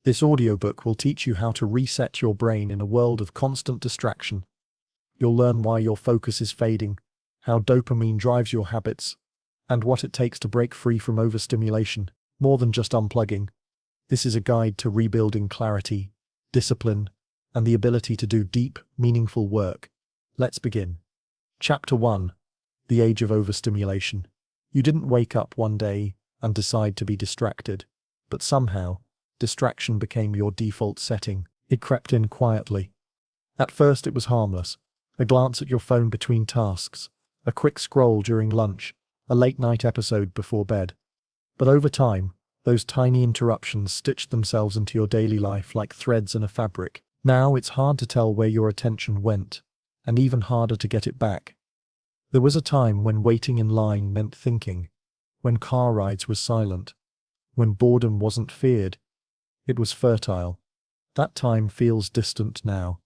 This audiobook will teach you how to reset your brain in a world of constant distraction. You'll learn why your focus is fading, how dopamine drives your habits, and what it takes to break free from overstimulation. More than just unplugging, this is a guide to rebuilding clarity, discipline, and the ability to do deep, meaningful work. Let's begin. Chapter 1: The Age of Overstimulation. You didn't wake up one day and decide to be distracted, but somehow, distraction became your default setting. It crept in quietly. At first it was harmless. A glance at your phone between tasks, a quick scroll during lunch, a late-night episode before bed. But over time, those tiny interruptions stitched themselves into your daily life like threads in a fabric. Now it's hard to tell where your attention went, and even harder to get it back. There was a time when waiting in line meant thinking, when car rides were silent, when boredom wasn't feared. It was fertile. That time feels distant now,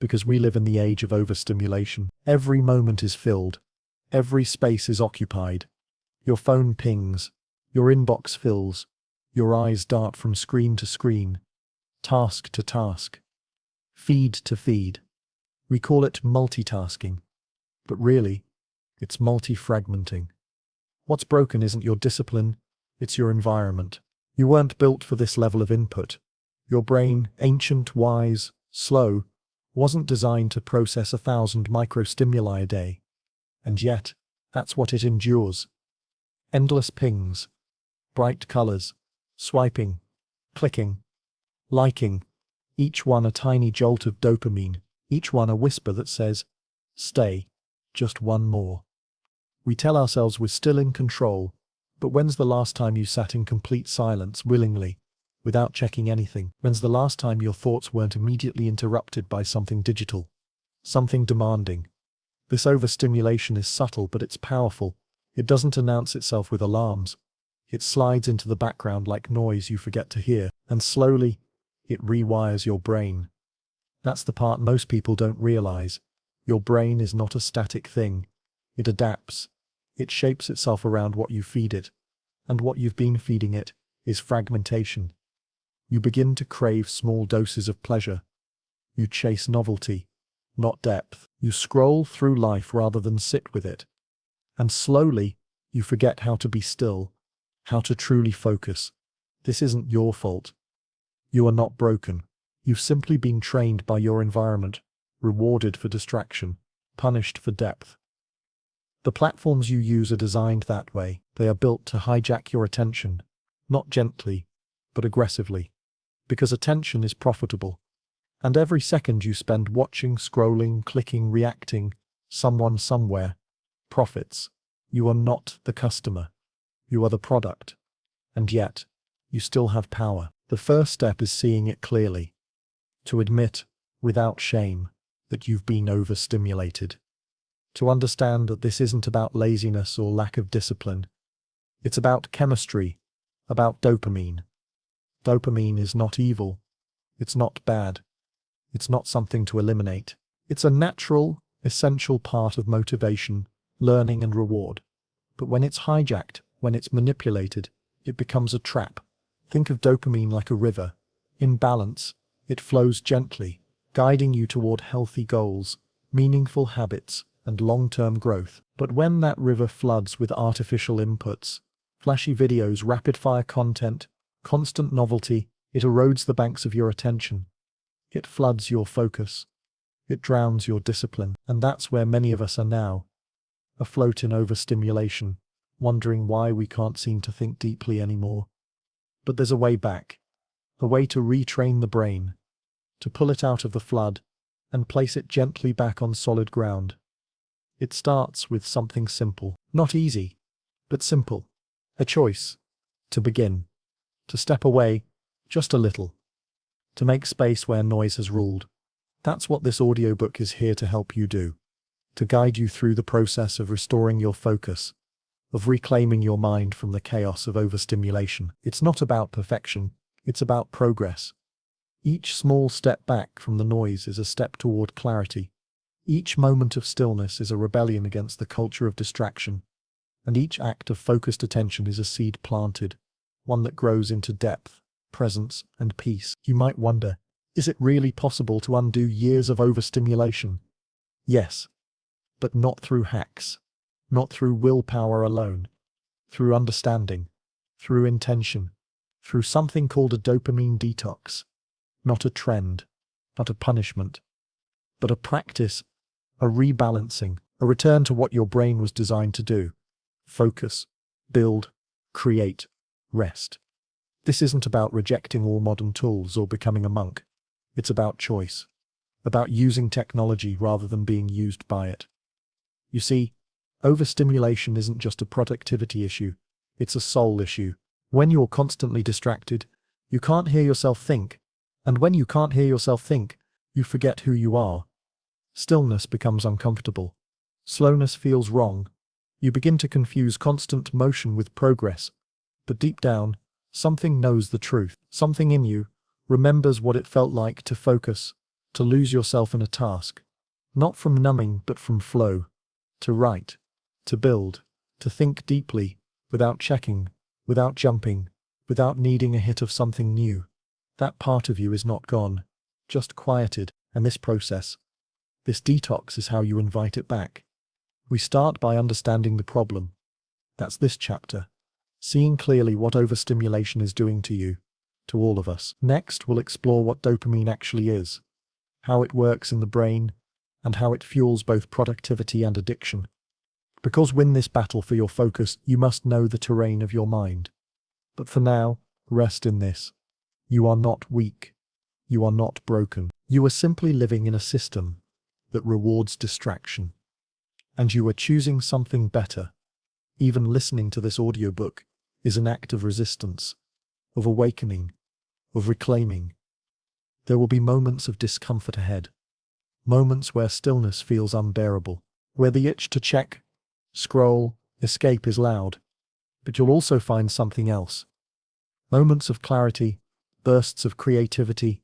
because we live in the age of overstimulation. Every moment is filled. Every space is occupied. Your phone pings. Your inbox fills. Your eyes dart from screen to screen, task to task, feed to feed. We call it multitasking, but really, it's multi-fragmenting. What's broken isn't your discipline, it's your environment. You weren't built for this level of input. Your brain, ancient, wise, slow, wasn't designed to process 1,000 microstimuli a day. And yet, that's what it endures. Endless pings, bright colors, swiping, clicking, liking, each one a tiny jolt of dopamine, each one a whisper that says, "Stay, just one more." We tell ourselves we're still in control, but when's the last time you sat in complete silence willingly, without checking anything? When's the last time your thoughts weren't immediately interrupted by something digital, something demanding? This overstimulation is subtle, but it's powerful. It doesn't announce itself with alarms. It slides into the background like noise you forget to hear, and slowly, it rewires your brain. That's the part most people don't realize. Your brain is not a static thing. It adapts. It shapes itself around what you feed it, and what you've been feeding it is fragmentation. You begin to crave small doses of pleasure. You chase novelty, not depth. You scroll through life rather than sit with it. And slowly, you forget how to be still, how to truly focus. This isn't your fault. You are not broken. You've simply been trained by your environment, rewarded for distraction, punished for depth. The platforms you use are designed that way. They are built to hijack your attention, not gently, but aggressively. Because attention is profitable. And every second you spend watching, scrolling, clicking, reacting, someone somewhere, profits. You are not the customer. You are the product. And yet, you still have power. The first step is seeing it clearly. To admit, without shame, that you've been overstimulated. To understand that this isn't about laziness or lack of discipline. It's about chemistry, about dopamine. Dopamine is not evil. It's not bad. It's not something to eliminate. It's a natural, essential part of motivation, learning and reward. But when it's hijacked, when it's manipulated, it becomes a trap. Think of dopamine like a river. In balance, it flows gently, guiding you toward healthy goals, meaningful habits, and long-term growth. But when that river floods with artificial inputs, flashy videos, rapid-fire content, constant novelty, it erodes the banks of your attention. It floods your focus. It drowns your discipline. And that's where many of us are now, afloat in overstimulation, wondering why we can't seem to think deeply anymore. But there's a way back, a way to retrain the brain, to pull it out of the flood and place it gently back on solid ground. It starts with something simple, not easy, but simple. A choice. To begin. To step away, just a little. To make space where noise has ruled. That's what this audiobook is here to help you do. To guide you through the process of restoring your focus, of reclaiming your mind from the chaos of overstimulation. It's not about perfection, it's about progress. Each small step back from the noise is a step toward clarity. Each moment of stillness is a rebellion against the culture of distraction, and each act of focused attention is a seed planted, one that grows into depth, presence, and peace. You might wonder, is it really possible to undo years of overstimulation? Yes, but not through hacks, not through willpower alone, through understanding, through intention, through something called a dopamine detox. Not a trend, not a punishment, but a practice, a rebalancing, a return to what your brain was designed to do. Focus, build, create, rest. This isn't about rejecting all modern tools or becoming a monk. It's about choice, about using technology rather than being used by it. You see, overstimulation isn't just a productivity issue, it's a soul issue. When you're constantly distracted, you can't hear yourself think, and when you can't hear yourself think, you forget who you are. Stillness becomes uncomfortable. Slowness feels wrong. You begin to confuse constant motion with progress. But deep down, something knows the truth. Something in you remembers what it felt like to focus, to lose yourself in a task. Not from numbing, but from flow. To write, to build, to think deeply, without checking, without jumping, without needing a hit of something new. That part of you is not gone, just quieted, and this process, this detox is how you invite it back. We start by understanding the problem. That's this chapter. Seeing clearly what overstimulation is doing to you, to all of us. Next, we'll explore what dopamine actually is, how it works in the brain, and how it fuels both productivity and addiction. Because win this battle for your focus, you must know the terrain of your mind. But for now, rest in this. You are not weak. You are not broken. You are simply living in a system that rewards distraction. And you are choosing something better. Even listening to this audiobook is an act of resistance, of awakening, of reclaiming. There will be moments of discomfort ahead. Moments where stillness feels unbearable, where the itch to check, scroll, escape is loud. But you'll also find something else. Moments of clarity, bursts of creativity,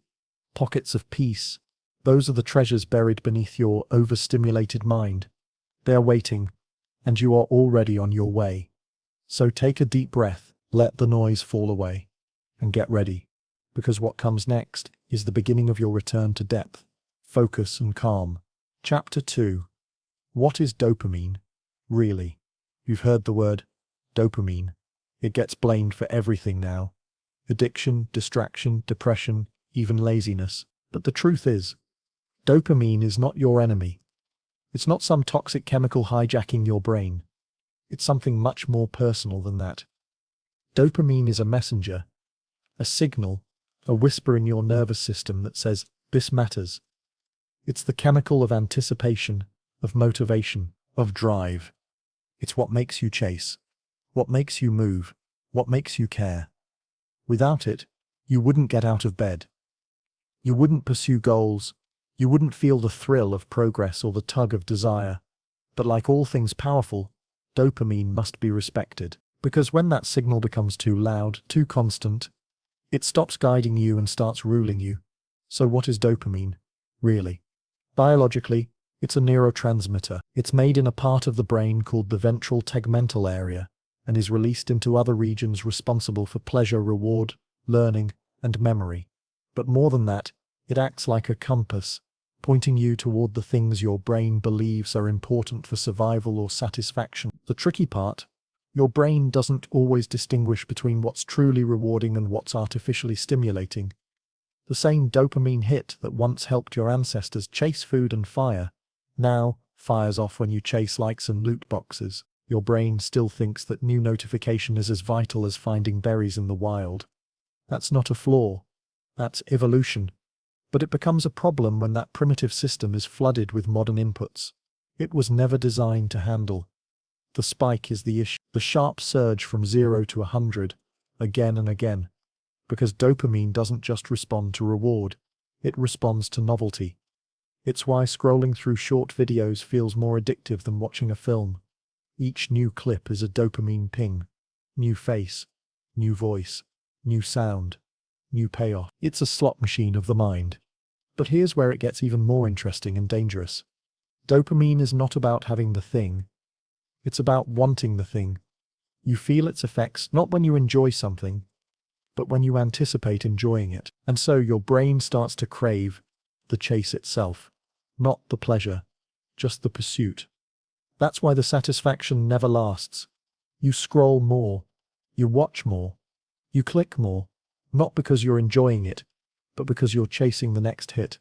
pockets of peace. Those are the treasures buried beneath your overstimulated mind. They are waiting, and you are already on your way. So take a deep breath, let the noise fall away, and get ready, because what comes next is the beginning of your return to depth, focus and calm. Chapter 2. What is dopamine, really? You've heard the word dopamine. It gets blamed for everything now. Addiction, distraction, depression, even laziness. But the truth is, dopamine is not your enemy. It's not some toxic chemical hijacking your brain. It's something much more personal than that. Dopamine is a messenger, a signal, a whisper in your nervous system that says, this matters. It's the chemical of anticipation, of motivation, of drive. It's what makes you chase, what makes you move, what makes you care. Without it, you wouldn't get out of bed. You wouldn't pursue goals. You wouldn't feel the thrill of progress or the tug of desire. But like all things powerful, dopamine must be respected. Because when that signal becomes too loud, too constant, it stops guiding you and starts ruling you. So what is dopamine, really? Biologically, it's a neurotransmitter. It's made in a part of the brain called the ventral tegmental area, and is released into other regions responsible for pleasure, reward, learning, and memory. But more than that, it acts like a compass, pointing you toward the things your brain believes are important for survival or satisfaction. The tricky part, your brain doesn't always distinguish between what's truly rewarding and what's artificially stimulating. The same dopamine hit that once helped your ancestors chase food and fire, now fires off when you chase likes and loot boxes. Your brain still thinks that new notification is as vital as finding berries in the wild. That's not a flaw. That's evolution. But it becomes a problem when that primitive system is flooded with modern inputs. It was never designed to handle. The spike is the issue. The sharp surge from 0 to 100, again and again. Because dopamine doesn't just respond to reward. It responds to novelty. It's why scrolling through short videos feels more addictive than watching a film. Each new clip is a dopamine ping. New face, new voice, new sound, new payoff. It's a slot machine of the mind. But here's where it gets even more interesting and dangerous. Dopamine is not about having the thing. It's about wanting the thing. You feel its effects not when you enjoy something, but when you anticipate enjoying it. And so your brain starts to crave the chase itself, not the pleasure, just the pursuit. That's why the satisfaction never lasts. You scroll more, you watch more, you click more, not because you're enjoying it, but because you're chasing the next hit.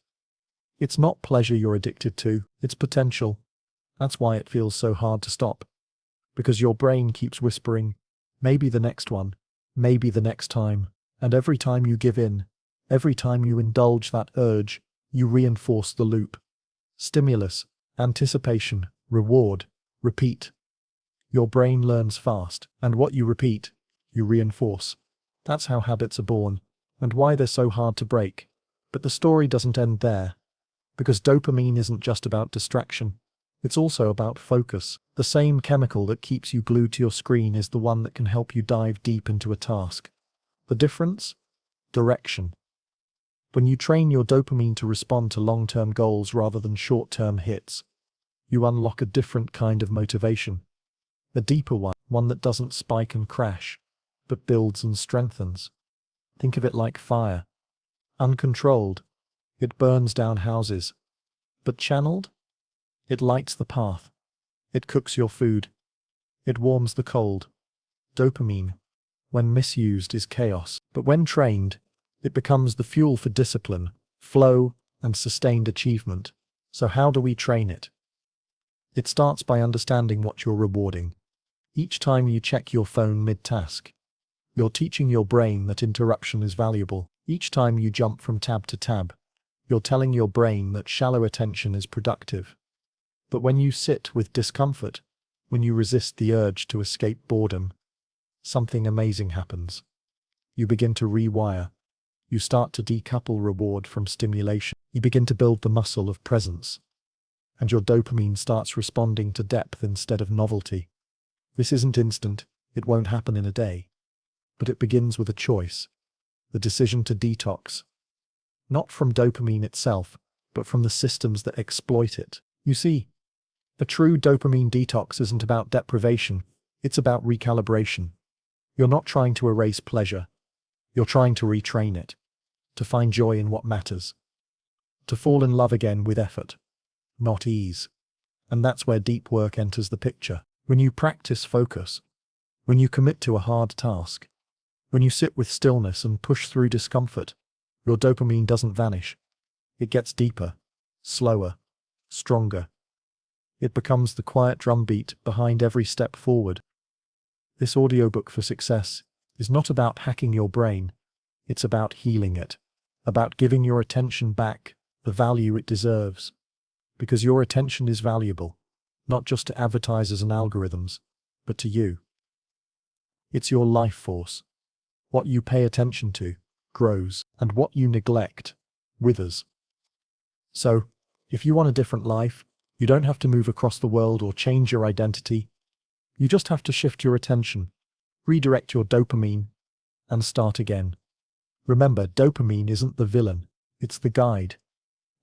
It's not pleasure you're addicted to, it's potential. That's why it feels so hard to stop. Because your brain keeps whispering, maybe the next one, maybe the next time. And every time you give in, every time you indulge that urge, you reinforce the loop. Stimulus, anticipation, reward, repeat. Your brain learns fast, and what you repeat, you reinforce. That's how habits are born, and why they're so hard to break. But the story doesn't end there. Because dopamine isn't just about distraction. It's also about focus. The same chemical that keeps you glued to your screen is the one that can help you dive deep into a task. The difference? Direction. When you train your dopamine to respond to long-term goals rather than short-term hits, you unlock a different kind of motivation. A deeper one, one that doesn't spike and crash, but builds and strengthens. Think of it like fire. Uncontrolled, it burns down houses. But channeled? It lights the path. It cooks your food. It warms the cold. Dopamine, when misused, is chaos. But when trained, it becomes the fuel for discipline, flow, and sustained achievement. So how do we train it? It starts by understanding what you're rewarding. Each time you check your phone mid-task, you're teaching your brain that interruption is valuable. Each time you jump from tab to tab, you're telling your brain that shallow attention is productive. But when you sit with discomfort, when you resist the urge to escape boredom, something amazing happens. You begin to rewire. You start to decouple reward from stimulation. You begin to build the muscle of presence. And your dopamine starts responding to depth instead of novelty. This isn't instant, it won't happen in a day. But it begins with a choice. The decision to detox. Not from dopamine itself, but from the systems that exploit it. You see, a true dopamine detox isn't about deprivation, it's about recalibration. You're not trying to erase pleasure. You're trying to retrain it. To find joy in what matters. To fall in love again with effort, not ease. And that's where deep work enters the picture. When you practice focus, when you commit to a hard task, when you sit with stillness and push through discomfort, your dopamine doesn't vanish. It gets deeper, slower, stronger. It becomes the quiet drumbeat behind every step forward. This audiobook for success is not about hacking your brain. It's about healing it, about giving your attention back the value it deserves. Because your attention is valuable, not just to advertisers and algorithms, but to you. It's your life force. What you pay attention to grows, and what you neglect withers. So, if you want a different life, you don't have to move across the world or change your identity. You just have to shift your attention, redirect your dopamine, and start again. Remember, dopamine isn't the villain, it's the guide.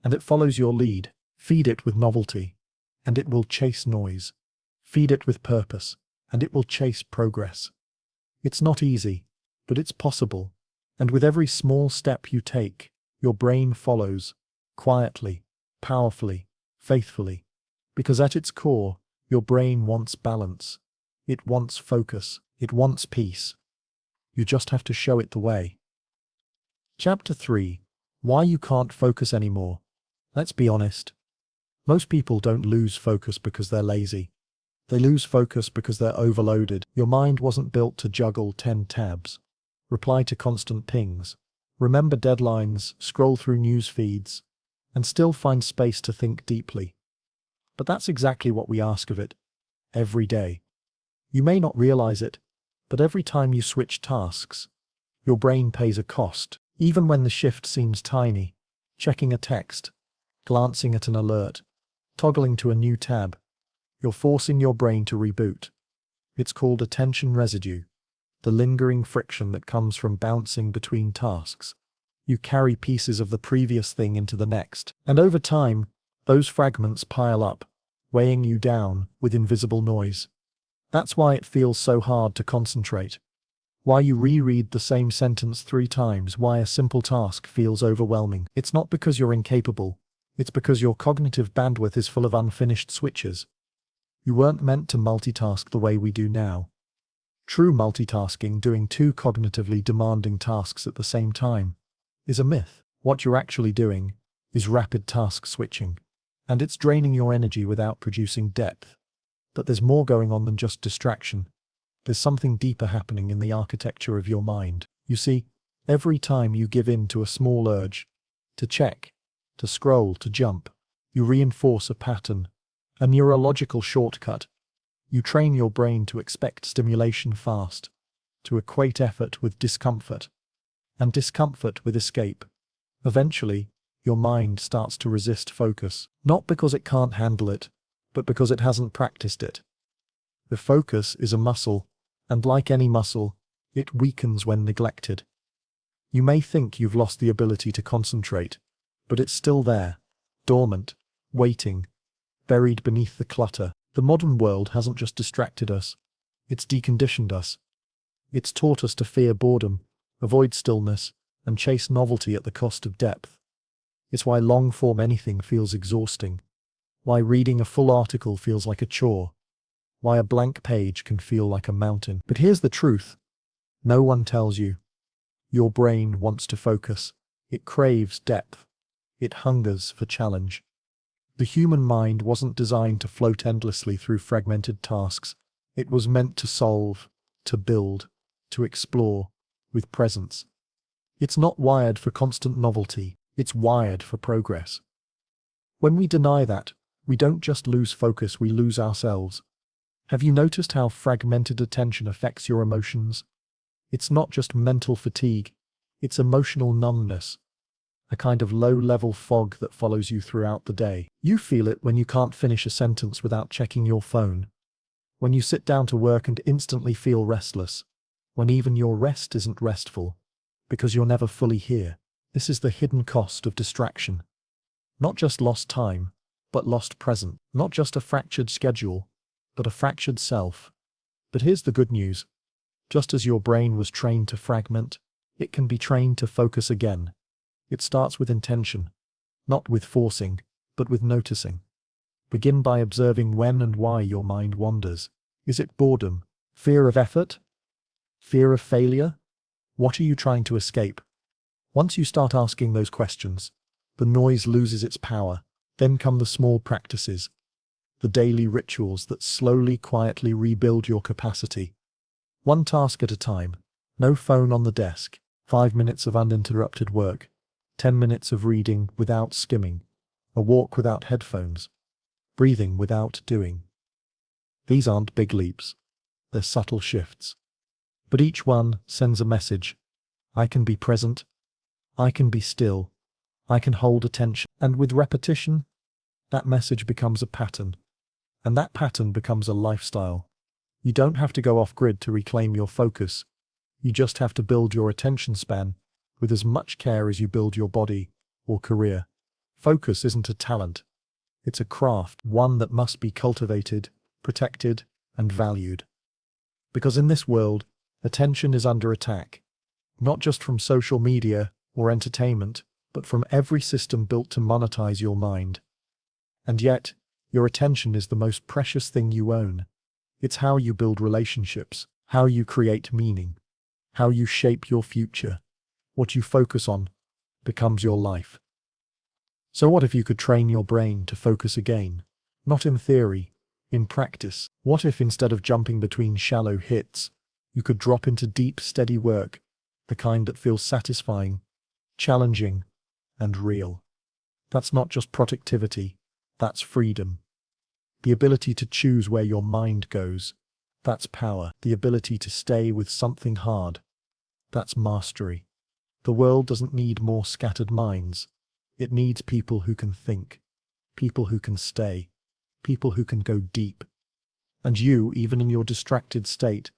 And it follows your lead. Feed it with novelty, and it will chase noise. Feed it with purpose, and it will chase progress. It's not easy, but it's possible. And with every small step you take, your brain follows, quietly, powerfully, faithfully. Because at its core, your brain wants balance. It wants focus. It wants peace. You just have to show it the way. Chapter 3. Why you can't focus anymore. Let's be honest. Most people don't lose focus because they're lazy. They lose focus because they're overloaded. Your mind wasn't built to juggle 10 tabs. Reply to constant pings. Remember deadlines, scroll through news feeds, and still find space to think deeply. But that's exactly what we ask of it. Every day. You may not realize it, but every time you switch tasks, your brain pays a cost. Even when the shift seems tiny. Checking a text, glancing at an alert, toggling to a new tab. You're forcing your brain to reboot. It's called attention residue, the lingering friction that comes from bouncing between tasks. You carry pieces of the previous thing into the next, and over time, those fragments pile up, weighing you down with invisible noise. That's why it feels so hard to concentrate. Why you reread the same sentence 3 times, why a simple task feels overwhelming. It's not because you're incapable, it's because your cognitive bandwidth is full of unfinished switches. You weren't meant to multitask the way we do now. True multitasking, doing 2 cognitively demanding tasks at the same time, is a myth. What you're actually doing is rapid task switching, and it's draining your energy without producing depth. But there's more going on than just distraction. There's something deeper happening in the architecture of your mind. You see, every time you give in to a small urge, to check, to scroll, to jump, you reinforce a pattern, a neurological shortcut. You train your brain to expect stimulation fast, to equate effort with discomfort, and discomfort with escape. Eventually, your mind starts to resist focus, not because it can't handle it, but because it hasn't practiced it. The focus is a muscle, and like any muscle, it weakens when neglected. You may think you've lost the ability to concentrate, but it's still there, dormant, waiting, buried beneath the clutter. The modern world hasn't just distracted us, it's deconditioned us. It's taught us to fear boredom, avoid stillness, and chase novelty at the cost of depth. It's why long-form anything feels exhausting, why reading a full article feels like a chore, why a blank page can feel like a mountain. But here's the truth. No one tells you. Your brain wants to focus. It craves depth. It hungers for challenge. The human mind wasn't designed to float endlessly through fragmented tasks. It was meant to solve, to build, to explore, with presence. It's not wired for constant novelty, it's wired for progress. When we deny that, we don't just lose focus, we lose ourselves. Have you noticed how fragmented attention affects your emotions? It's not just mental fatigue, it's emotional numbness. A kind of low-level fog that follows you throughout the day. You feel it when you can't finish a sentence without checking your phone. When you sit down to work and instantly feel restless. When even your rest isn't restful. Because you're never fully here. This is the hidden cost of distraction. Not just lost time, but lost present. Not just a fractured schedule, but a fractured self. But here's the good news. Just as your brain was trained to fragment, it can be trained to focus again. It starts with intention, not with forcing, but with noticing. Begin by observing when and why your mind wanders. Is it boredom? Fear of effort? Fear of failure? What are you trying to escape? Once you start asking those questions, the noise loses its power. Then come the small practices, the daily rituals that slowly, quietly rebuild your capacity. 1 task at a time. No phone on the desk. 5 minutes of uninterrupted work. 10 minutes of reading without skimming, a walk without headphones, breathing without doing. These aren't big leaps, they're subtle shifts. But each one sends a message. I can be present, I can be still, I can hold attention. And with repetition, that message becomes a pattern. And that pattern becomes a lifestyle. You don't have to go off-grid to reclaim your focus. You just have to build your attention span with as much care as you build your body or career. Focus isn't a talent. It's a craft, one that must be cultivated, protected, and valued. Because in this world, attention is under attack. Not just from social media or entertainment, but from every system built to monetize your mind. And yet, your attention is the most precious thing you own. It's how you build relationships, how you create meaning, how you shape your future. What you focus on becomes your life. So what if you could train your brain to focus again? Not in theory, in practice. What if instead of jumping between shallow hits, you could drop into deep, steady work, the kind that feels satisfying, challenging, and real? That's not just productivity, that's freedom. The ability to choose where your mind goes, that's power. The ability to stay with something hard, that's mastery. The world doesn't need more scattered minds. It needs people who can think, people who can stay, people who can go deep. And you, even in your distracted state,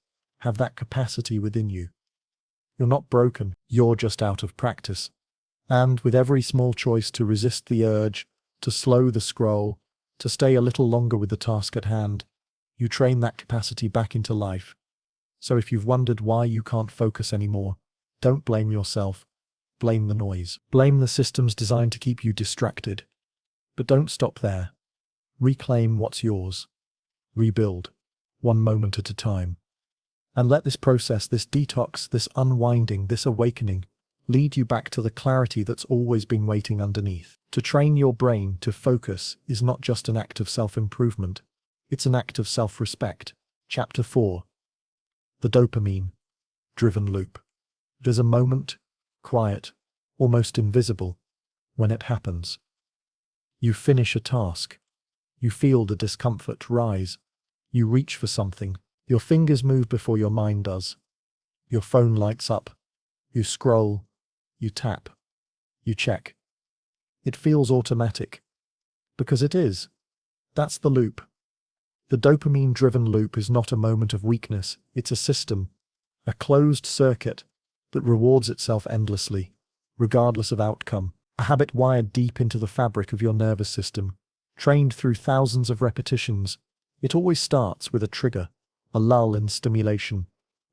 have that capacity within you. You're not broken, you're just out of practice. And with every small choice to resist the urge, to slow the scroll, to stay a little longer with the task at hand, you train that capacity back into life. So if you've wondered why you can't focus anymore, don't blame yourself. Blame the noise. Blame the systems designed to keep you distracted. But don't stop there. Reclaim what's yours. Rebuild, one moment at a time. And let this process, this detox, this unwinding, this awakening, lead you back to the clarity that's always been waiting underneath. To train your brain to focus is not just an act of self-improvement, it's an act of self-respect. Chapter 4. The dopamine-driven loop. There's a moment, quiet, almost invisible, when it happens. You finish a task. You feel the discomfort rise. You reach for something. Your fingers move before your mind does. Your phone lights up. You scroll. You tap. You check. It feels automatic. Because it is. That's the loop. The dopamine-driven loop is not a moment of weakness, it's a system, a closed circuit that rewards itself endlessly, regardless of outcome. A habit wired deep into the fabric of your nervous system, trained through thousands of repetitions. It always starts with a trigger, a lull in stimulation,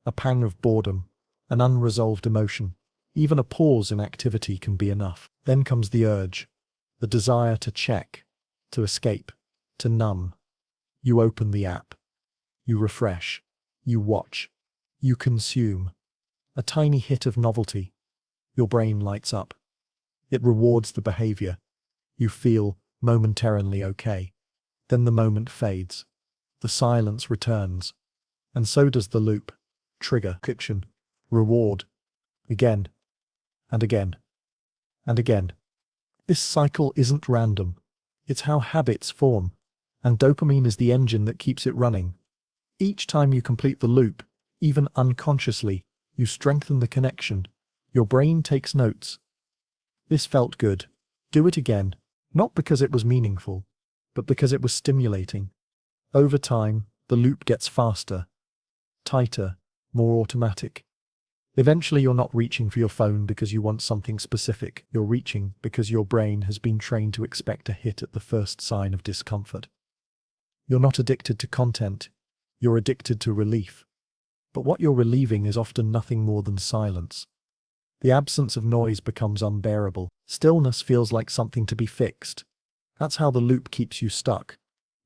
a pang of boredom, an unresolved emotion. Even a pause in activity can be enough. Then comes the urge, the desire to check, to escape, to numb. You open the app. You refresh. You watch. You consume. A tiny hit of novelty. Your brain lights up. It rewards the behavior. You feel momentarily okay. Then the moment fades. The silence returns. And so does the loop. Trigger, action, reward. Again. And again. And again. This cycle isn't random. It's how habits form. And dopamine is the engine that keeps it running. Each time you complete the loop, even unconsciously, you strengthen the connection. Your brain takes notes. This felt good. Do it again. Not because it was meaningful, but because it was stimulating. Over time, the loop gets faster, tighter, more automatic. Eventually you're not reaching for your phone because you want something specific. You're reaching because your brain has been trained to expect a hit at the first sign of discomfort. You're not addicted to content, you're addicted to relief. But what you're relieving is often nothing more than silence. The absence of noise becomes unbearable. Stillness feels like something to be fixed. That's how the loop keeps you stuck.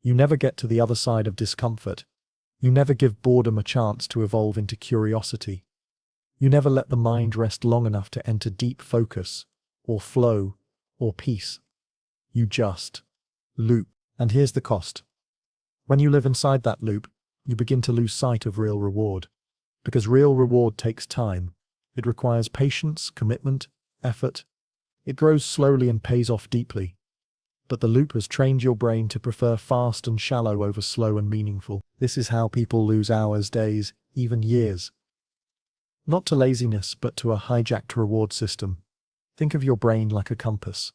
You never get to the other side of discomfort. You never give boredom a chance to evolve into curiosity. You never let the mind rest long enough to enter deep focus, or flow, or peace. You just loop. And here's the cost. When you live inside that loop, you begin to lose sight of real reward. Because real reward takes time. It requires patience, commitment, effort. It grows slowly and pays off deeply. But the loop has trained your brain to prefer fast and shallow over slow and meaningful. This is how people lose hours, days, even years. Not to laziness, but to a hijacked reward system. Think of your brain like a compass.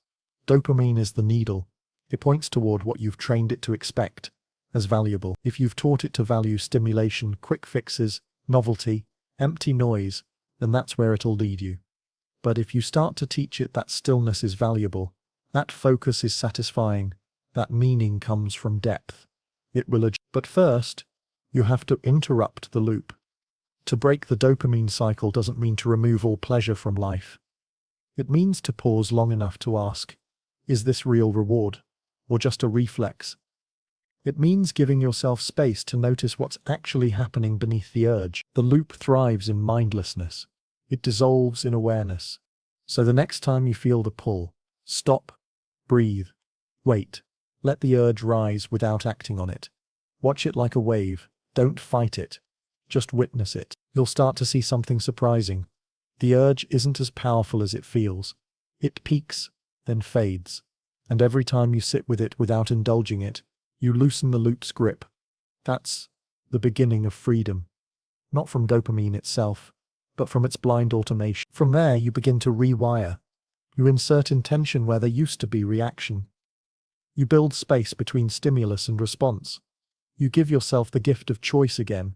Dopamine is the needle. It points toward what you've trained it to expect as valuable. If you've taught it to value stimulation, quick fixes, novelty, empty noise, then that's where it'll lead you. But if you start to teach it that stillness is valuable, that focus is satisfying, that meaning comes from depth, it will adjust. But first, you have to interrupt the loop. To break the dopamine cycle doesn't mean to remove all pleasure from life. It means to pause long enough to ask, is this real reward, or just a reflex? It means giving yourself space to notice what's actually happening beneath the urge. The loop thrives in mindlessness. It dissolves in awareness. So the next time you feel the pull, stop, breathe, wait, let the urge rise without acting on it. Watch it like a wave, don't fight it, just witness it. You'll start to see something surprising. The urge isn't as powerful as it feels. It peaks, then fades. And every time you sit with it without indulging it, you loosen the loop's grip. That's the beginning of freedom. Not from dopamine itself, but from its blind automation. From there, you begin to rewire. You insert intention where there used to be reaction. You build space between stimulus and response. You give yourself the gift of choice again.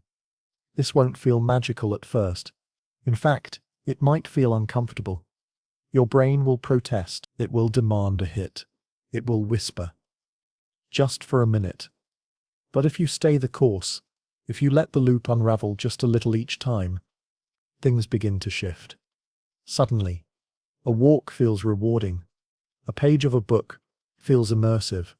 This won't feel magical at first. In fact, it might feel uncomfortable. Your brain will protest. It will demand a hit. It will whisper. Just for a minute. But if you stay the course, If you let the loop unravel just a little each time, things begin to shift. Suddenly, a walk feels rewarding. A page of a book feels immersive.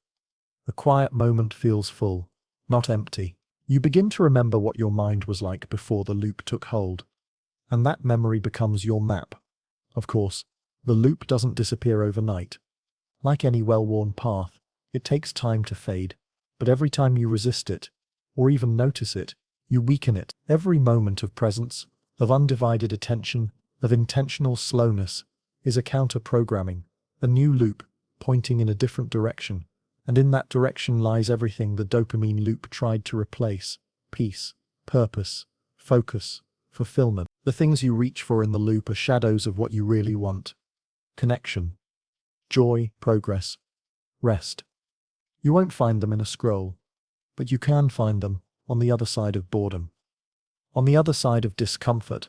A quiet moment feels full, not empty. You begin to remember what your mind was like before the loop took hold. And that memory becomes your map. Of course, the loop doesn't disappear overnight. Like any well-worn path, it takes time to fade. But every time you resist it, or even notice it, you weaken it. Every moment of presence, of undivided attention, of intentional slowness, is a counter-programming, a new loop, pointing in a different direction. And in that direction lies everything the dopamine loop tried to replace: peace, purpose, focus, fulfillment. The things you reach for in the loop are shadows of what you really want: connection, joy, progress, rest. You won't find them in a scroll, but you can find them on the other side of boredom, on the other side of discomfort,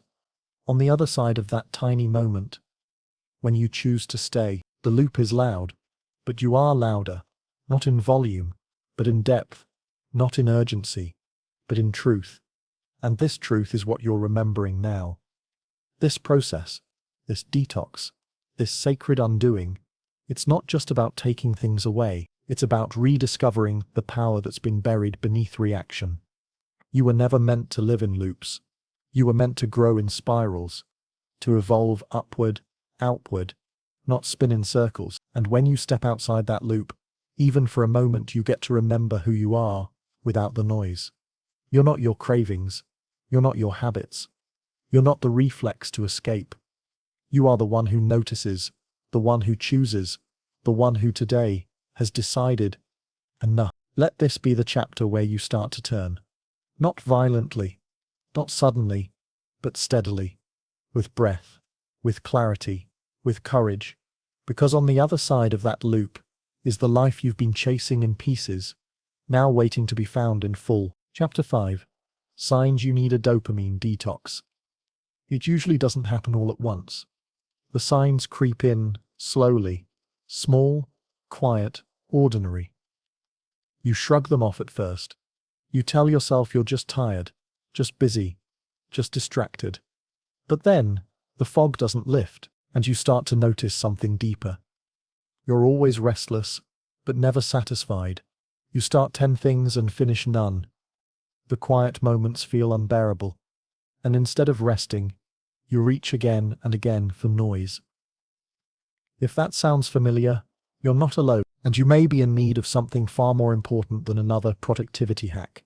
on the other side of that tiny moment when you choose to stay. The loop is loud, but you are louder, not in volume, but in depth, not in urgency, but in truth. And this truth is what you're remembering now. This process, this detox, this sacred undoing, it's not just about taking things away, it's about rediscovering the power that's been buried beneath reaction. You were never meant to live in loops. You were meant to grow in spirals, to evolve upward, outward, not spin in circles. And when you step outside that loop, even for a moment, you get to remember who you are without the noise. You're not your cravings. You're not your habits. You're not the reflex to escape. You are the one who notices, the one who chooses, the one who today has decided, enough. Let this be the chapter where you start to turn. Not violently, not suddenly, but steadily, with breath, with clarity, with courage, because on the other side of that loop is the life you've been chasing in pieces, now waiting to be found in full. Chapter 5. Signs you need a dopamine detox. It usually doesn't happen all at once. The signs creep in slowly, small, quiet, ordinary. You shrug them off at first. You tell yourself you're just tired, just busy, just distracted. But then, the fog doesn't lift, and you start to notice something deeper. You're always restless, but never satisfied. You start 10 things and finish none. The quiet moments feel unbearable, and instead of resting, you reach again and again for noise. If that sounds familiar, you're not alone, and you may be in need of something far more important than another productivity hack.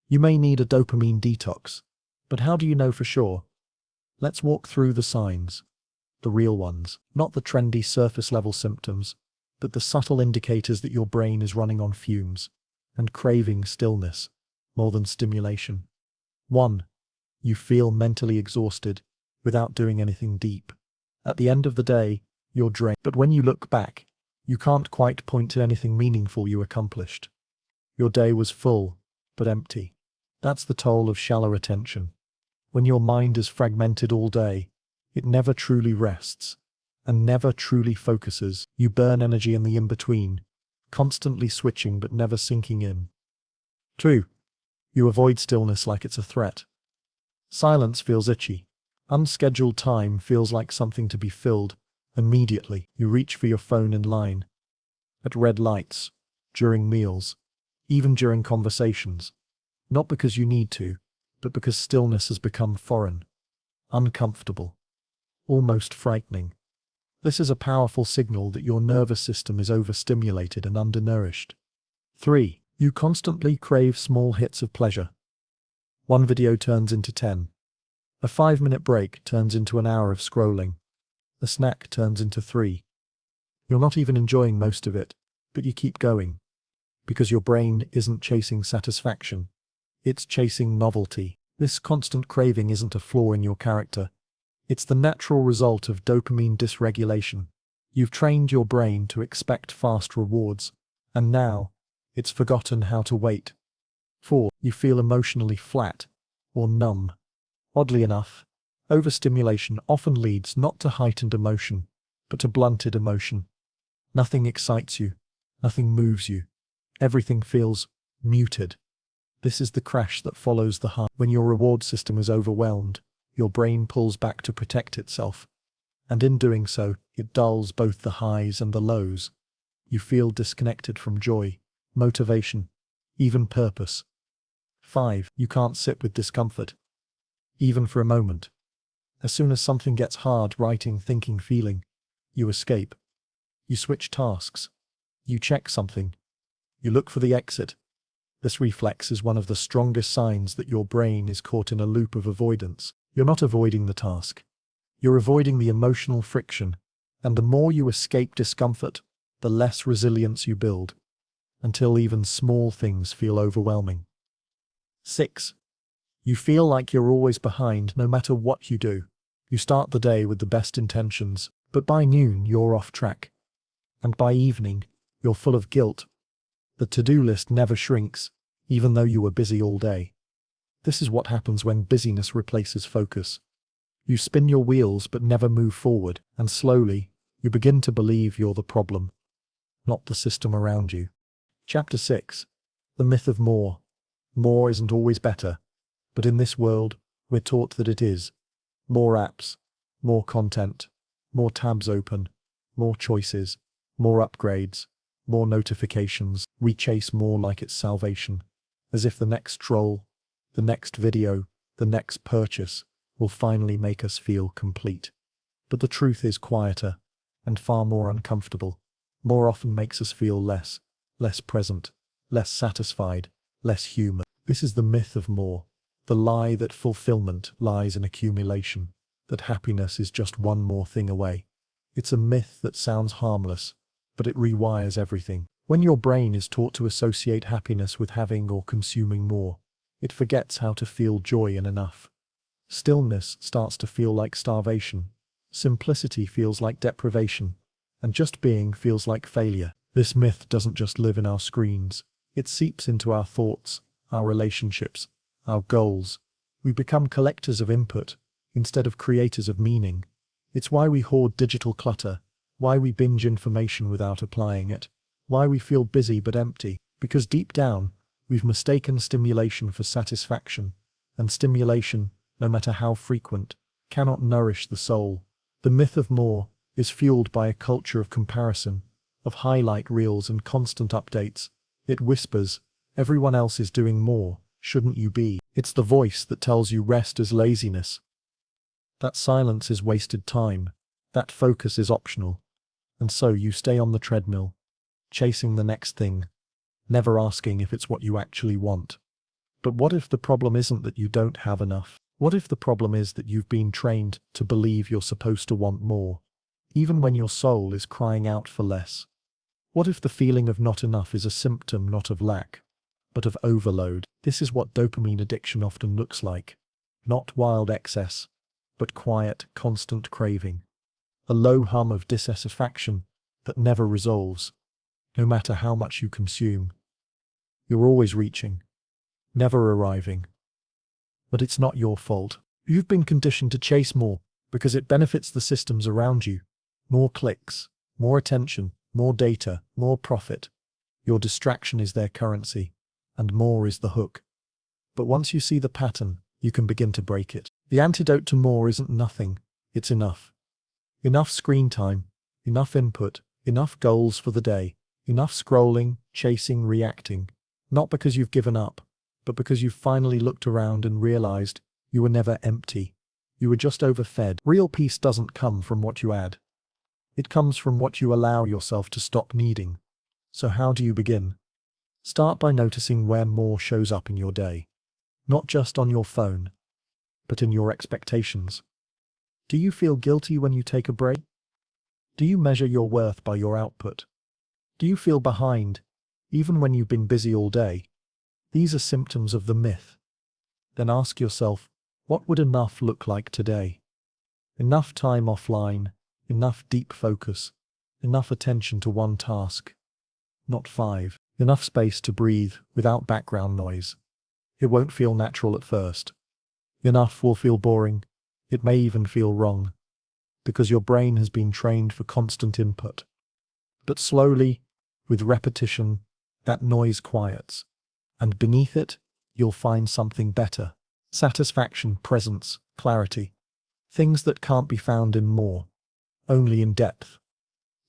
You may need a dopamine detox, but how do you know for sure? Let's walk through the signs, the real ones, not the trendy surface-level symptoms, but the subtle indicators that your brain is running on fumes and craving stillness more than stimulation. 1. You feel mentally exhausted without doing anything deep. At the end of the day, you're drained. But when you look back, you can't quite point to anything meaningful you accomplished. Your day was full, but empty. That's the toll of shallow attention. When your mind is fragmented all day, it never truly rests and never truly focuses. You burn energy in the in-between, constantly switching but never sinking in. 2. You avoid stillness like it's a threat. Silence feels itchy. Unscheduled time feels like something to be filled immediately. You reach for your phone in line, at red lights, during meals, even during conversations. Not because you need to, but because stillness has become foreign, uncomfortable, almost frightening. This is a powerful signal that your nervous system is overstimulated and undernourished. 3. You constantly crave small hits of pleasure. One video turns into 10. A 5-minute break turns into an hour of scrolling. A snack turns into 3. You're not even enjoying most of it, but you keep going. Because your brain isn't chasing satisfaction. It's chasing novelty. This constant craving isn't a flaw in your character. It's the natural result of dopamine dysregulation. You've trained your brain to expect fast rewards, and now, it's forgotten how to wait. 4. You feel emotionally flat or numb. Oddly enough, overstimulation often leads not to heightened emotion, but to blunted emotion. Nothing excites you. Nothing moves you. Everything feels muted. This is the crash that follows the high. When your reward system is overwhelmed, your brain pulls back to protect itself. And in doing so, it dulls both the highs and the lows. You feel disconnected from joy, motivation, even purpose. 5. You can't sit with discomfort, even for a moment. As soon as something gets hard, writing, thinking, feeling, you escape. You switch tasks. You check something. You look for the exit. This reflex is one of the strongest signs that your brain is caught in a loop of avoidance. You're not avoiding the task. You're avoiding the emotional friction, and the more you escape discomfort, the less resilience you build, until even small things feel overwhelming. 6. You feel like you're always behind no matter what you do. You start the day with the best intentions, but by noon you're off track. And by evening, you're full of guilt. The to-do list never shrinks, even though you were busy all day. This is what happens when busyness replaces focus. You spin your wheels but never move forward, and slowly, you begin to believe you're the problem, not the system around you. Chapter 6. The myth of more. More isn't always better, but in this world, we're taught that it is. More apps, more content, more tabs open, more choices, more upgrades, more notifications. We chase more like it's salvation, as if the next troll, the next video, the next purchase will finally make us feel complete. But the truth is quieter and far more uncomfortable. More often makes us feel less present, less satisfied, less human. This is the myth of more, the lie that fulfillment lies in accumulation, that happiness is just one more thing away. It's a myth that sounds harmless, but it rewires everything. When your brain is taught to associate happiness with having or consuming more, it forgets how to feel joy in enough. Stillness starts to feel like starvation. Simplicity feels like deprivation. And just being feels like failure. This myth doesn't just live in our screens. It seeps into our thoughts, our relationships, our goals. We become collectors of input instead of creators of meaning. It's why we hoard digital clutter, why we binge information without applying it, why we feel busy but empty. Because deep down, we've mistaken stimulation for satisfaction, and stimulation, no matter how frequent, cannot nourish the soul. The myth of more is fueled by a culture of comparison, of highlight reels and constant updates. It whispers, everyone else is doing more, shouldn't you be? It's the voice that tells you rest is laziness, that silence is wasted time, that focus is optional. And so you stay on the treadmill, chasing the next thing, never asking if it's what you actually want. But what if the problem isn't that you don't have enough? What if the problem is that you've been trained to believe you're supposed to want more, even when your soul is crying out for less? What if the feeling of not enough is a symptom not of lack, but of overload? This is what dopamine addiction often looks like. Not wild excess, but quiet, constant craving. A low hum of dissatisfaction that never resolves, no matter how much you consume. You're always reaching, never arriving. But it's not your fault. You've been conditioned to chase more because it benefits the systems around you. More clicks, more attention, more data, more profit. Your distraction is their currency, and more is the hook. But once you see the pattern, you can begin to break it. The antidote to more isn't nothing, it's enough. Enough screen time, enough input, enough goals for the day, enough scrolling, chasing, reacting. Not because you've given up, but because you've finally looked around and realized you were never empty. You were just overfed. Real peace doesn't come from what you add. It comes from what you allow yourself to stop needing. So how do you begin? Start by noticing where more shows up in your day. Not just on your phone, but in your expectations. Do you feel guilty when you take a break? Do you measure your worth by your output? Do you feel behind, even when you've been busy all day? These are symptoms of the myth. Then ask yourself, what would enough look like today? Enough time offline, enough deep focus, enough attention to one task, not 5. Enough space to breathe without background noise. It won't feel natural at first. Enough will feel boring. It may even feel wrong, because your brain has been trained for constant input. But slowly, with repetition, that noise quiets. And beneath it, you'll find something better. Satisfaction, presence, clarity. Things that can't be found in more, only in depth.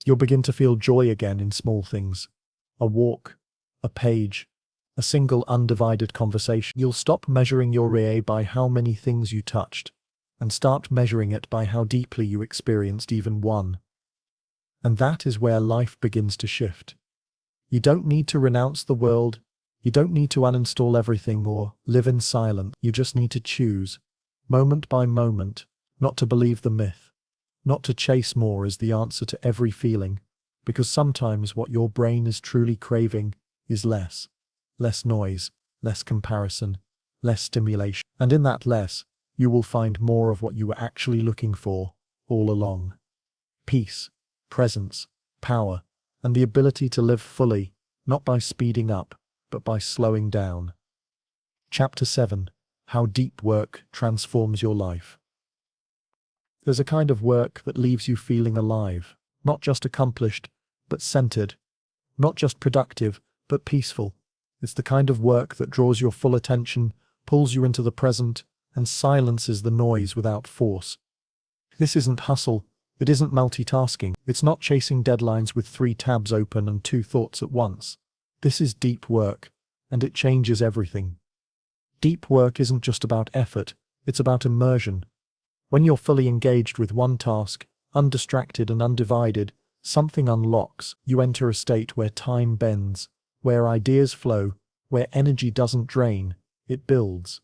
You'll begin to feel joy again in small things. A walk, a page, a single undivided conversation. You'll stop measuring your Rewire by how many things you touched, and start measuring it by how deeply you experienced even one. And that is where life begins to shift. You don't need to renounce the world. You don't need to uninstall everything or live in silence. You just need to choose, moment by moment, not to believe the myth, not to chase more as the answer to every feeling, because sometimes what your brain is truly craving is less. Less noise, less comparison, less stimulation. And in that less, you will find more of what you were actually looking for all along. Peace, presence, power, and the ability to live fully, not by speeding up, but by slowing down. Chapter 7. How Deep Work Transforms Your Life. There's a kind of work that leaves you feeling alive, not just accomplished, but centered, not just productive, but peaceful. It's the kind of work that draws your full attention, pulls you into the present, and silences the noise without force. This isn't hustle. It isn't multitasking. It's not chasing deadlines with 3 tabs open and 2 thoughts at once. This is deep work, and it changes everything. Deep work isn't just about effort, it's about immersion. When you're fully engaged with one task, undistracted and undivided, something unlocks. You enter a state where time bends, where ideas flow, where energy doesn't drain, it builds.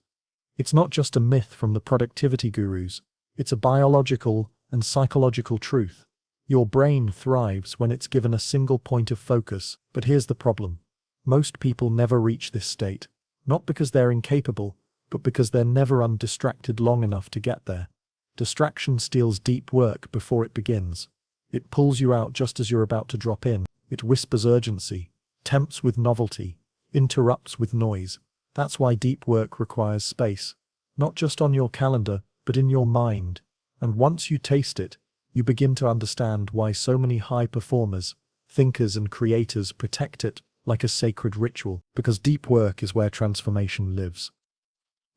It's not just a myth from the productivity gurus, it's a biological and psychological truth. Your brain thrives when it's given a single point of focus, but here's the problem. Most people never reach this state, not because they're incapable, but because they're never undistracted long enough to get there. Distraction steals deep work before it begins. It pulls you out just as you're about to drop in. It whispers urgency, tempts with novelty, interrupts with noise. That's why deep work requires space, not just on your calendar, but in your mind. And once you taste it, you begin to understand why so many high performers, thinkers and creators protect it like a sacred ritual, because deep work is where transformation lives.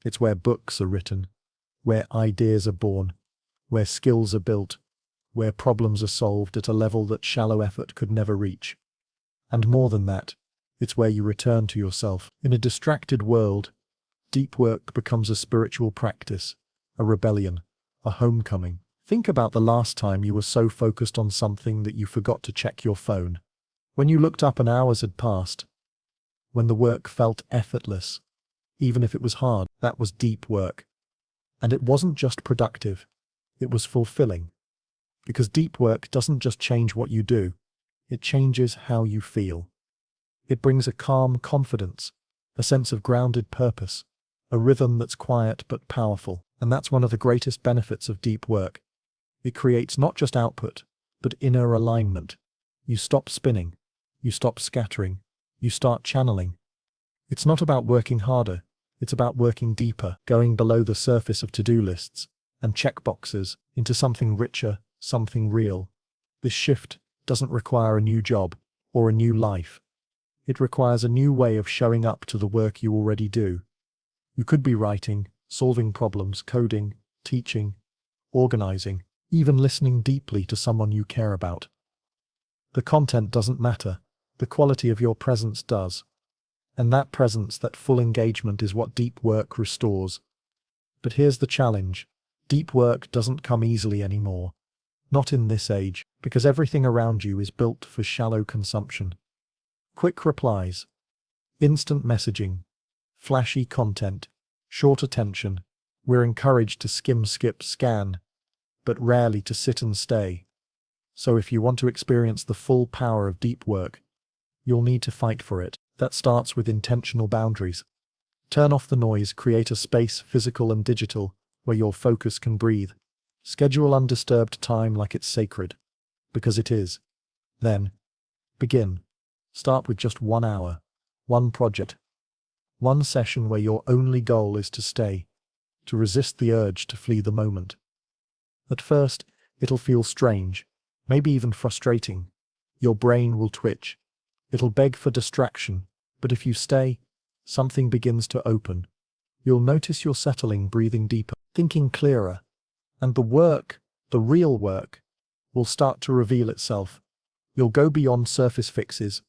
It's where books are written, where ideas are born, where skills are built, where problems are solved at a level that shallow effort could never reach. And more than that, it's where you return to yourself. In a distracted world, deep work becomes a spiritual practice, a rebellion, a homecoming. Think about the last time you were so focused on something that you forgot to check your phone. When you looked up and hours had passed. When the work felt effortless. Even if it was hard, that was deep work. And it wasn't just productive. It was fulfilling. Because deep work doesn't just change what you do. It changes how you feel. It brings a calm confidence, a sense of grounded purpose, a rhythm that's quiet but powerful. And that's one of the greatest benefits of deep work. It creates not just output, but inner alignment. You stop spinning. You stop scattering. You start channeling. It's not about working harder. It's about working deeper, going below the surface of to-do lists and checkboxes into something richer, something real. This shift doesn't require a new job or a new life. It requires a new way of showing up to the work you already do. You could be writing, solving problems, coding, teaching, organizing, even listening deeply to someone you care about. The content doesn't matter. The quality of your presence does. And that presence, that full engagement is what deep work restores. But here's the challenge. Deep work doesn't come easily anymore. Not in this age, because everything around you is built for shallow consumption. Quick replies, instant messaging, flashy content, short attention. We're encouraged to skim, skip, scan, but rarely to sit and stay. So if you want to experience the full power of deep work, you'll need to fight for it. That starts with intentional boundaries. Turn off the noise, create a space, physical and digital, where your focus can breathe. Schedule undisturbed time like it's sacred, because it is. Then, begin. Start with just 1 hour, one project, one session where your only goal is to stay, to resist the urge to flee the moment. At first, it'll feel strange, maybe even frustrating. Your brain will twitch. It'll beg for distraction, but if you stay, something begins to open. You'll notice you're settling, breathing deeper, thinking clearer. And the work, the real work, will start to reveal itself. You'll go beyond surface fixes.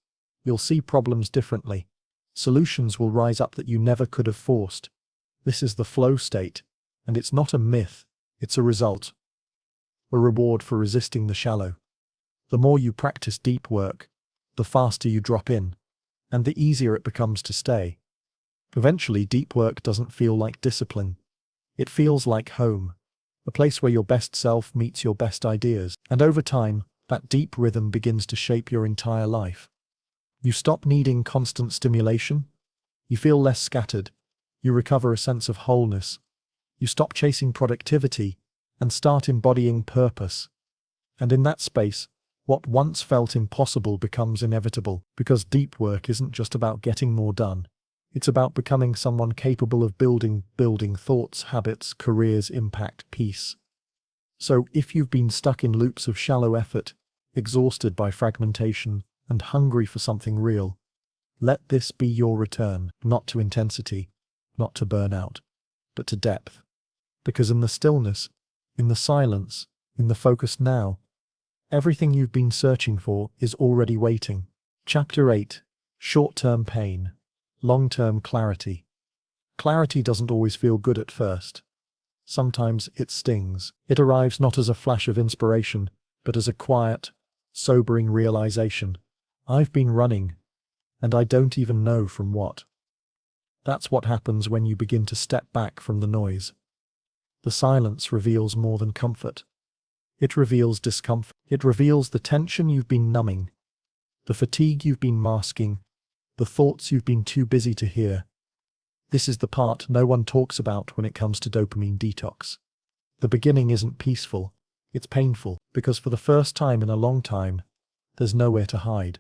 You'll see problems differently. Solutions will rise up that you never could have forced. This is the flow state, and it's not a myth, it's a result. A reward for resisting the shallow. The more you practice deep work, the faster you drop in, and the easier it becomes to stay. Eventually, deep work doesn't feel like discipline. It feels like home, a place where your best self meets your best ideas. And over time, that deep rhythm begins to shape your entire life. You stop needing constant stimulation. You feel less scattered. You recover a sense of wholeness. You stop chasing productivity and start embodying purpose. And in that space, what once felt impossible becomes inevitable, because deep work isn't just about getting more done. It's about becoming someone capable of building thoughts, habits, careers, impact, peace. So if you've been stuck in loops of shallow effort, exhausted by fragmentation, and hungry for something real, let this be your return, not to intensity, not to burnout, but to depth. Because in the stillness, in the silence, in the focus now, everything you've been searching for is already waiting. Chapter 8. Short-term pain. Long-term clarity. Clarity doesn't always feel good at first. Sometimes it stings. It arrives not as a flash of inspiration, but as a quiet, sobering realization. I've been running, and I don't even know from what. That's what happens when you begin to step back from the noise. The silence reveals more than comfort. It reveals discomfort. It reveals the tension you've been numbing, the fatigue you've been masking, the thoughts you've been too busy to hear. This is the part no one talks about when it comes to dopamine detox. The beginning isn't peaceful, it's painful, because for the first time in a long time, there's nowhere to hide.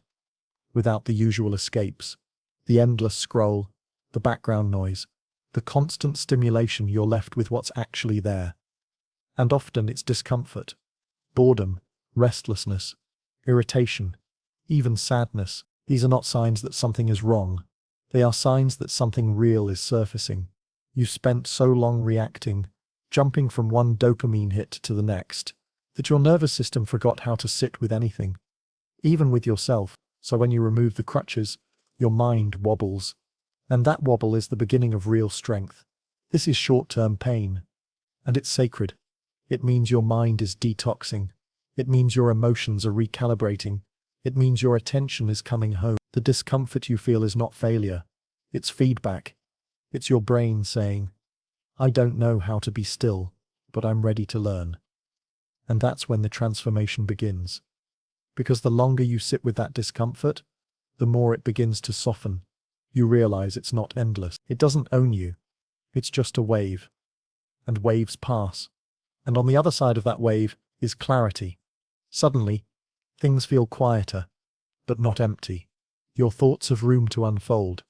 Without the usual escapes, the endless scroll, the background noise, the constant stimulation, you're left with what's actually there. And often it's discomfort, boredom, restlessness, irritation, even sadness. These are not signs that something is wrong. They are signs that something real is surfacing. You've spent so long reacting, jumping from one dopamine hit to the next, that your nervous system forgot how to sit with anything, even with yourself. So when you remove the crutches, your mind wobbles. And that wobble is the beginning of real strength. This is short-term pain. And it's sacred. It means your mind is detoxing. It means your emotions are recalibrating. It means your attention is coming home. The discomfort you feel is not failure. It's feedback. It's your brain saying, I don't know how to be still, but I'm ready to learn. And that's when the transformation begins. Because the longer you sit with that discomfort, the more it begins to soften. You realize it's not endless. It doesn't own you. It's just a wave. And waves pass. And on the other side of that wave is clarity. Suddenly, things feel quieter, but not empty. Your thoughts have room to unfold.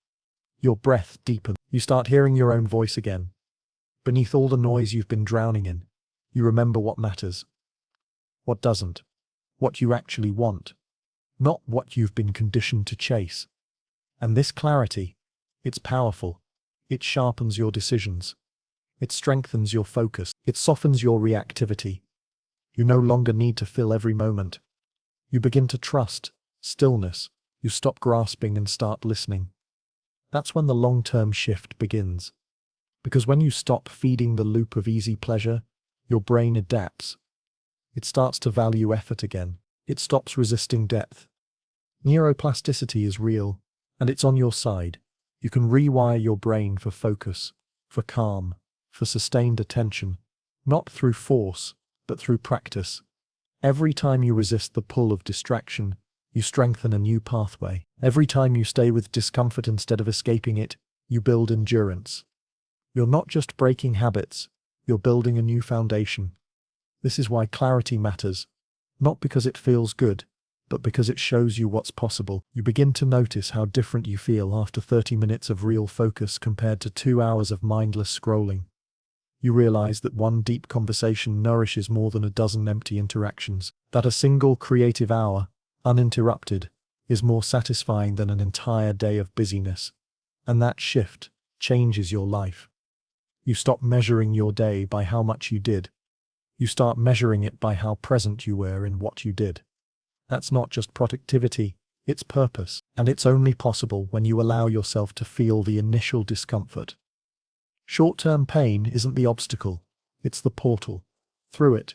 Your breath deepens. You start hearing your own voice again. Beneath all the noise you've been drowning in, you remember what matters. What doesn't. What you actually want. Not what you've been conditioned to chase. And this clarity, it's powerful. It sharpens your decisions. It strengthens your focus. It softens your reactivity. You no longer need to fill every moment. You begin to trust stillness. You stop grasping and start listening. That's when the long-term shift begins. Because when you stop feeding the loop of easy pleasure, your brain adapts. It starts to value effort again. It stops resisting depth. Neuroplasticity is real, and it's on your side. You can rewire your brain for focus, for calm, for sustained attention, not through force, but through practice. Every time you resist the pull of distraction, you strengthen a new pathway. Every time you stay with discomfort instead of escaping it, you build endurance. You're not just breaking habits, you're building a new foundation. This is why clarity matters, not because it feels good, but because it shows you what's possible. You begin to notice how different you feel after 30 minutes of real focus compared to 2 hours of mindless scrolling. You realize that one deep conversation nourishes more than a dozen empty interactions, that a single creative hour, uninterrupted, is more satisfying than an entire day of busyness. And that shift changes your life. You stop measuring your day by how much you did. You start measuring it by how present you were in what you did. That's not just productivity, it's purpose. And it's only possible when you allow yourself to feel the initial discomfort. Short-term pain isn't the obstacle, it's the portal. Through it,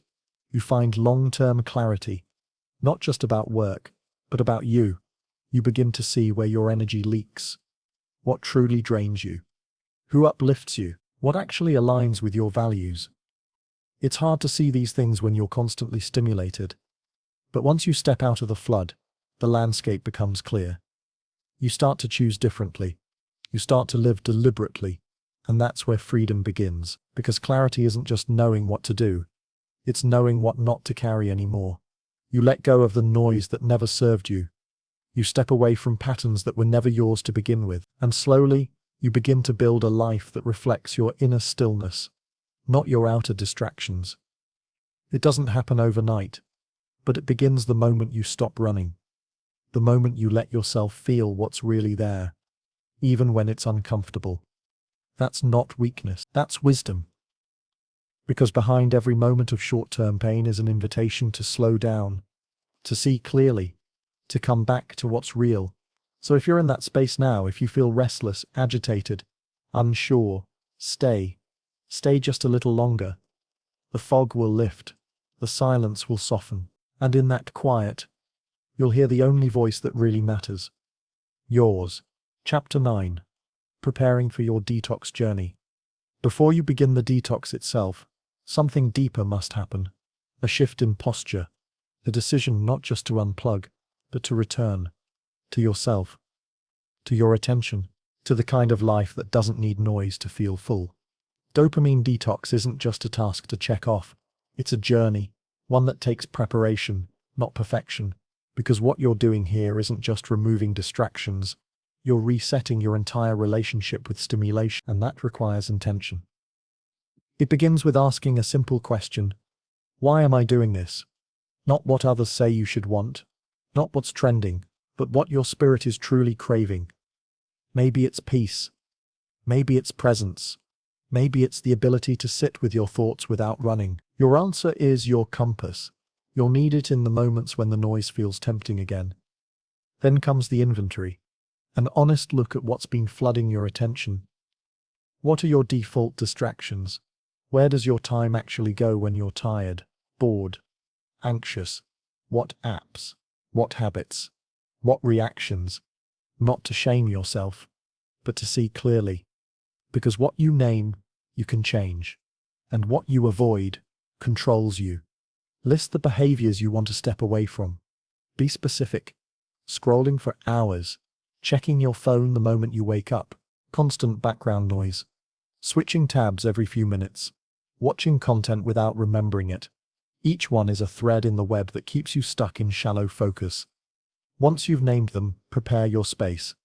you find long-term clarity, not just about work, but about you. You begin to see where your energy leaks, what truly drains you, who uplifts you, what actually aligns with your values. It's hard to see these things when you're constantly stimulated. But once you step out of the flood, the landscape becomes clear. You start to choose differently. You start to live deliberately. And that's where freedom begins. Because clarity isn't just knowing what to do. It's knowing what not to carry anymore. You let go of the noise that never served you. You step away from patterns that were never yours to begin with. And slowly, you begin to build a life that reflects your inner stillness, not your outer distractions. It doesn't happen overnight, but it begins the moment you stop running. The moment you let yourself feel what's really there, even when it's uncomfortable. That's not weakness, that's wisdom. Because behind every moment of short-term pain is an invitation to slow down, to see clearly, to come back to what's real. So if you're in that space now, if you feel restless, agitated, unsure, stay just a little longer. The fog will lift, the silence will soften, and in that quiet, you'll hear the only voice that really matters. Yours. Chapter 9. Preparing for your detox journey. Before you begin the detox itself, something deeper must happen. A shift in posture. A decision not just to unplug, but to return. To yourself. To your attention. To the kind of life that doesn't need noise to feel full. Dopamine detox isn't just a task to check off. It's a journey. One that takes preparation, not perfection. Because what you're doing here isn't just removing distractions. You're resetting your entire relationship with stimulation, and that requires intention. It begins with asking a simple question. Why am I doing this? Not what others say you should want, not what's trending, but what your spirit is truly craving. Maybe it's peace. Maybe it's presence. Maybe it's the ability to sit with your thoughts without running. Your answer is your compass. You'll need it in the moments when the noise feels tempting again. Then comes the inventory. An honest look at what's been flooding your attention. What are your default distractions? Where does your time actually go when you're tired, bored, anxious? What apps? What habits? What reactions? Not to shame yourself, but to see clearly. Because what you name, you can change. And what you avoid, controls you. List the behaviors you want to step away from. Be specific. Scrolling for hours. Checking your phone the moment you wake up. Constant background noise. Switching tabs every few minutes. Watching content without remembering it. Each one is a thread in the web that keeps you stuck in shallow focus. Once you've named them, prepare your space.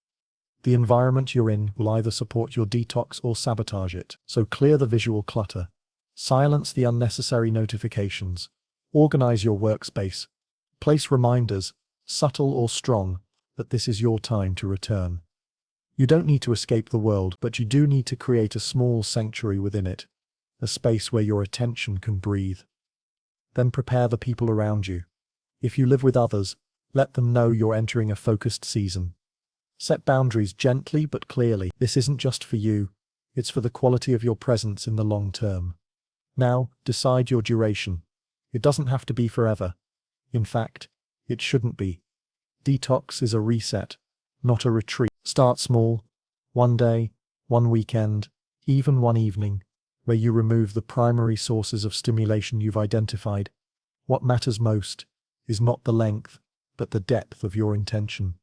The environment you're in will either support your detox or sabotage it. So clear the visual clutter. Silence the unnecessary notifications. Organize your workspace. Place reminders, subtle or strong, that this is your time to return. You don't need to escape the world, but you do need to create a small sanctuary within it, a space where your attention can breathe. Then prepare the people around you. If you live with others, let them know you're entering a focused season. Set boundaries gently but clearly. This isn't just for you, it's for the quality of your presence in the long term. Now, decide your duration. It doesn't have to be forever. In fact, it shouldn't be. Detox is a reset, not a retreat. Start small. One day, one weekend, even one evening, where you remove the primary sources of stimulation you've identified. What matters most is not the length, but the depth of your intention.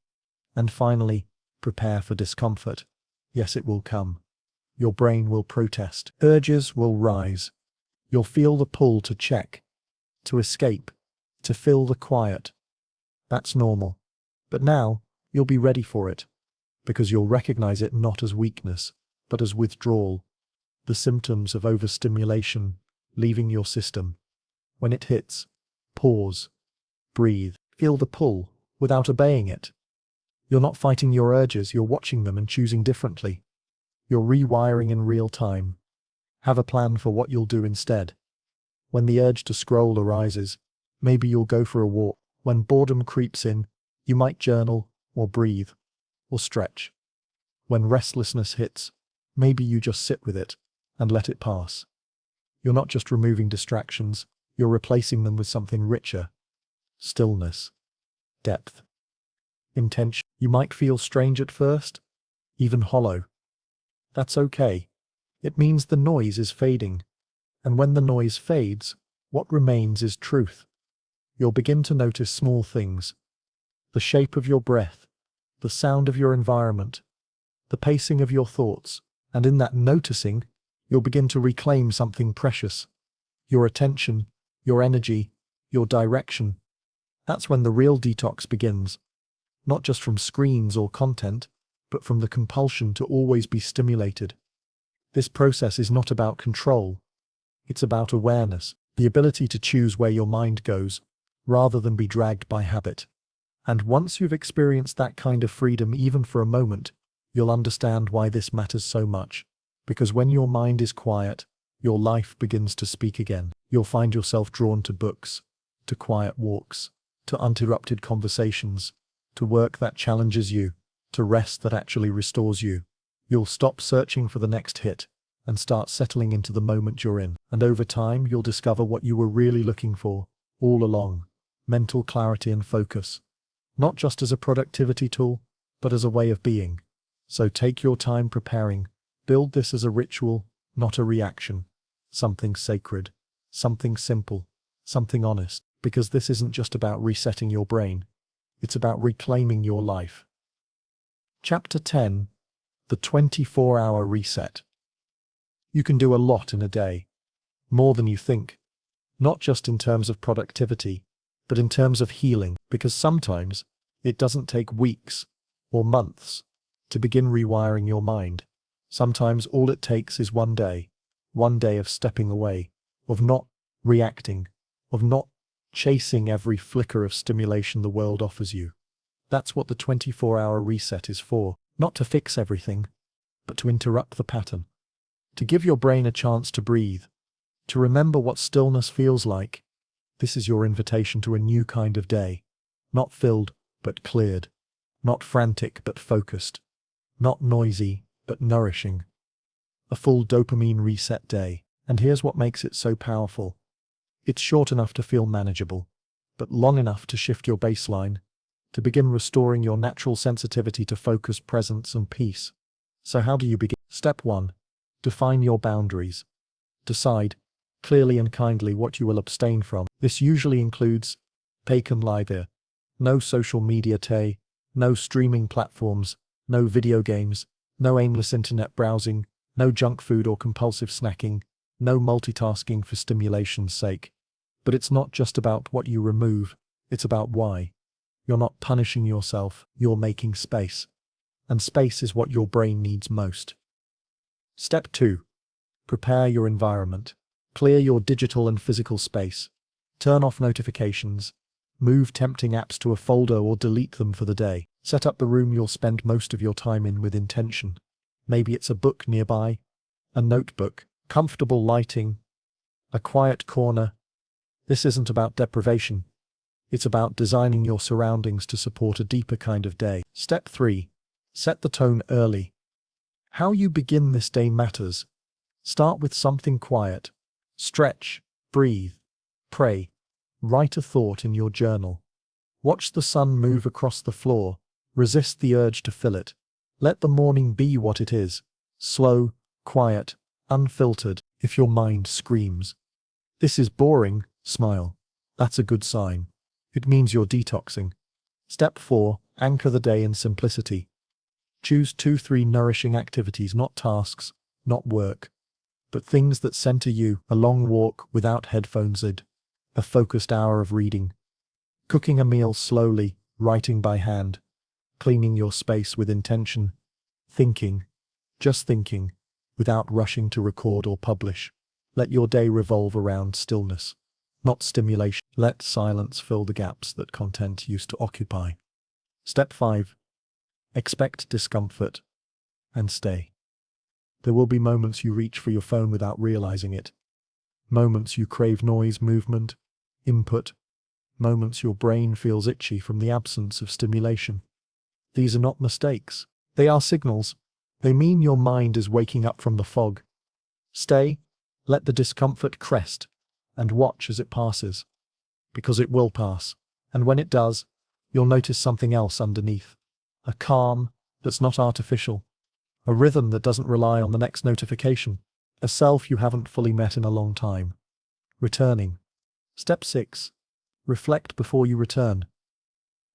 And finally, prepare for discomfort. Yes, it will come. Your brain will protest. Urges will rise. You'll feel the pull to check, to escape, to fill the quiet. That's normal. But now, you'll be ready for it, because you'll recognize it not as weakness, but as withdrawal, the symptoms of overstimulation leaving your system. When it hits, pause, breathe, feel the pull without obeying it. You're not fighting your urges, you're watching them and choosing differently. You're rewiring in real time. Have a plan for what you'll do instead. When the urge to scroll arises, maybe you'll go for a walk. When boredom creeps in, you might journal, or breathe, or stretch. When restlessness hits, maybe you just sit with it and let it pass. You're not just removing distractions, you're replacing them with something richer. Stillness. Depth. Intention. You might feel strange at first, even hollow. That's okay. It means the noise is fading. And when the noise fades, what remains is truth. You'll begin to notice small things. The shape of your breath, the sound of your environment, the pacing of your thoughts, and in that noticing, you'll begin to reclaim something precious. Your attention, your energy, your direction. That's when the real detox begins. Not just from screens or content, but from the compulsion to always be stimulated. This process is not about control. It's about awareness, the ability to choose where your mind goes, rather than be dragged by habit. And once you've experienced that kind of freedom even for a moment, you'll understand why this matters so much. Because when your mind is quiet, your life begins to speak again. You'll find yourself drawn to books, to quiet walks, to uninterrupted conversations, to work that challenges you, to rest that actually restores you. You'll stop searching for the next hit and start settling into the moment you're in. And over time, you'll discover what you were really looking for all along: mental clarity and focus. Not just as a productivity tool, but as a way of being. So take your time preparing. Build this as a ritual, not a reaction. Something sacred, something simple, something honest. Because this isn't just about resetting your brain. It's about reclaiming your life. Chapter 10. The 24-hour reset. You can do a lot in a day. More than you think. Not just in terms of productivity, but in terms of healing. Because sometimes, it doesn't take weeks or months to begin rewiring your mind. Sometimes all it takes is one day of stepping away, of not reacting, of not chasing every flicker of stimulation the world offers you. That's what the 24-hour reset is for. Not to fix everything, but to interrupt the pattern. To give your brain a chance to breathe. To remember what stillness feels like. This is your invitation to a new kind of day. Not filled, but cleared. Not frantic, but focused. Not noisy, but nourishing. A full dopamine reset day. And here's what makes it so powerful. It's short enough to feel manageable, but long enough to shift your baseline, to begin restoring your natural sensitivity to focus, presence, and peace. So how do you begin? Step 1. Define your boundaries. Decide, clearly and kindly, what you will abstain from. This usually includes Pagan Lither, no social media day, no streaming platforms, no video games, no aimless internet browsing, no junk food or compulsive snacking, no multitasking for stimulation's sake. But it's not just about what you remove, it's about why. You're not punishing yourself, you're making space. And space is what your brain needs most. Step 2. Prepare your environment. Clear your digital and physical space. Turn off notifications. Move tempting apps to a folder or delete them for the day. Set up the room you'll spend most of your time in with intention. Maybe it's a book nearby, a notebook, comfortable lighting, a quiet corner. This isn't about deprivation. It's about designing your surroundings to support a deeper kind of day. Step 3. Set the tone early. How you begin this day matters. Start with something quiet. Stretch, breathe, pray. Write a thought in your journal. Watch the sun move across the floor. Resist the urge to fill it. Let the morning be what it is. Slow, quiet, unfiltered. If your mind screams, "This is boring," smile. That's a good sign. It means you're detoxing. Step 4. Anchor the day in simplicity. Choose 2-3 nourishing activities, not tasks, not work, but things that center you. A long walk without headphones in, a focused hour of reading, cooking a meal slowly, writing by hand, cleaning your space with intention, thinking, just thinking, without rushing to record or publish. Let your day revolve around stillness, not stimulation. Let silence fill the gaps that content used to occupy. Step 5. Expect discomfort and stay. There will be moments you reach for your phone without realizing it. Moments you crave noise, movement, input. Moments your brain feels itchy from the absence of stimulation. These are not mistakes. They are signals. They mean your mind is waking up from the fog. Stay, let the discomfort crest, and watch as it passes. Because it will pass. And when it does, you'll notice something else underneath. A calm that's not artificial. A rhythm that doesn't rely on the next notification. A self you haven't fully met in a long time. Returning. Step 6. Reflect before you return.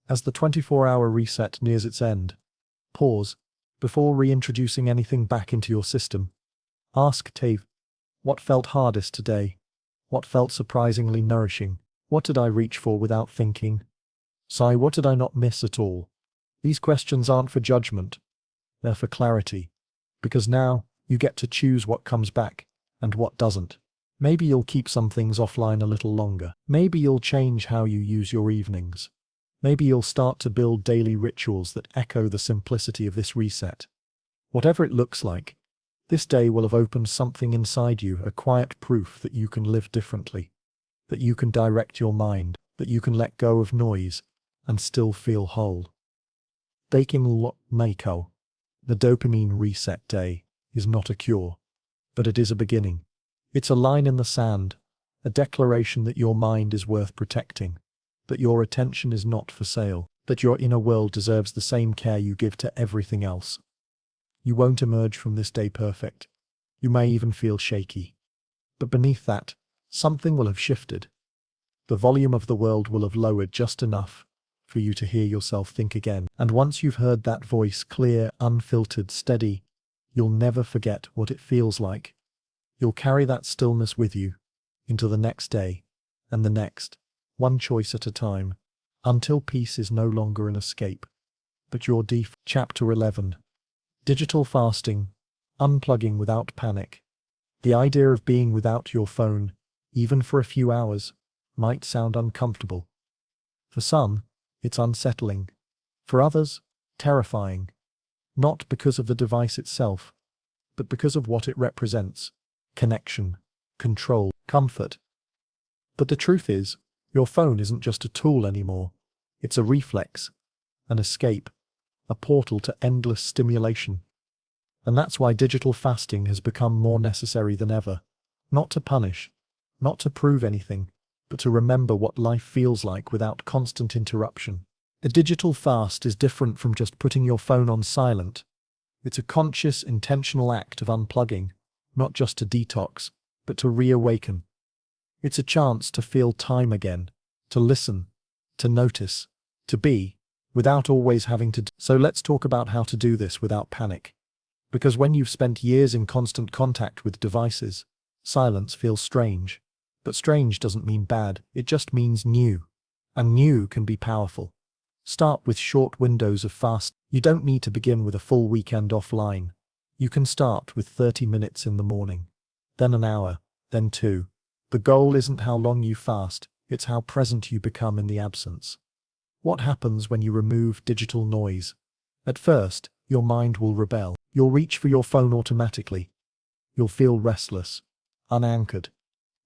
As the 24-hour reset nears its end, pause before reintroducing anything back into your system. Ask Tave, what felt hardest today? What felt surprisingly nourishing? What did I reach for without thinking? Sigh, what did I not miss at all? These questions aren't for judgment. They're for clarity. Because now, you get to choose what comes back, and what doesn't. Maybe you'll keep some things offline a little longer. Maybe you'll change how you use your evenings. Maybe you'll start to build daily rituals that echo the simplicity of this reset. Whatever it looks like, this day will have opened something inside you, a quiet proof that you can live differently, that you can direct your mind, that you can let go of noise, and still feel whole. Taking Mako, the dopamine reset day, is not a cure, but it is a beginning. It's a line in the sand, a declaration that your mind is worth protecting, that your attention is not for sale, that your inner world deserves the same care you give to everything else. You won't emerge from this day perfect. You may even feel shaky. But beneath that, something will have shifted. The volume of the world will have lowered just enough for you to hear yourself think again. And once you've heard that voice, clear, unfiltered, steady, you'll never forget what it feels like. You'll carry that stillness with you into the next day and the next, one choice at a time, until peace is no longer an escape, but your default. Chapter 11. Digital fasting, unplugging without panic. The idea of being without your phone, even for a few hours, might sound uncomfortable. For some, it's unsettling. For others, terrifying. Not because of the device itself, but because of what it represents. Connection, control, comfort. But the truth is, your phone isn't just a tool anymore. It's a reflex, an escape, a portal to endless stimulation. And that's why digital fasting has become more necessary than ever. Not to punish, not to prove anything, but to remember what life feels like without constant interruption. A digital fast is different from just putting your phone on silent. It's a conscious, intentional act of unplugging, not just to detox, but to reawaken. It's a chance to feel time again, to listen, to notice, to be, without always having to. So let's talk about how to do this without panic. Because when you've spent years in constant contact with devices, silence feels strange. But strange doesn't mean bad, it just means new. And new can be powerful. Start with short windows of fast. You don't need to begin with a full weekend offline. You can start with 30 minutes in the morning, then an hour, then 2. The goal isn't how long you fast, it's how present you become in the absence. What happens when you remove digital noise? At first, your mind will rebel. You'll reach for your phone automatically. You'll feel restless, unanchored.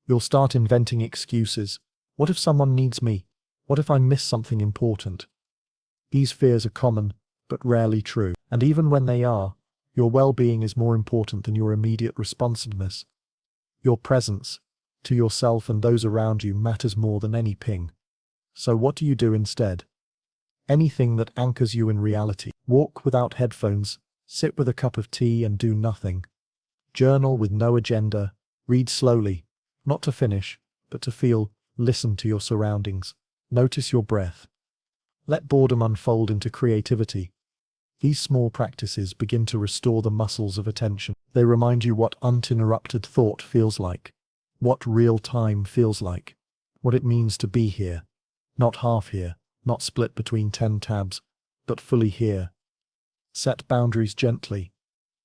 You'll start inventing excuses. What if someone needs me? What if I miss something important? These fears are common, but rarely true. And even when they are, your well-being is more important than your immediate responsiveness. Your presence, to yourself and those around you, matters more than any ping. So what do you do instead? Anything that anchors you in reality. Walk without headphones, sit with a cup of tea and do nothing. Journal with no agenda, read slowly, not to finish, but to feel, listen to your surroundings. Notice your breath. Let boredom unfold into creativity. These small practices begin to restore the muscles of attention. They remind you what uninterrupted thought feels like, what real time feels like, what it means to be here, not half here, not split between 10 tabs, but fully here. Set boundaries gently.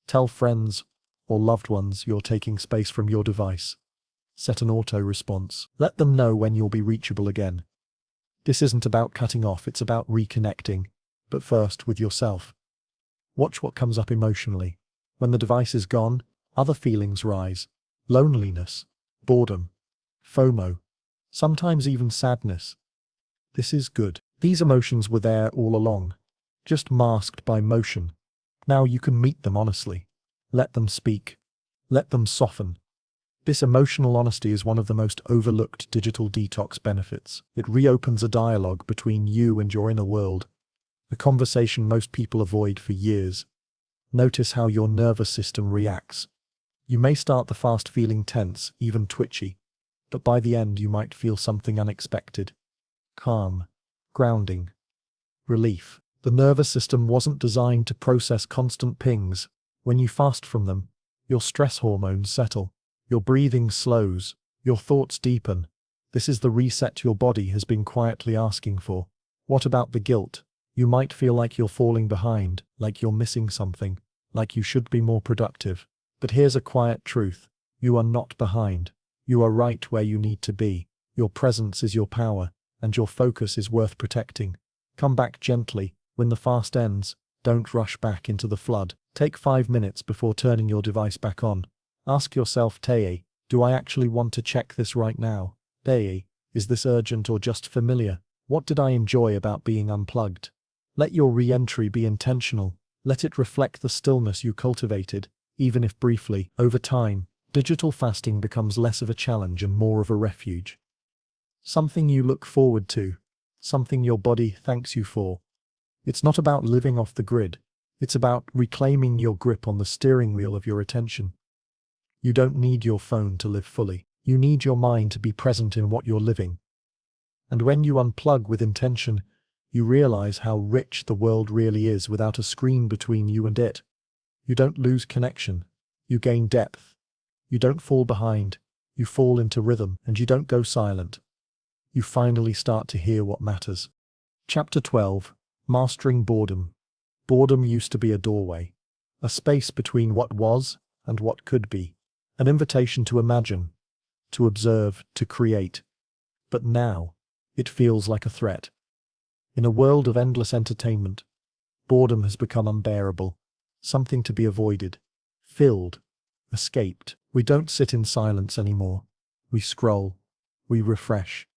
Tell friends or loved ones you're taking space from your device. Set an auto response. Let them know when you'll be reachable again. This isn't about cutting off, it's about reconnecting, but first with yourself. Watch what comes up emotionally. When the device is gone, other feelings rise. Loneliness, boredom, FOMO, sometimes even sadness. This is good. These emotions were there all along, just masked by motion. Now you can meet them honestly. Let them speak. Let them soften. This emotional honesty is one of the most overlooked digital detox benefits. It reopens a dialogue between you and your inner world, a conversation most people avoid for years. Notice how your nervous system reacts. You may start the fast feeling tense, even twitchy, but by the end you might feel something unexpected. Calm, grounding, relief. The nervous system wasn't designed to process constant pings. When you fast from them, your stress hormones settle, your breathing slows, your thoughts deepen. This is the reset your body has been quietly asking for. What about the guilt? You might feel like you're falling behind, like you're missing something, like you should be more productive. But here's a quiet truth. You are not behind. You are right where you need to be. Your presence is your power, and your focus is worth protecting. Come back gently. When the fast ends, don't rush back into the flood. Take 5 minutes before turning your device back on. Ask yourself, Tei, do I actually want to check this right now? Tei, is this urgent or just familiar? What did I enjoy about being unplugged? Let your re-entry be intentional. Let it reflect the stillness you cultivated, even if briefly. Over time, digital fasting becomes less of a challenge and more of a refuge. Something you look forward to. Something your body thanks you for. It's not about living off the grid. It's about reclaiming your grip on the steering wheel of your attention. You don't need your phone to live fully. You need your mind to be present in what you're living. And when you unplug with intention, you realize how rich the world really is without a screen between you and it. You don't lose connection. You gain depth. You don't fall behind. You fall into rhythm, and you don't go silent. You finally start to hear what matters. Chapter 12. Mastering Boredom. Boredom used to be a doorway, a space between what was and what could be, an invitation to imagine, to observe, to create. But now, it feels like a threat. In a world of endless entertainment, boredom has become unbearable, something to be avoided, filled, escaped. We don't sit in silence anymore. We scroll, we refresh,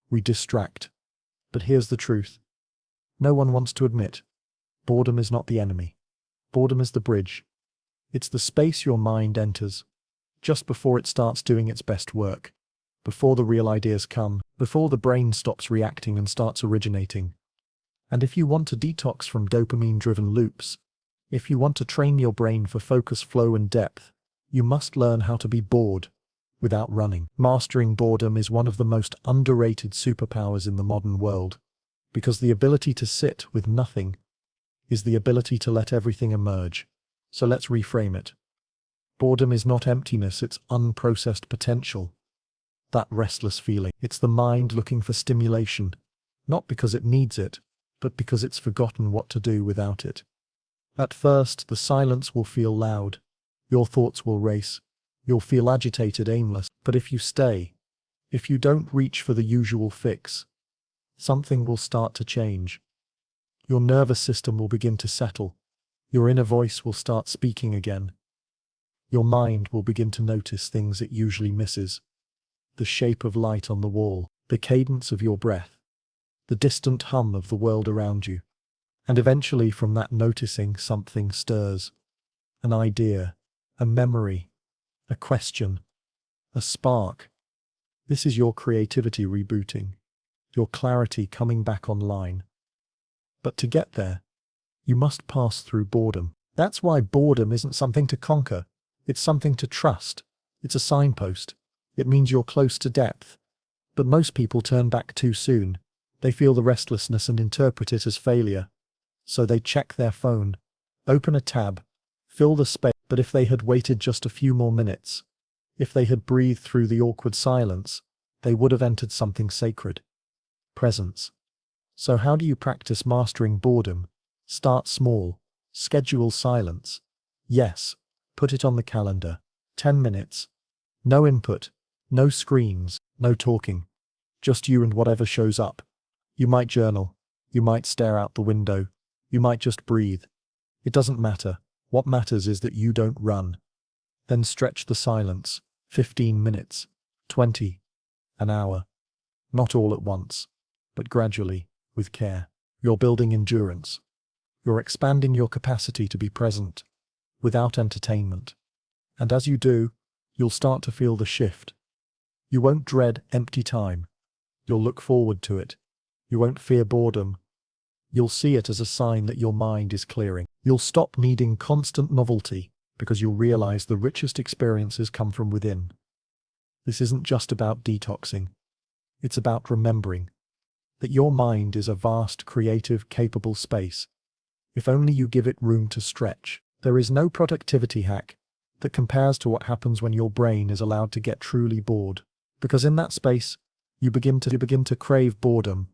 we distract. But here's the truth. No one wants to admit. Boredom is not the enemy. Boredom is the bridge. It's the space your mind enters, just before it starts doing its best work, before the real ideas come, before the brain stops reacting and starts originating. And if you want to detox from dopamine-driven loops, if you want to train your brain for focus, flow, and depth, you must learn how to be bored without running. Mastering boredom is one of the most underrated superpowers in the modern world, because the ability to sit with nothing is the ability to let everything emerge. So let's reframe it. Boredom is not emptiness, it's unprocessed potential. That restless feeling. It's the mind looking for stimulation, not because it needs it, but because it's forgotten what to do without it. At first, the silence will feel loud. Your thoughts will race. You'll feel agitated, aimless. But if you stay, if you don't reach for the usual fix, something will start to change. Your nervous system will begin to settle. Your inner voice will start speaking again. Your mind will begin to notice things it usually misses. The shape of light on the wall, the cadence of your breath, the distant hum of the world around you. And eventually from that noticing, something stirs. An idea, a memory, a question, a spark. This is your creativity rebooting, your clarity coming back online. But to get there, you must pass through boredom. That's why boredom isn't something to conquer. It's something to trust. It's a signpost. It means you're close to depth. But most people turn back too soon. They feel the restlessness and interpret it as failure. So they check their phone, open a tab, fill the space. But if they had waited just a few more minutes, if they had breathed through the awkward silence, they would have entered something sacred. Presence. So how do you practice mastering boredom? Start small. Schedule silence. Yes, put it on the calendar. 10 minutes. No input. No screens. No talking. Just you and whatever shows up. You might journal. You might stare out the window. You might just breathe. It doesn't matter. What matters is that you don't run. Then stretch the silence. 15 minutes, 20, an hour. Not all at once, but gradually, with care. You're building endurance. You're expanding your capacity to be present, without entertainment. And as you do, you'll start to feel the shift. You won't dread empty time. You'll look forward to it. You won't fear boredom. You'll see it as a sign that your mind is clearing. You'll stop needing constant novelty, because you'll realize the richest experiences come from within. This isn't just about detoxing. It's about remembering that your mind is a vast, creative, capable space. If only you give it room to stretch. There is no productivity hack that compares to what happens when your brain is allowed to get truly bored. Because in that space, you begin to crave boredom.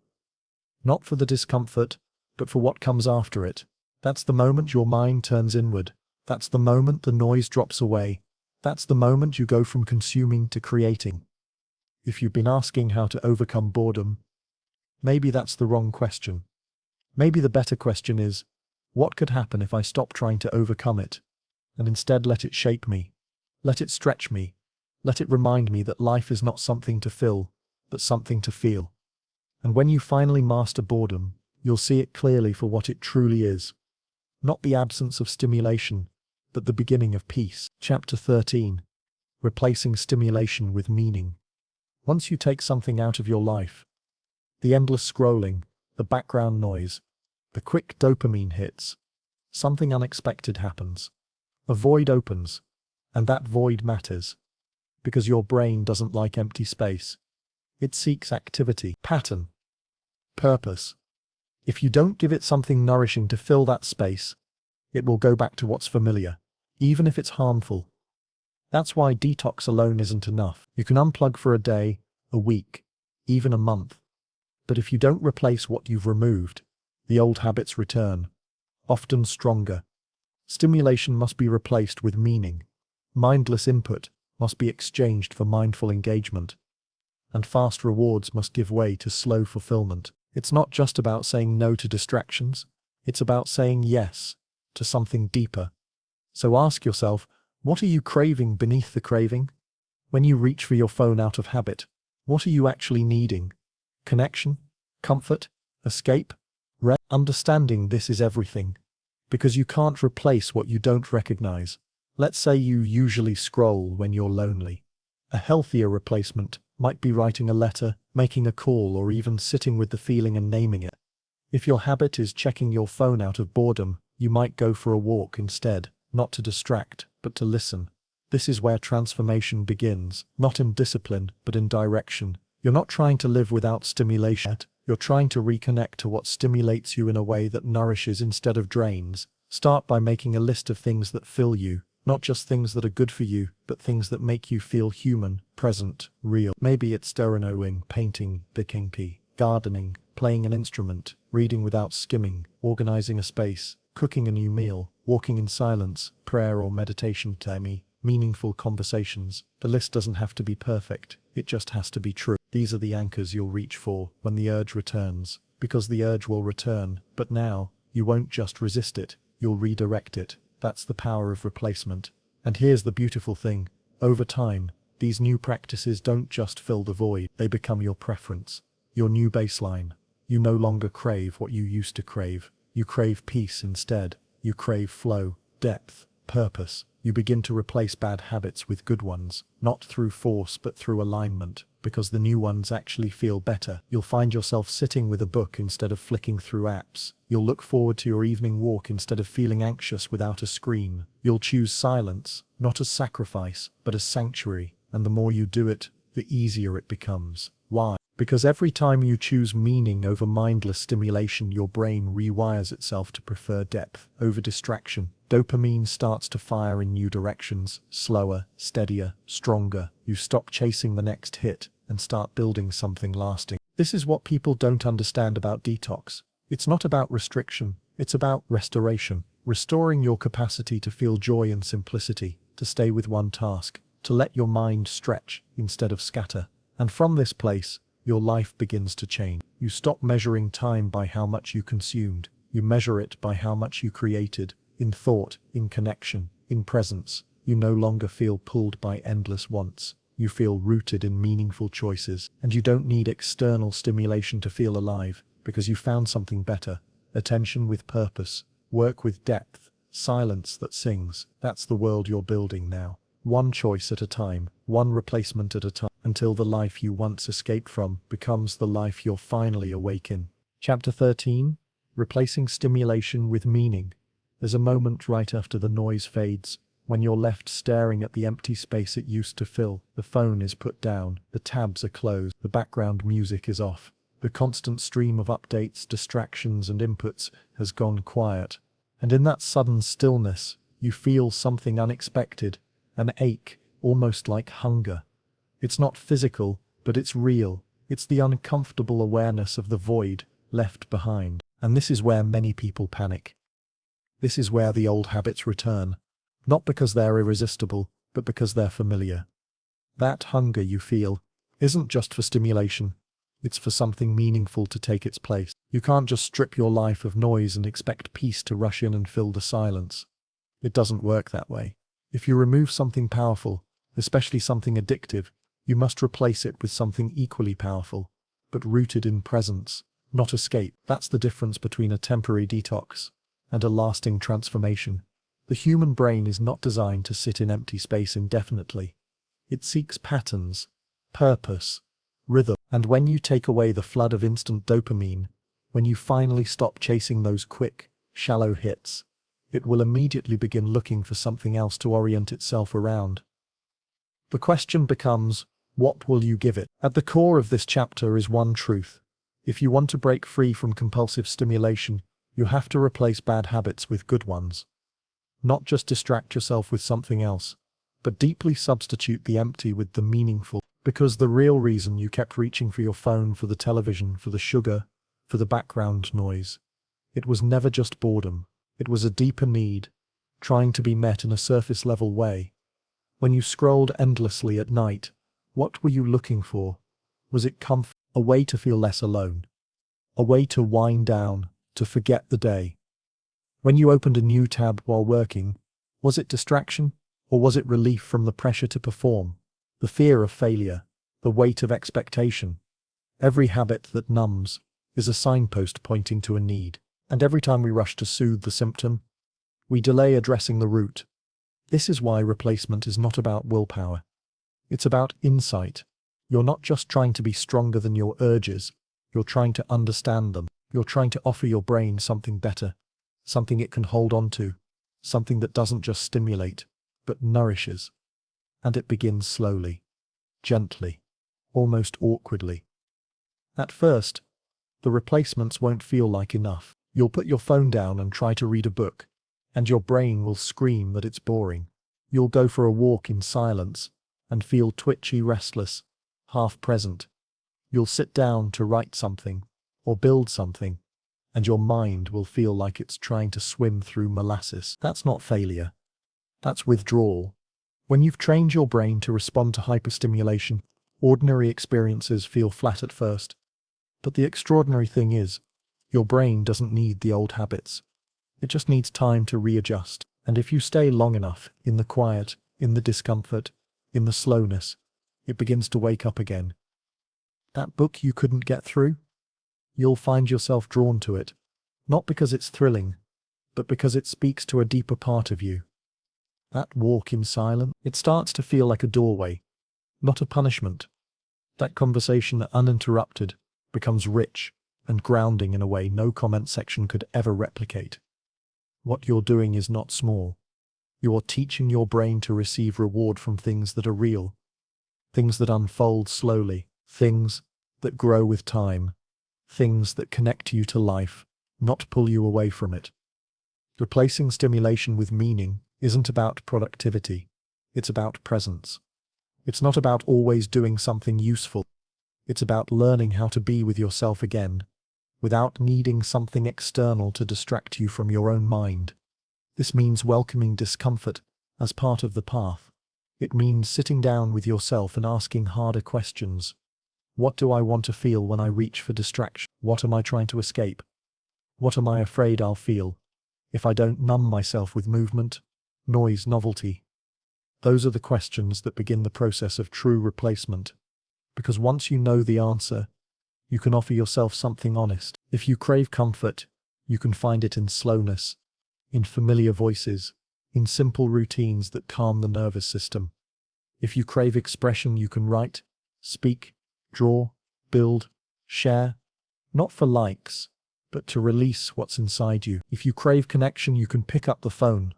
Not for the discomfort, but for what comes after it. That's the moment your mind turns inward. That's the moment the noise drops away. That's the moment you go from consuming to creating. If you've been asking how to overcome boredom, maybe that's the wrong question. Maybe the better question is, what could happen if I stop trying to overcome it, and instead let it shape me? Let it stretch me. Let it remind me that life is not something to fill, but something to feel. And when you finally master boredom, you'll see it clearly for what it truly is. Not the absence of stimulation, but the beginning of peace. Chapter 13. Replacing stimulation with meaning. Once you take something out of your life, the endless scrolling, the background noise, the quick dopamine hits, something unexpected happens. A void opens, and that void matters, because your brain doesn't like empty space. It seeks activity, pattern, purpose. If you don't give it something nourishing to fill that space, it will go back to what's familiar, even if it's harmful. That's why detox alone isn't enough. You can unplug for a day, a week, even a month. But if you don't replace what you've removed, the old habits return, often stronger. Stimulation must be replaced with meaning. Mindless input must be exchanged for mindful engagement. And fast rewards must give way to slow fulfillment. It's not just about saying no to distractions. It's about saying yes to something deeper. So ask yourself, what are you craving beneath the craving? When you reach for your phone out of habit, what are you actually needing? Connection? Comfort? Escape? Understanding this is everything. Because you can't replace what you don't recognize. Let's say you usually scroll when you're lonely. A healthier replacement might be writing a letter, making a call, or even sitting with the feeling and naming it. If your habit is checking your phone out of boredom, you might go for a walk instead, not to distract, but to listen. This is where transformation begins, not in discipline, but in direction. You're not trying to live without stimulation. You're trying to reconnect to what stimulates you in a way that nourishes instead of drains. Start by making a list of things that fill you, not just things that are good for you, but things that make you feel human, present, real. Maybe it's journaling, painting, baking, gardening, playing an instrument, reading without skimming, organizing a space, cooking a new meal, walking in silence, prayer or meditation time, meaningful conversations. The list doesn't have to be perfect, it just has to be true. These are the anchors you'll reach for when the urge returns, because the urge will return, but now, you won't just resist it, you'll redirect it. That's the power of replacement. And here's the beautiful thing. Over time, these new practices don't just fill the void, they become your preference, your new baseline. You no longer crave what you used to crave. You crave peace instead. You crave flow, depth, purpose. You begin to replace bad habits with good ones, not through force but through alignment, because the new ones actually feel better. You'll find yourself sitting with a book instead of flicking through apps. You'll look forward to your evening walk instead of feeling anxious without a screen. You'll choose silence, not as sacrifice, but as sanctuary. And the more you do it, the easier it becomes. Why? Because every time you choose meaning over mindless stimulation, your brain rewires itself to prefer depth over distraction. Dopamine starts to fire in new directions, slower, steadier, stronger. You stop chasing the next hit and start building something lasting. This is what people don't understand about detox. It's not about restriction, it's about restoration. Restoring your capacity to feel joy and simplicity, to stay with one task, to let your mind stretch instead of scatter. And from this place, your life begins to change. You stop measuring time by how much you consumed. You measure it by how much you created. in thought, in connection, in presence. You no longer feel pulled by endless wants. You feel rooted in meaningful choices, and you don't need external stimulation to feel alive, because you found something better. Attention with purpose, work with depth, silence that sings. That's the world you're building now. One choice at a time, one replacement at a time, until the life you once escaped from becomes the life you're finally awake in. Chapter 13. Replacing stimulation with meaning. There's a moment right after the noise fades, when you're left staring at the empty space it used to fill. The phone is put down, the tabs are closed, the background music is off. The constant stream of updates, distractions, and inputs has gone quiet. And in that sudden stillness, you feel something unexpected, an ache, almost like hunger. It's not physical, but it's real. It's the uncomfortable awareness of the void left behind. And this is where many people panic. This is where the old habits return. Not because they're irresistible, but because they're familiar. That hunger you feel isn't just for stimulation. It's for something meaningful to take its place. You can't just strip your life of noise and expect peace to rush in and fill the silence. It doesn't work that way. If you remove something powerful, especially something addictive, you must replace it with something equally powerful, but rooted in presence, not escape. That's the difference between a temporary detox and a lasting transformation. The human brain is not designed to sit in empty space indefinitely. It seeks patterns, purpose, rhythm. And when you take away the flood of instant dopamine, when you finally stop chasing those quick, shallow hits, it will immediately begin looking for something else to orient itself around. The question becomes, what will you give it? At the core of this chapter is one truth. If you want to break free from compulsive stimulation, you have to replace bad habits with good ones. Not just distract yourself with something else, but deeply substitute the empty with the meaningful. Because the real reason you kept reaching for your phone, for the television, for the sugar, for the background noise, it was never just boredom. It was a deeper need, trying to be met in a surface-level way. When you scrolled endlessly at night, what were you looking for? Was it comfort? A way to feel less alone? A way to wind down, to forget the day? When you opened a new tab while working, was it distraction, or was it relief from the pressure to perform? The fear of failure, the weight of expectation. Every habit that numbs is a signpost pointing to a need. And every time we rush to soothe the symptom, we delay addressing the root. This is why replacement is not about willpower. It's about insight. You're not just trying to be stronger than your urges, you're trying to understand them. You're trying to offer your brain something better, something it can hold on to, something that doesn't just stimulate, but nourishes. And it begins slowly, gently, almost awkwardly. At first, the replacements won't feel like enough. You'll put your phone down and try to read a book, and your brain will scream that it's boring. You'll go for a walk in silence and feel twitchy, restless, half present. You'll sit down to write something or build something, and your mind will feel like it's trying to swim through molasses. That's not failure. That's withdrawal. When you've trained your brain to respond to hyperstimulation, ordinary experiences feel flat at first. But the extraordinary thing is, your brain doesn't need the old habits. It just needs time to readjust. And if you stay long enough, in the quiet, in the discomfort, in the slowness, it begins to wake up again. That book you couldn't get through? You'll find yourself drawn to it, not because it's thrilling, but because it speaks to a deeper part of you. That walk in silence, it starts to feel like a doorway, not a punishment. That conversation, uninterrupted, becomes rich and grounding in a way no comment section could ever replicate. What you're doing is not small. You're teaching your brain to receive reward from things that are real, things that unfold slowly, things that grow with time, things that connect you to life, not pull you away from it. Replacing stimulation with meaning isn't about productivity. It's about presence. It's not about always doing something useful. It's about learning how to be with yourself again, without needing something external to distract you from your own mind. This means welcoming discomfort as part of the path. It means sitting down with yourself and asking harder questions. What do I want to feel when I reach for distraction? What am I trying to escape? What am I afraid I'll feel? If I don't numb myself with movement, noise, novelty? Those are the questions that begin the process of true replacement. Because once you know the answer, you can offer yourself something honest. If you crave comfort, you can find it in slowness, in familiar voices, in simple routines that calm the nervous system. If you crave expression, you can write, speak, draw, build, share, not for likes, but to release what's inside you. If you crave connection, you can pick up the phone,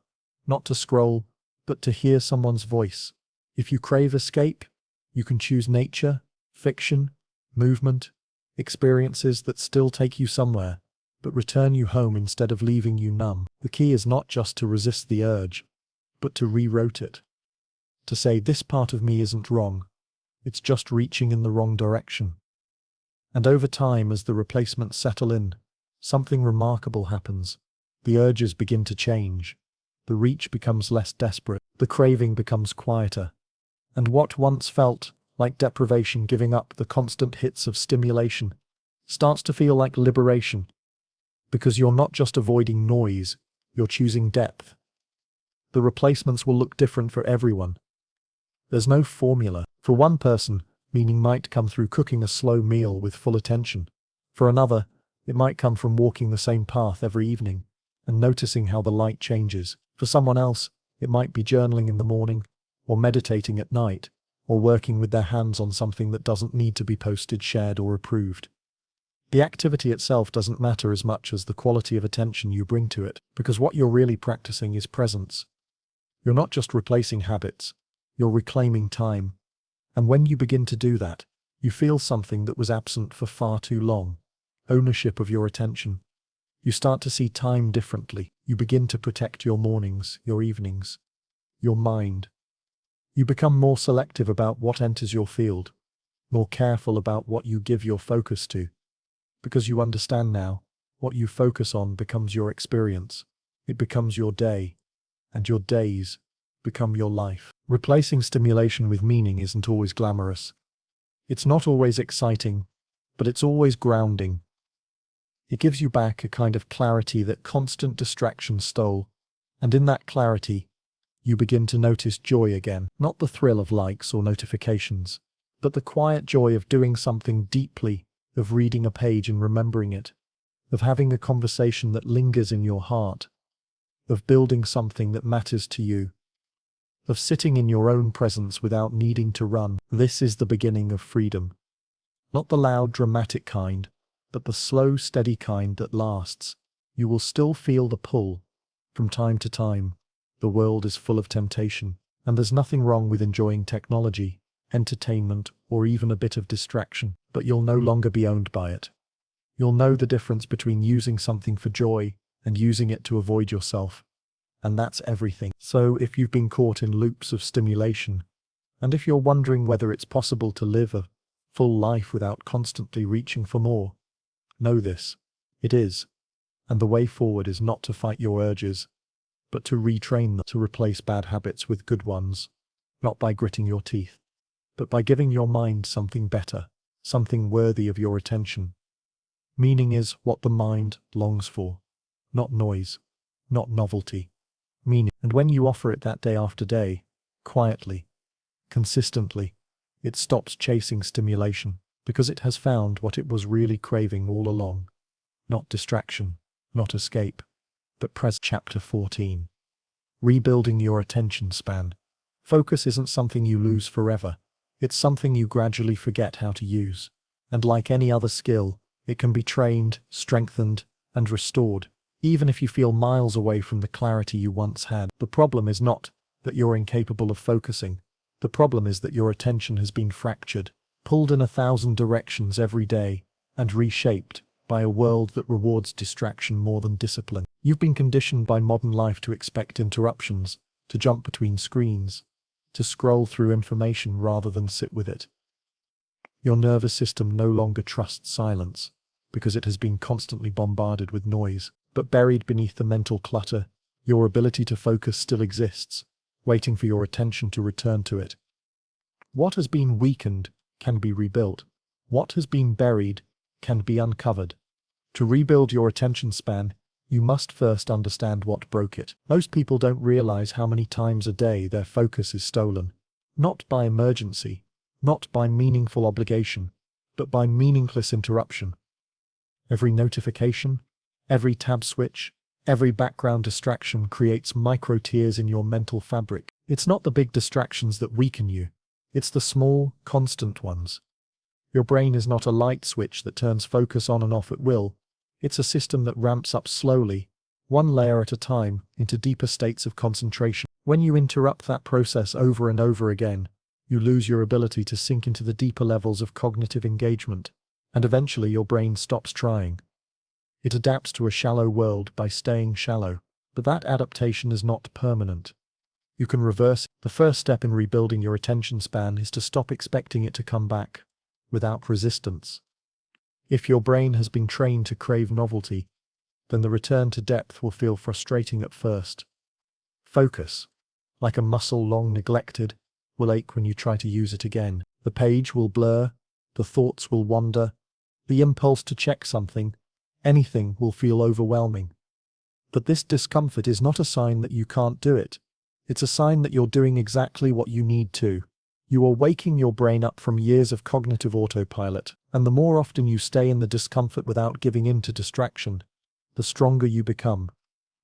not to scroll, but to hear someone's voice. If you crave escape, you can choose nature, fiction, movement, experiences that still take you somewhere, but return you home instead of leaving you numb. The key is not just to resist the urge, but to rewrote it. To say, this part of me isn't wrong, it's just reaching in the wrong direction. And over time, as the replacements settle in, something remarkable happens. The urges begin to change. The reach becomes less desperate. The craving becomes quieter. And what once felt like deprivation, giving up the constant hits of stimulation, starts to feel like liberation. Because you're not just avoiding noise, you're choosing depth. The replacements will look different for everyone. There's no formula. For one person, meaning might come through cooking a slow meal with full attention. For another, it might come from walking the same path every evening and noticing how the light changes. For someone else, it might be journaling in the morning, or meditating at night, or working with their hands on something that doesn't need to be posted, shared, or approved. The activity itself doesn't matter as much as the quality of attention you bring to it, because what you're really practicing is presence. You're not just replacing habits, you're reclaiming time. And when you begin to do that, you feel something that was absent for far too long: ownership of your attention. You start to see time differently. You begin to protect your mornings, your evenings, your mind. You become more selective about what enters your field, more careful about what you give your focus to. Because you understand now, what you focus on becomes your experience. It becomes your day, and your days become your life. Replacing stimulation with meaning isn't always glamorous. It's not always exciting, but it's always grounding. It gives you back a kind of clarity that constant distraction stole, and in that clarity, you begin to notice joy again. Not the thrill of likes or notifications, but the quiet joy of doing something deeply, of reading a page and remembering it, of having a conversation that lingers in your heart, of building something that matters to you, of sitting in your own presence without needing to run. This is the beginning of freedom. Not the loud, dramatic kind, but the slow, steady kind that lasts. You will still feel the pull. From time to time, the world is full of temptation, and there's nothing wrong with enjoying technology, entertainment, or even a bit of distraction, but you'll no longer be owned by it. You'll know the difference between using something for joy and using it to avoid yourself. And that's everything. So if you've been caught in loops of stimulation, and if you're wondering whether it's possible to live a full life without constantly reaching for more, know this: it is. And the way forward is not to fight your urges, but to retrain them, to replace bad habits with good ones, not by gritting your teeth, but by giving your mind something better, something worthy of your attention. Meaning is what the mind longs for, not noise, not novelty. Meaning. And when you offer it that day after day, quietly, consistently, it stops chasing stimulation, because it has found what it was really craving all along. Not distraction, not escape, but presence. Chapter 14. Rebuilding your attention span. Focus isn't something you lose forever. It's something you gradually forget how to use. And like any other skill, it can be trained, strengthened, and restored, even if you feel miles away from the clarity you once had. The problem is not that you're incapable of focusing. The problem is that your attention has been fractured, pulled in 1,000 directions every day, and reshaped by a world that rewards distraction more than discipline. You've been conditioned by modern life to expect interruptions, to jump between screens, to scroll through information rather than sit with it. Your nervous system no longer trusts silence, because it has been constantly bombarded with noise. But buried beneath the mental clutter, your ability to focus still exists, waiting for your attention to return to it. What has been weakened can be rebuilt. What has been buried can be uncovered. To rebuild your attention span, you must first understand what broke it. Most people don't realize how many times a day their focus is stolen. Not by emergency, not by meaningful obligation, but by meaningless interruption. Every notification, every tab switch, every background distraction creates micro tears in your mental fabric. It's not the big distractions that weaken you. It's the small, constant ones. Your brain is not a light switch that turns focus on and off at will. It's a system that ramps up slowly, one layer at a time, into deeper states of concentration. When you interrupt that process over and over again, you lose your ability to sink into the deeper levels of cognitive engagement, and eventually your brain stops trying. It adapts to a shallow world by staying shallow, but that adaptation is not permanent. You can reverse it. The first step in rebuilding your attention span is to stop expecting it to come back, without resistance. If your brain has been trained to crave novelty, then the return to depth will feel frustrating at first. Focus, like a muscle long neglected, will ache when you try to use it again. The page will blur, the thoughts will wander, the impulse to check something, anything will feel overwhelming. But this discomfort is not a sign that you can't do it. It's a sign that you're doing exactly what you need to. You are waking your brain up from years of cognitive autopilot, and the more often you stay in the discomfort without giving in to distraction, the stronger you become.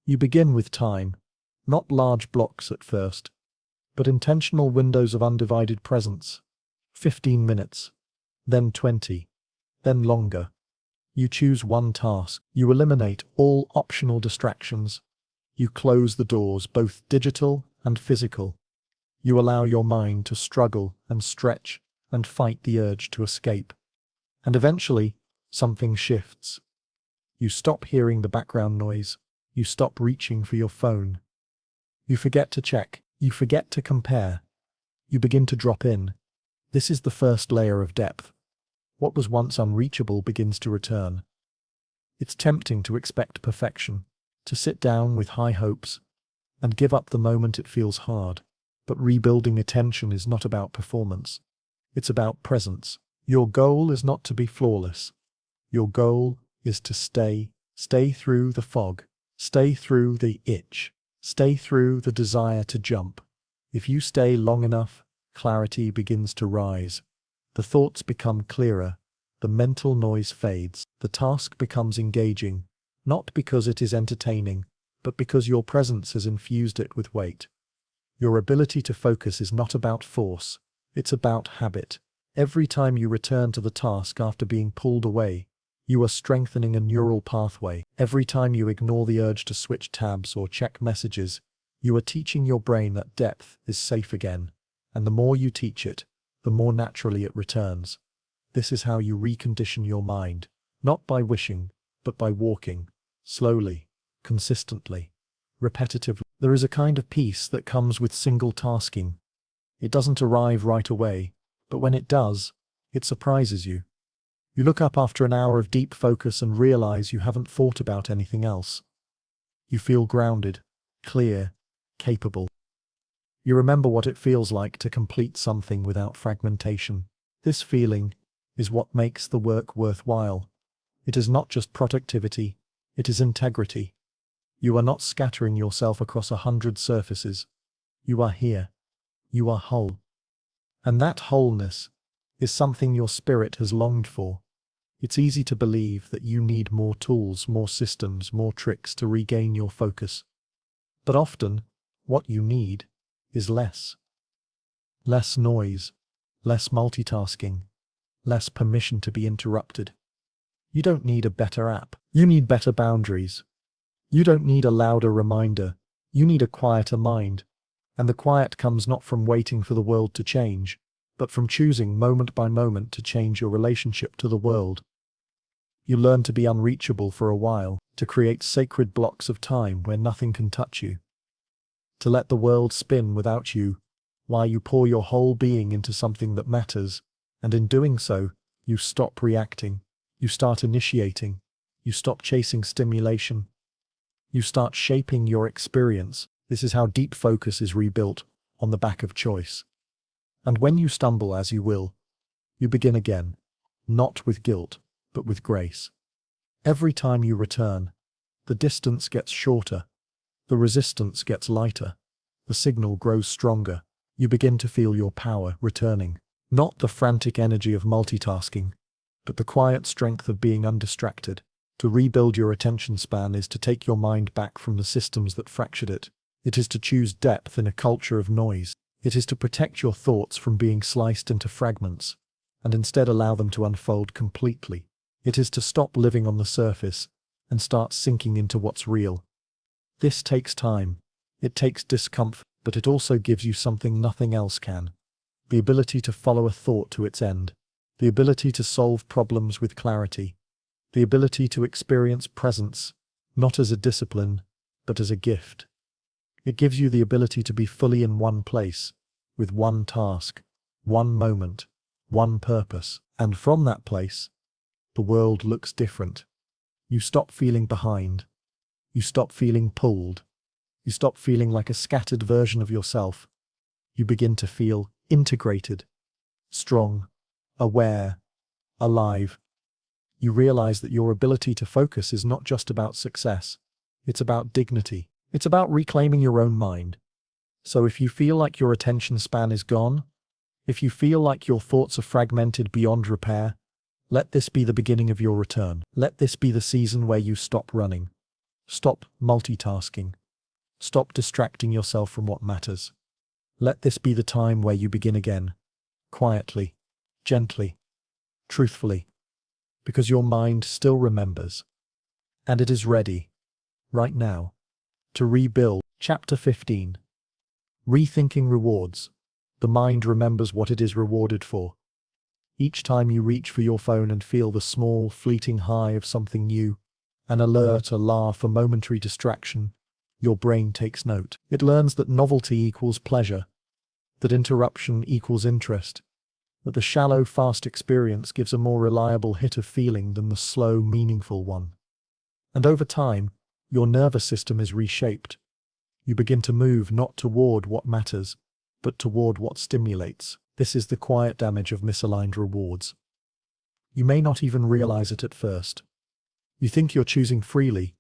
You begin with time, not large blocks at first, but intentional windows of undivided presence. 15 minutes, then 20, then longer. You choose one task. You eliminate all optional distractions. You close the doors, both digital and physical. You allow your mind to struggle and stretch and fight the urge to escape. And eventually, something shifts. You stop hearing the background noise. You stop reaching for your phone. You forget to check. You forget to compare. You begin to drop in. This is the first layer of depth. What was once unreachable begins to return. It's tempting to expect perfection, to sit down with high hopes, and give up the moment it feels hard. But rebuilding attention is not about performance. It's about presence. Your goal is not to be flawless. Your goal is to stay through the fog, stay through the itch, stay through the desire to jump. If you stay long enough, clarity begins to rise. The thoughts become clearer, the mental noise fades, the task becomes engaging, not because it is entertaining, but because your presence has infused it with weight. Your ability to focus is not about force, it's about habit. Every time you return to the task after being pulled away, you are strengthening a neural pathway. Every time you ignore the urge to switch tabs or check messages, you are teaching your brain that depth is safe again. And the more you teach it, the more naturally it returns. This is how you recondition your mind, not by wishing, but by walking, slowly, consistently, repetitively. There is a kind of peace that comes with single tasking. It doesn't arrive right away, but when it does, it surprises you. You look up after an hour of deep focus and realize you haven't thought about anything else. You feel grounded, clear, capable. You remember what it feels like to complete something without fragmentation. This feeling is what makes the work worthwhile. It is not just productivity, it is integrity. You are not scattering yourself across 100 surfaces. You are here. You are whole. And that wholeness is something your spirit has longed for. It's easy to believe that you need more tools, more systems, more tricks to regain your focus. But often, what you need is less. Less noise, less multitasking, less permission to be interrupted. You don't need a better app. You need better boundaries. You don't need a louder reminder. You need a quieter mind. And the quiet comes not from waiting for the world to change, but from choosing moment by moment to change your relationship to the world. You learn to be unreachable for a while, to create sacred blocks of time where nothing can touch you. To let the world spin without you, while you pour your whole being into something that matters, and in doing so, you stop reacting, you start initiating, you stop chasing stimulation, you start shaping your experience. This is how deep focus is rebuilt, on the back of choice. And when you stumble as you will, you begin again, not with guilt, but with grace. Every time you return, The distance gets shorter. The resistance gets lighter. The signal grows stronger. You begin to feel your power returning. Not the frantic energy of multitasking, but the quiet strength of being undistracted. To rebuild your attention span is to take your mind back from the systems that fractured it. It is to choose depth in a culture of noise. It is to protect your thoughts from being sliced into fragments, and instead allow them to unfold completely. It is to stop living on the surface and start sinking into what's real. This takes time. It takes discomfort, but it also gives you something nothing else can. The ability to follow a thought to its end. The ability to solve problems with clarity. The ability to experience presence, not as a discipline, but as a gift. It gives you the ability to be fully in one place, with one task, one moment, one purpose. And from that place, the world looks different. You stop feeling behind. You stop feeling pulled. You stop feeling like a scattered version of yourself. You begin to feel integrated, strong, aware, alive. You realize that your ability to focus is not just about success. It's about dignity. It's about reclaiming your own mind. So if you feel like your attention span is gone, if you feel like your thoughts are fragmented beyond repair, let this be the beginning of your return. Let this be the season where you stop running. Stop multitasking. Stop distracting yourself from what matters. Let this be the time where you begin again. Quietly, gently, truthfully. Because your mind still remembers. And it is ready, right now, to rebuild. Chapter 15. Rethinking rewards. The mind remembers what it is rewarded for. Each time you reach for your phone and feel the small, fleeting high of something new, an alert, a laugh, a momentary distraction, your brain takes note. It learns that novelty equals pleasure, that interruption equals interest, that the shallow, fast experience gives a more reliable hit of feeling than the slow, meaningful one. And over time, your nervous system is reshaped. You begin to move not toward what matters, but toward what stimulates. This is the quiet damage of misaligned rewards. You may not even realize it at first. You think you're choosing freely,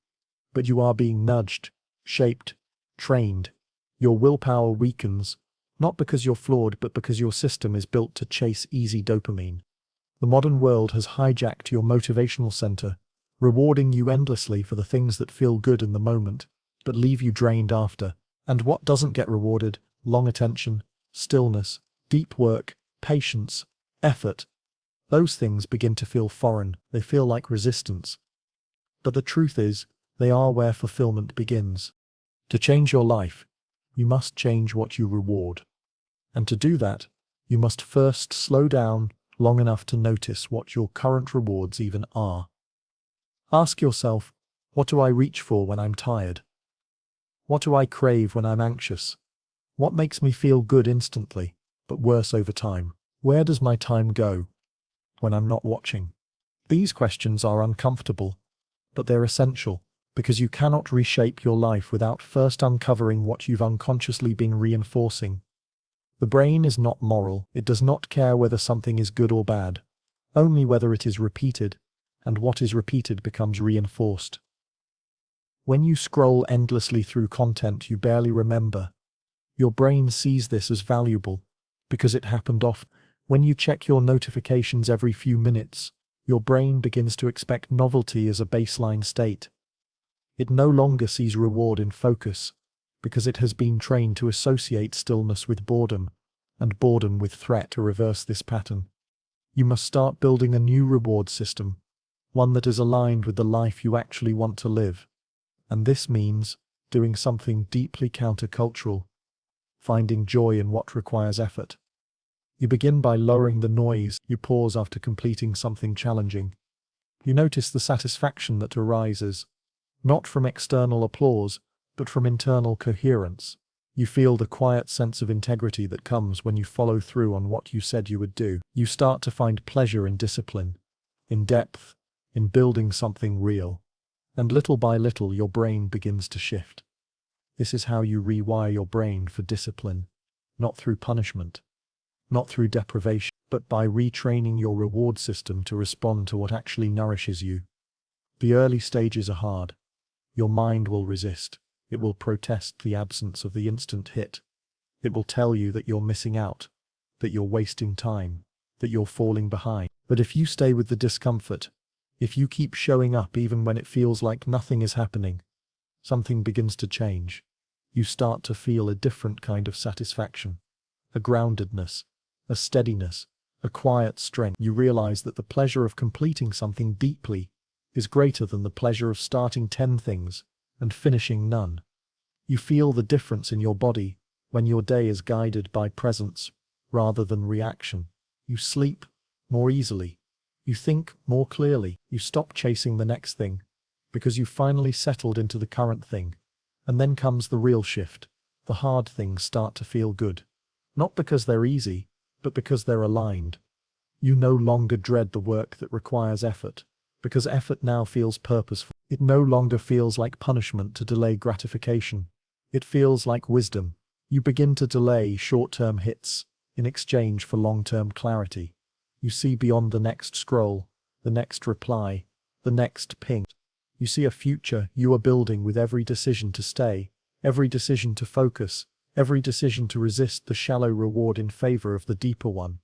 but you are being nudged, shaped, trained. Your willpower weakens, not because you're flawed, but because your system is built to chase easy dopamine. The modern world has hijacked your motivational center, rewarding you endlessly for the things that feel good in the moment, but leave you drained after. And what doesn't get rewarded? Long attention, stillness, deep work, patience, effort. Those things begin to feel foreign. They feel like resistance. But the truth is, they are where fulfillment begins. To change your life, you must change what you reward. And to do that, you must first slow down long enough to notice what your current rewards even are. Ask yourself, what do I reach for when I'm tired? What do I crave when I'm anxious? What makes me feel good instantly, but worse over time? Where does my time go when I'm not watching? These questions are uncomfortable, but they're essential, because you cannot reshape your life without first uncovering what you've unconsciously been reinforcing. The brain is not moral. It does not care whether something is good or bad, only whether it is repeated, and what is repeated becomes reinforced. When you scroll endlessly through content you barely remember, your brain sees this as valuable, because it happened often. When you check your notifications every few minutes, your brain begins to expect novelty as a baseline state. It no longer sees reward in focus, because it has been trained to associate stillness with boredom, and boredom with threat. To reverse this pattern, you must start building a new reward system, one that is aligned with the life you actually want to live. And this means doing something deeply countercultural, finding joy in what requires effort. You begin by lowering the noise. You pause after completing something challenging. You notice the satisfaction that arises, not from external applause, but from internal coherence. You feel the quiet sense of integrity that comes when you follow through on what you said you would do. You start to find pleasure in discipline, in depth, in building something real. And little by little your brain begins to shift. This is how you rewire your brain for discipline, not through punishment, not through deprivation, but by retraining your reward system to respond to what actually nourishes you. The early stages are hard. Your mind will resist. It will protest the absence of the instant hit. It will tell you that you're missing out, that you're wasting time, that you're falling behind. But if you stay with the discomfort, if you keep showing up even when it feels like nothing is happening, something begins to change. You start to feel a different kind of satisfaction, a groundedness, a steadiness, a quiet strength. You realize that the pleasure of completing something deeply is greater than the pleasure of starting 10 things and finishing none. You feel the difference in your body when your day is guided by presence rather than reaction. You sleep more easily. You think more clearly. You stop chasing the next thing because you finally settled into the current thing. And then comes the real shift. The hard things start to feel good. Not because they're easy, but because they're aligned. You no longer dread the work that requires effort, because effort now feels purposeful. It no longer feels like punishment to delay gratification. It feels like wisdom. You begin to delay short-term hits in exchange for long-term clarity. You see beyond the next scroll, the next reply, the next ping. You see a future you are building with every decision to stay, every decision to focus, every decision to resist the shallow reward in favor of the deeper one.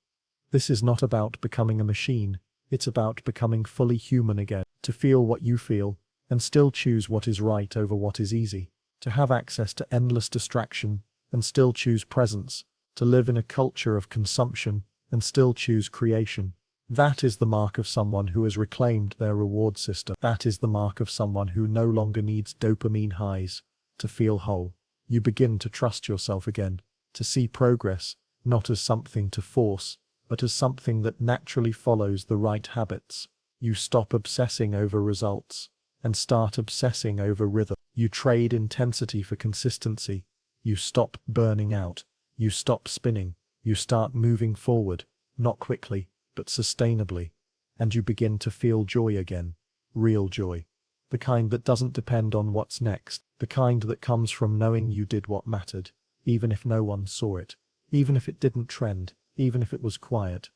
This is not about becoming a machine, it's about becoming fully human again, to feel what you feel, and still choose what is right over what is easy, to have access to endless distraction, and still choose presence, to live in a culture of consumption, and still choose creation. That is the mark of someone who has reclaimed their reward system. That is the mark of someone who no longer needs dopamine highs to feel whole. You begin to trust yourself again, to see progress, not as something to force, but as something that naturally follows the right habits. You stop obsessing over results and start obsessing over rhythm. You trade intensity for consistency. You stop burning out. You stop spinning. You start moving forward, not quickly, but sustainably. And you begin to feel joy again. Real joy. The kind that doesn't depend on what's next. The kind that comes from knowing you did what mattered, even if no one saw it, even if it didn't trend, even if it was quiet.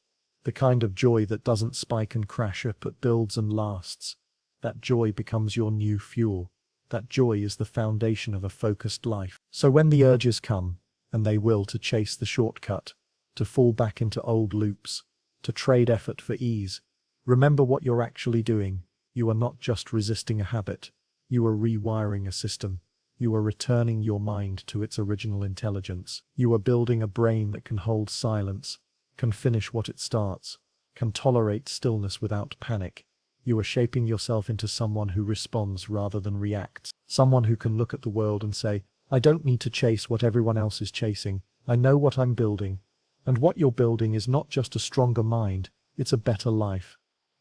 The kind of joy that doesn't spike and crash but builds and lasts. That joy becomes your new fuel. That joy is the foundation of a focused life. So when the urges come, and they will, to chase the shortcut, to fall back into old loops, to trade effort for ease, remember what you're actually doing. You are not just resisting a habit. You are rewiring a system. You are returning your mind to its original intelligence. You are building a brain that can hold silence, can finish what it starts, can tolerate stillness without panic. You are shaping yourself into someone who responds rather than reacts. Someone who can look at the world and say, I don't need to chase what everyone else is chasing. I know what I'm building. And what you're building is not just a stronger mind, it's a better life.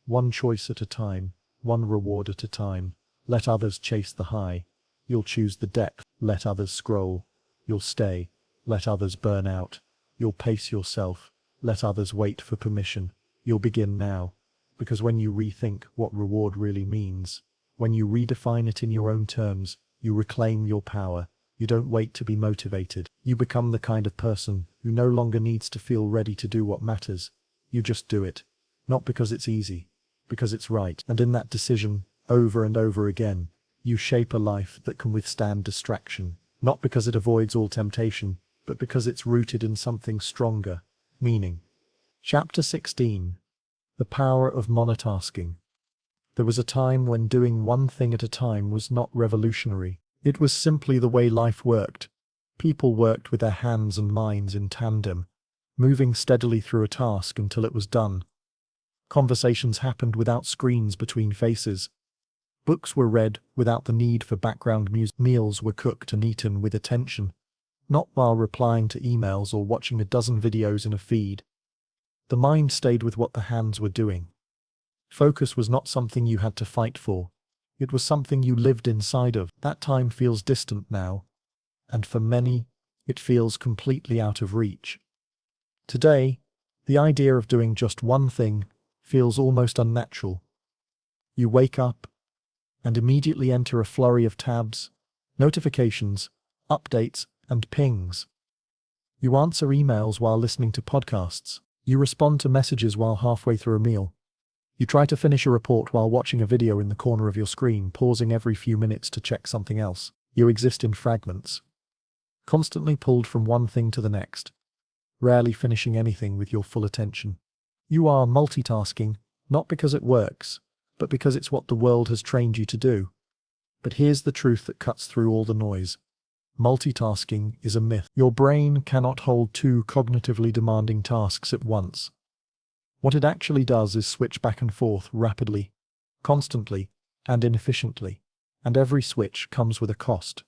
One choice at a time, one reward at a time. Let others chase the high. You'll choose the depth. Let others scroll. You'll stay. Let others burn out. You'll pace yourself. Let others wait for permission. You'll begin now. Because when you rethink what reward really means, when you redefine it in your own terms, you reclaim your power. You don't wait to be motivated. You become the kind of person who no longer needs to feel ready to do what matters. You just do it. Not because it's easy, because it's right. And in that decision, over and over again, you shape a life that can withstand distraction. Not because it avoids all temptation, but because it's rooted in something stronger, meaning. Chapter 16. The Power of Monotasking. There was a time when doing one thing at a time was not revolutionary. It was simply the way life worked. People worked with their hands and minds in tandem, moving steadily through a task until it was done. Conversations happened without screens between faces. Books were read without the need for background music. Meals were cooked and eaten with attention, not while replying to emails or watching a dozen videos in a feed. The mind stayed with what the hands were doing. Focus was not something you had to fight for. It was something you lived inside of. That time feels distant now, and for many, it feels completely out of reach. Today, the idea of doing just one thing feels almost unnatural. You wake up and immediately enter a flurry of tabs, notifications, updates, and pings. You answer emails while listening to podcasts. You respond to messages while halfway through a meal. You try to finish a report while watching a video in the corner of your screen, pausing every few minutes to check something else. You exist in fragments, constantly pulled from one thing to the next, rarely finishing anything with your full attention. You are multitasking, not because it works, but because it's what the world has trained you to do. But here's the truth that cuts through all the noise. Multitasking is a myth. Your brain cannot hold two cognitively demanding tasks at once. What it actually does is switch back and forth rapidly, constantly, and inefficiently. And every switch comes with a cost.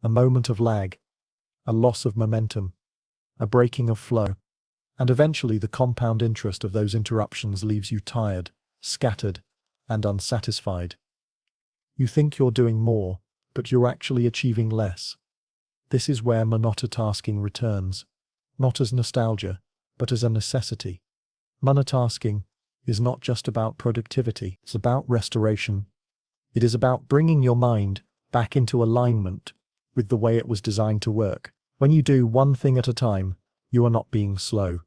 A moment of lag, a loss of momentum, a breaking of flow. And eventually the compound interest of those interruptions leaves you tired, scattered, and unsatisfied. You think you're doing more, but you're actually achieving less. This is where monotasking returns, not as nostalgia, but as a necessity. Monotasking is not just about productivity, it's about restoration. It is about bringing your mind back into alignment with the way it was designed to work. When you do one thing at a time, you are not being slow.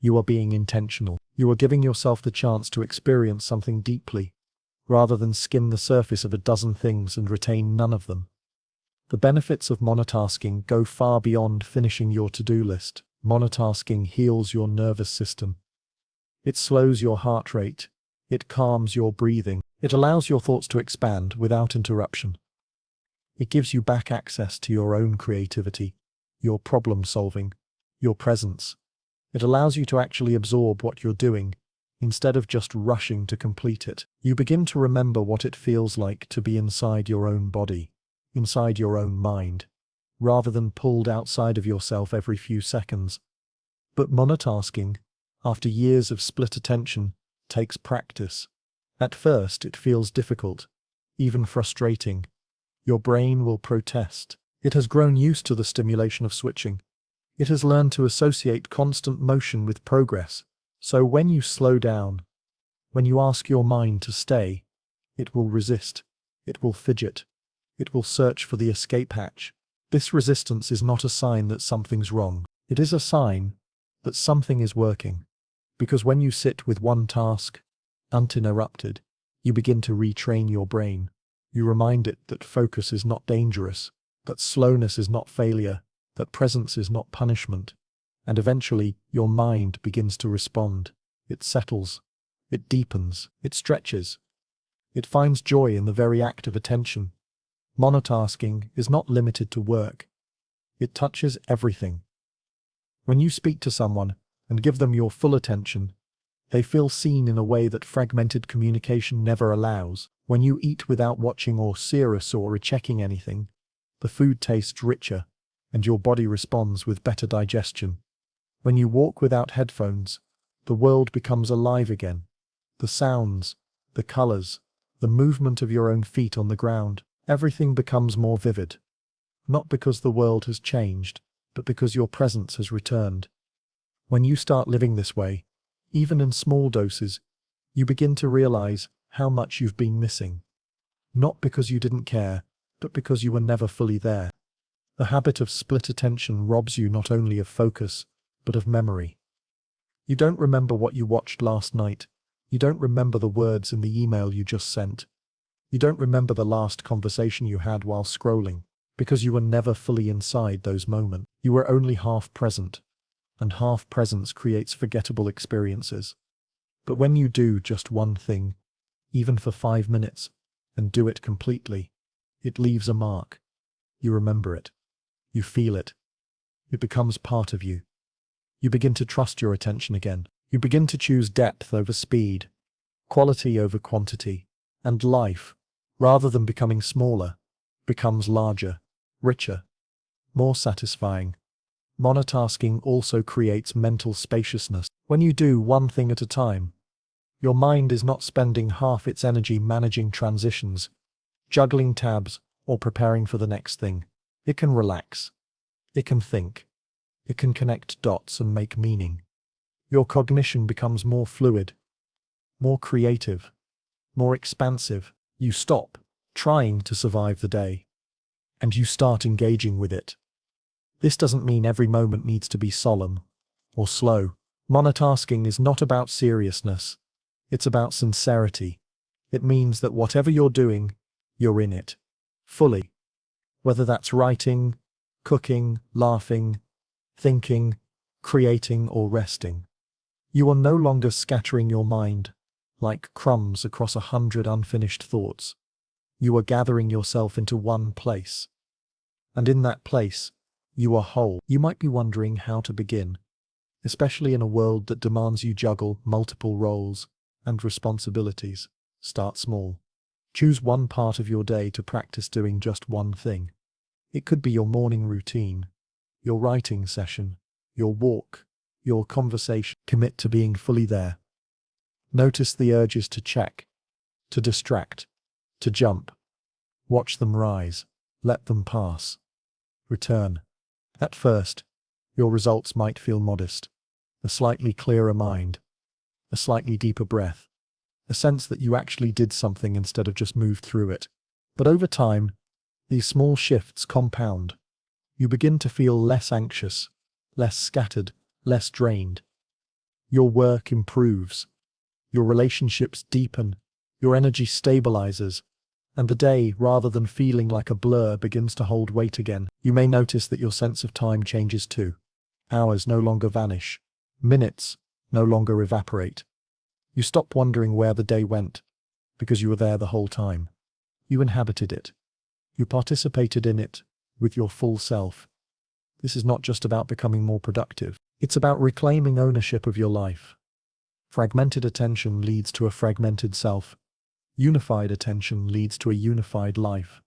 You are being intentional. You are giving yourself the chance to experience something deeply, rather than skim the surface of a dozen things and retain none of them. The benefits of monotasking go far beyond finishing your to-do list. Monotasking heals your nervous system. It slows your heart rate. It calms your breathing. It allows your thoughts to expand without interruption. It gives you back access to your own creativity, your problem solving, your presence. It allows you to actually absorb what you're doing, instead of just rushing to complete it. You begin to remember what it feels like to be inside your own body, inside your own mind, rather than pulled outside of yourself every few seconds. But monotasking, after years of split attention, takes practice. At first it feels difficult, even frustrating. Your brain will protest. It has grown used to the stimulation of switching. It has learned to associate constant motion with progress. So when you slow down, when you ask your mind to stay, it will resist. It will fidget. It will search for the escape hatch. This resistance is not a sign that something's wrong. It is a sign that something is working. Because when you sit with one task, uninterrupted, you begin to retrain your brain. You remind it that focus is not dangerous, that slowness is not failure, that presence is not punishment. And eventually, your mind begins to respond. It settles. It deepens. It stretches. It finds joy in the very act of attention. Monotasking is not limited to work. It touches everything. When you speak to someone and give them your full attention, they feel seen in a way that fragmented communication never allows. When you eat without watching or serious or rechecking anything, the food tastes richer, and your body responds with better digestion. When you walk without headphones, the world becomes alive again. The sounds, the colors, the movement of your own feet on the ground, everything becomes more vivid. Not because the world has changed, but because your presence has returned. When you start living this way, even in small doses, you begin to realize how much you've been missing. Not because you didn't care, but because you were never fully there. The habit of split attention robs you not only of focus, but of memory. You don't remember what you watched last night. You don't remember the words in the email you just sent. You don't remember the last conversation you had while scrolling, because you were never fully inside those moments. You were only half present, and half presence creates forgettable experiences. But when you do just one thing, even for 5 minutes, and do it completely, it leaves a mark. You remember it. You feel it. It becomes part of you. You begin to trust your attention again. You begin to choose depth over speed, quality over quantity, and life, rather than becoming smaller, becomes larger, richer, more satisfying. Monotasking also creates mental spaciousness. When you do one thing at a time, your mind is not spending half its energy managing transitions, juggling tabs, or preparing for the next thing. It can relax. It can think. It can connect dots and make meaning. Your cognition becomes more fluid, more creative, more expansive. You stop trying to survive the day, and you start engaging with it. This doesn't mean every moment needs to be solemn or slow. Monotasking is not about seriousness. It's about sincerity. It means that whatever you're doing, you're in it. Fully. Whether that's writing, cooking, laughing, thinking, creating, or resting. You are no longer scattering your mind like crumbs across 100 unfinished thoughts. You are gathering yourself into one place. And in that place, you are whole. You might be wondering how to begin, especially in a world that demands you juggle multiple roles and responsibilities. Start small. Choose one part of your day to practice doing just one thing. It could be your morning routine, your writing session, your walk, your conversation. Commit to being fully there. Notice the urges to check, to distract, to jump. Watch them rise. Let them pass. Return. At first, your results might feel modest. A slightly clearer mind, a slightly deeper breath, a sense that you actually did something instead of just moved through it. But over time, these small shifts compound. You begin to feel less anxious, less scattered, less drained. Your work improves. Your relationships deepen. Your energy stabilizes. And the day, rather than feeling like a blur, begins to hold weight again. You may notice that your sense of time changes too. Hours no longer vanish. Minutes no longer evaporate. You stop wondering where the day went, because you were there the whole time. You inhabited it. You participated in it with your full self. This is not just about becoming more productive. It's about reclaiming ownership of your life. Fragmented attention leads to a fragmented self. Unified attention leads to a unified life.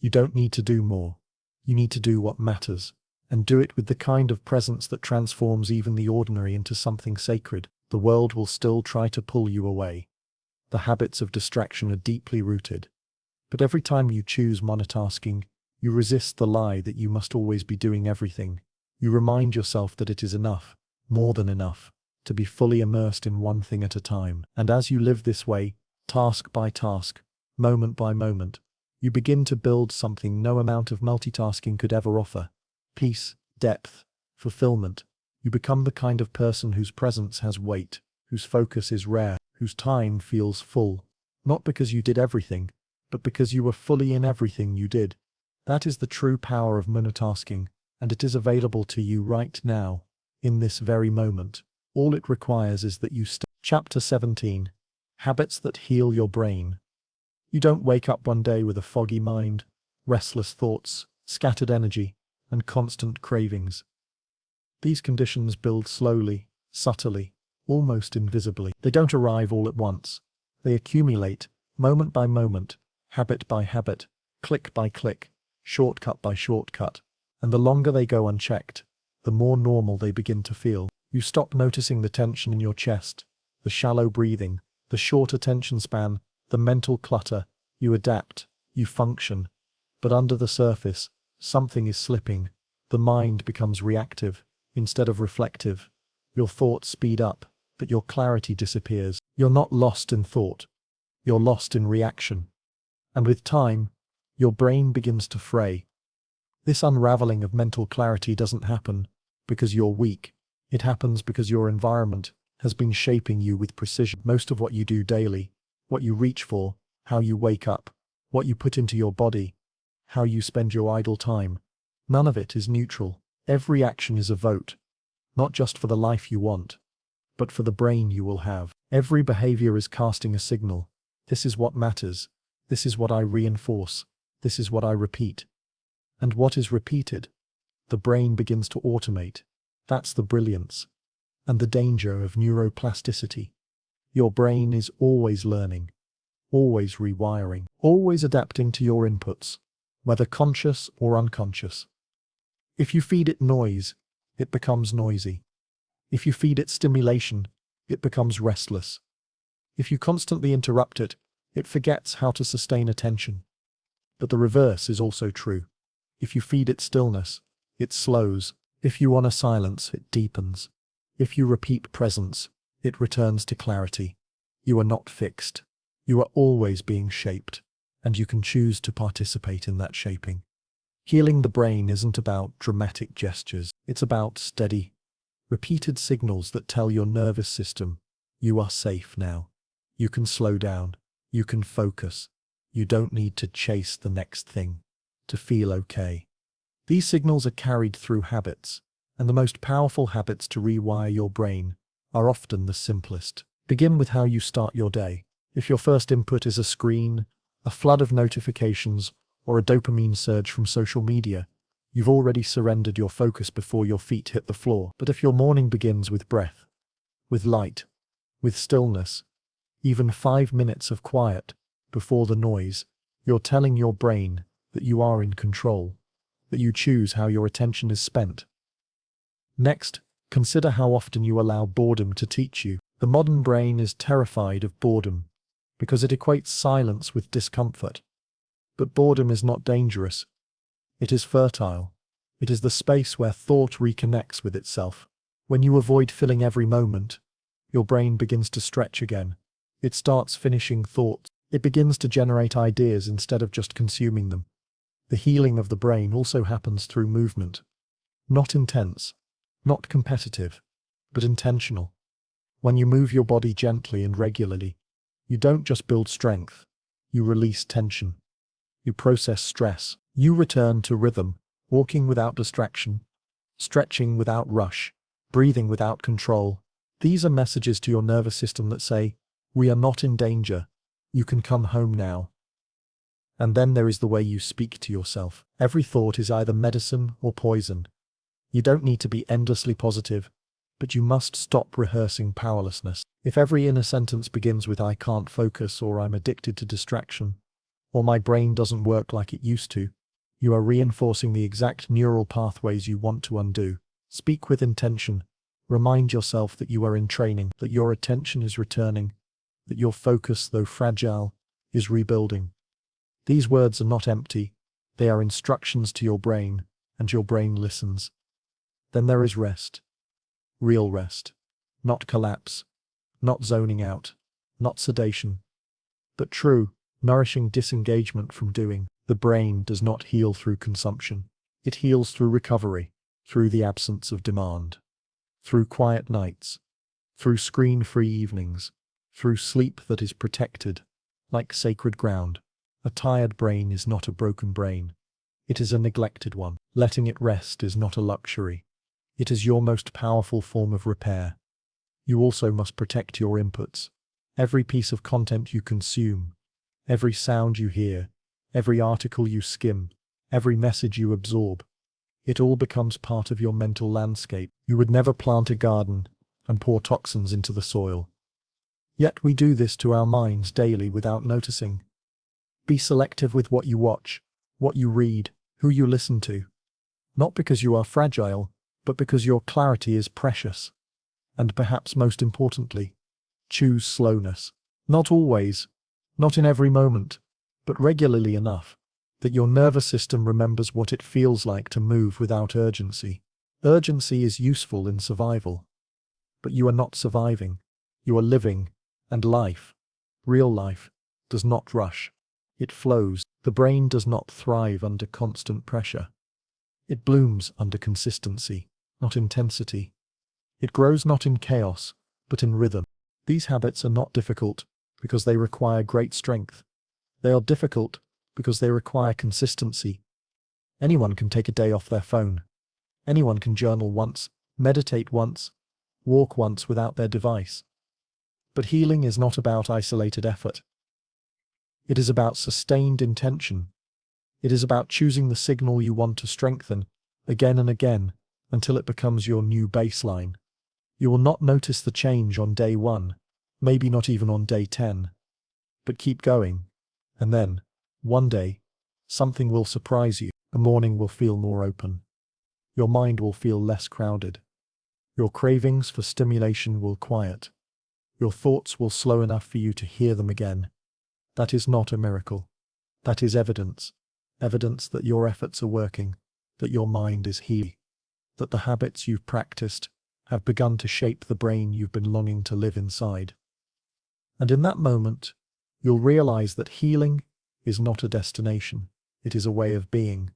You don't need to do more. You need to do what matters, and do it with the kind of presence that transforms even the ordinary into something sacred. The world will still try to pull you away. The habits of distraction are deeply rooted. But every time you choose monotasking, you resist the lie that you must always be doing everything. You remind yourself that it is enough, more than enough, to be fully immersed in one thing at a time. And as you live this way, task by task, moment by moment, you begin to build something no amount of multitasking could ever offer. Peace, depth, fulfillment. You become the kind of person whose presence has weight, whose focus is rare, whose time feels full. Not because you did everything, but because you were fully in everything you did. That is the true power of monotasking, and it is available to you right now, in this very moment. All it requires is that you start. Chapter 17. Habits that heal your brain. You don't wake up one day with a foggy mind, restless thoughts, scattered energy, and constant cravings. These conditions build slowly, subtly, almost invisibly. They don't arrive all at once. They accumulate, moment by moment, habit by habit, click by click, shortcut by shortcut. And the longer they go unchecked, the more normal they begin to feel. You stop noticing the tension in your chest, the shallow breathing, the short attention span, the mental clutter. You adapt, you function. But under the surface, something is slipping. The mind becomes reactive instead of reflective. Your thoughts speed up, but your clarity disappears. You're not lost in thought. You're lost in reaction. And with time, your brain begins to fray. This unraveling of mental clarity doesn't happen because you're weak. It happens because your environment has been shaping you with precision. Most of what you do daily, what you reach for, how you wake up, what you put into your body, how you spend your idle time, none of it is neutral. Every action is a vote, not just for the life you want, but for the brain you will have. Every behavior is casting a signal. This is what matters. This is what I reinforce. This is what I repeat. And what is repeated, the brain begins to automate. That's the brilliance and the danger of neuroplasticity. Your brain is always learning, always rewiring, always adapting to your inputs, whether conscious or unconscious. If you feed it noise, it becomes noisy. If you feed it stimulation, it becomes restless. If you constantly interrupt it, it forgets how to sustain attention. But the reverse is also true. If you feed it stillness, it slows. If you honor silence, it deepens. If you repeat presence, it returns to clarity. You are not fixed. You are always being shaped, and you can choose to participate in that shaping. Healing the brain isn't about dramatic gestures. It's about steady, repeated signals that tell your nervous system, you are safe now. You can slow down. You can focus. You don't need to chase the next thing to feel okay. These signals are carried through habits, and the most powerful habits to rewire your brain are often the simplest. Begin with how you start your day. If your first input is a screen, a flood of notifications, or a dopamine surge from social media, you've already surrendered your focus before your feet hit the floor. But if your morning begins with breath, with light, with stillness, even 5 minutes of quiet before the noise, you're telling your brain that you are in control, that you choose how your attention is spent. Next, consider how often you allow boredom to teach you. The modern brain is terrified of boredom because it equates silence with discomfort. But boredom is not dangerous. It is fertile. It is the space where thought reconnects with itself. When you avoid filling every moment, your brain begins to stretch again. It starts finishing thoughts. It begins to generate ideas instead of just consuming them. The healing of the brain also happens through movement. Not intense, not competitive, but intentional. When you move your body gently and regularly, you don't just build strength, you release tension. You process stress. You return to rhythm, walking without distraction, stretching without rush, breathing without control. These are messages to your nervous system that say, we are not in danger. You can come home now. And then there is the way you speak to yourself. Every thought is either medicine or poison. You don't need to be endlessly positive, but you must stop rehearsing powerlessness. If every inner sentence begins with I can't focus, or I'm addicted to distraction, or my brain doesn't work like it used to, you are reinforcing the exact neural pathways you want to undo. Speak with intention. Remind yourself that you are in training, that your attention is returning, that your focus, though fragile, is rebuilding. These words are not empty. They are instructions to your brain, and your brain listens. Then there is rest. Real rest. Not collapse. Not zoning out. Not sedation. But true, nourishing disengagement from doing. The brain does not heal through consumption. It heals through recovery, through the absence of demand, through quiet nights, through screen-free evenings, through sleep that is protected, like sacred ground. A tired brain is not a broken brain. It is a neglected one. Letting it rest is not a luxury. It is your most powerful form of repair. You also must protect your inputs. Every piece of content you consume, every sound you hear, every article you skim, every message you absorb, it all becomes part of your mental landscape. You would never plant a garden and pour toxins into the soil. Yet we do this to our minds daily without noticing. Be selective with what you watch, what you read, who you listen to. Not because you are fragile, but because your clarity is precious. And perhaps most importantly, choose slowness. Not always, not in every moment, but regularly enough that your nervous system remembers what it feels like to move without urgency. Urgency is useful in survival. But you are not surviving. You are living, and life, real life, does not rush. It flows. The brain does not thrive under constant pressure. It blooms under consistency, not intensity. It grows not in chaos, but in rhythm. These habits are not difficult because they require great strength. They are difficult because they require consistency. Anyone can take a day off their phone. Anyone can journal once, meditate once, walk once without their device. But healing is not about isolated effort. It is about sustained intention. It is about choosing the signal you want to strengthen again and again until it becomes your new baseline. You will not notice the change on day 1, maybe not even on day 10. But keep going, and then, one day, something will surprise you. The morning will feel more open. Your mind will feel less crowded. Your cravings for stimulation will quiet. Your thoughts will slow enough for you to hear them again. That is not a miracle. That is evidence. Evidence that your efforts are working, that your mind is healing, that the habits you've practiced have begun to shape the brain you've been longing to live inside. And in that moment, you'll realize that healing is not a destination. It is a way of being.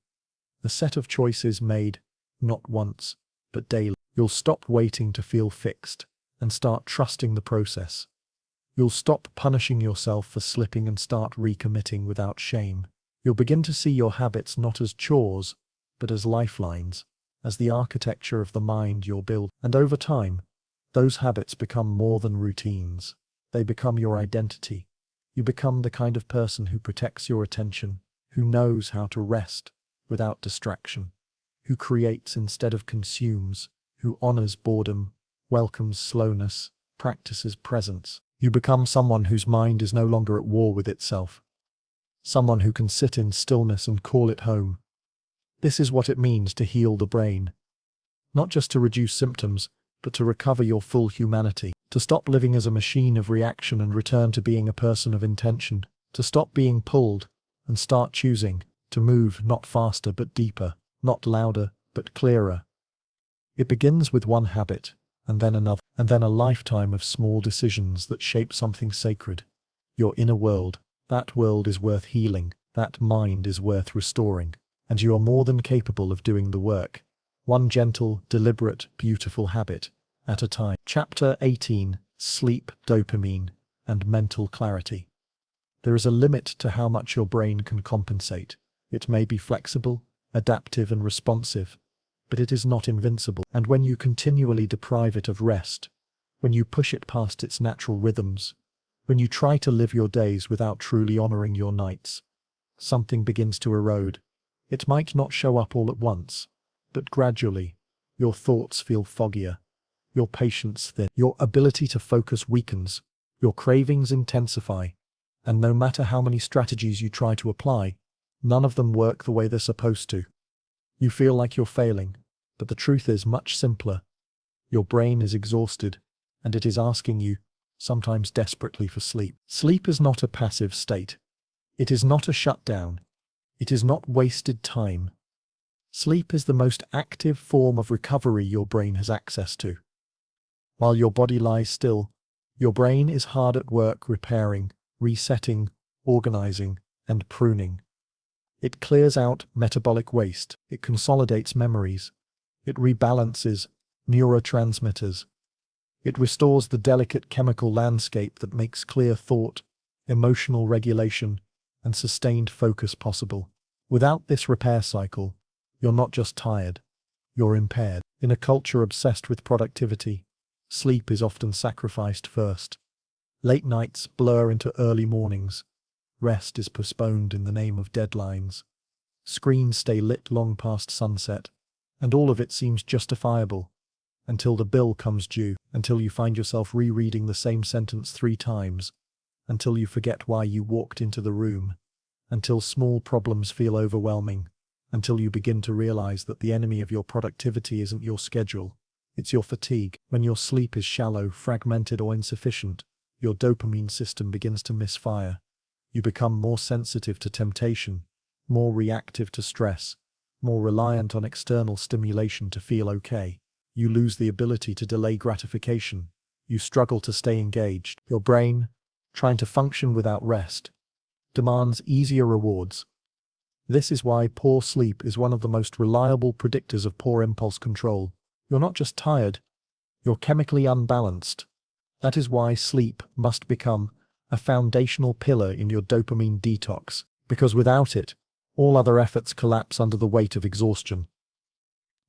A set of choices made, not once, but daily. You'll stop waiting to feel fixed and start trusting the process. You'll stop punishing yourself for slipping and start recommitting without shame. You'll begin to see your habits not as chores, but as lifelines, as the architecture of the mind you'll build. And over time, those habits become more than routines. They become your identity. You become the kind of person who protects your attention, who knows how to rest without distraction, who creates instead of consumes, who honors boredom, welcomes slowness, practices presence. You become someone whose mind is no longer at war with itself, someone who can sit in stillness and call it home. This is what it means to heal the brain. Not just to reduce symptoms, but to recover your full humanity, to stop living as a machine of reaction and return to being a person of intention, to stop being pulled and start choosing, to move not faster but deeper, not louder but clearer. It begins with one habit, and then another, and then a lifetime of small decisions that shape something sacred. Your inner world. That world is worth healing, that mind is worth restoring, and you are more than capable of doing the work. One gentle, deliberate, beautiful habit at a time. Chapter 18: Sleep, Dopamine, and Mental Clarity. There is a limit to how much your brain can compensate. It may be flexible, adaptive and responsive, but it is not invincible. And when you continually deprive it of rest, when you push it past its natural rhythms, when you try to live your days without truly honoring your nights, something begins to erode. It might not show up all at once, but gradually, your thoughts feel foggier, your patience thin, your ability to focus weakens, your cravings intensify, and no matter how many strategies you try to apply, none of them work the way they're supposed to. You feel like you're failing, but the truth is much simpler. Your brain is exhausted, and it is asking you, sometimes desperately, for sleep. Sleep is not a passive state. It is not a shutdown. It is not wasted time. Sleep is the most active form of recovery your brain has access to. While your body lies still, your brain is hard at work repairing, resetting, organizing, and pruning. It clears out metabolic waste, it consolidates memories, it rebalances neurotransmitters, it restores the delicate chemical landscape that makes clear thought, emotional regulation, and sustained focus possible. Without this repair cycle, you're not just tired, you're impaired. In a culture obsessed with productivity, sleep is often sacrificed first. Late nights blur into early mornings. Rest is postponed in the name of deadlines. Screens stay lit long past sunset, and all of it seems justifiable, until the bill comes due, until you find yourself rereading the same sentence 3 times, until you forget why you walked into the room, until small problems feel overwhelming, until you begin to realize that the enemy of your productivity isn't your schedule, it's your fatigue. When your sleep is shallow, fragmented, or insufficient, your dopamine system begins to misfire. You become more sensitive to temptation, more reactive to stress, more reliant on external stimulation to feel okay. You lose the ability to delay gratification. You struggle to stay engaged. Your brain, trying to function without rest, demands easier rewards. This is why poor sleep is one of the most reliable predictors of poor impulse control. You're not just tired, you're chemically unbalanced. That is why sleep must become a foundational pillar in your dopamine detox, because without it, all other efforts collapse under the weight of exhaustion.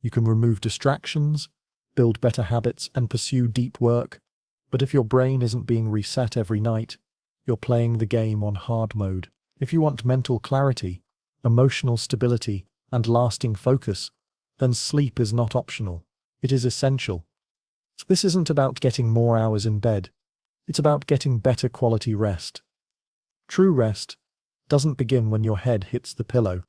You can remove distractions, build better habits, and pursue deep work, but if your brain isn't being reset every night, you're playing the game on hard mode. If you want mental clarity, emotional stability, and lasting focus, then sleep is not optional. It is essential. This isn't about getting more hours in bed. It's about getting better quality rest. True rest doesn't begin when your head hits the pillow.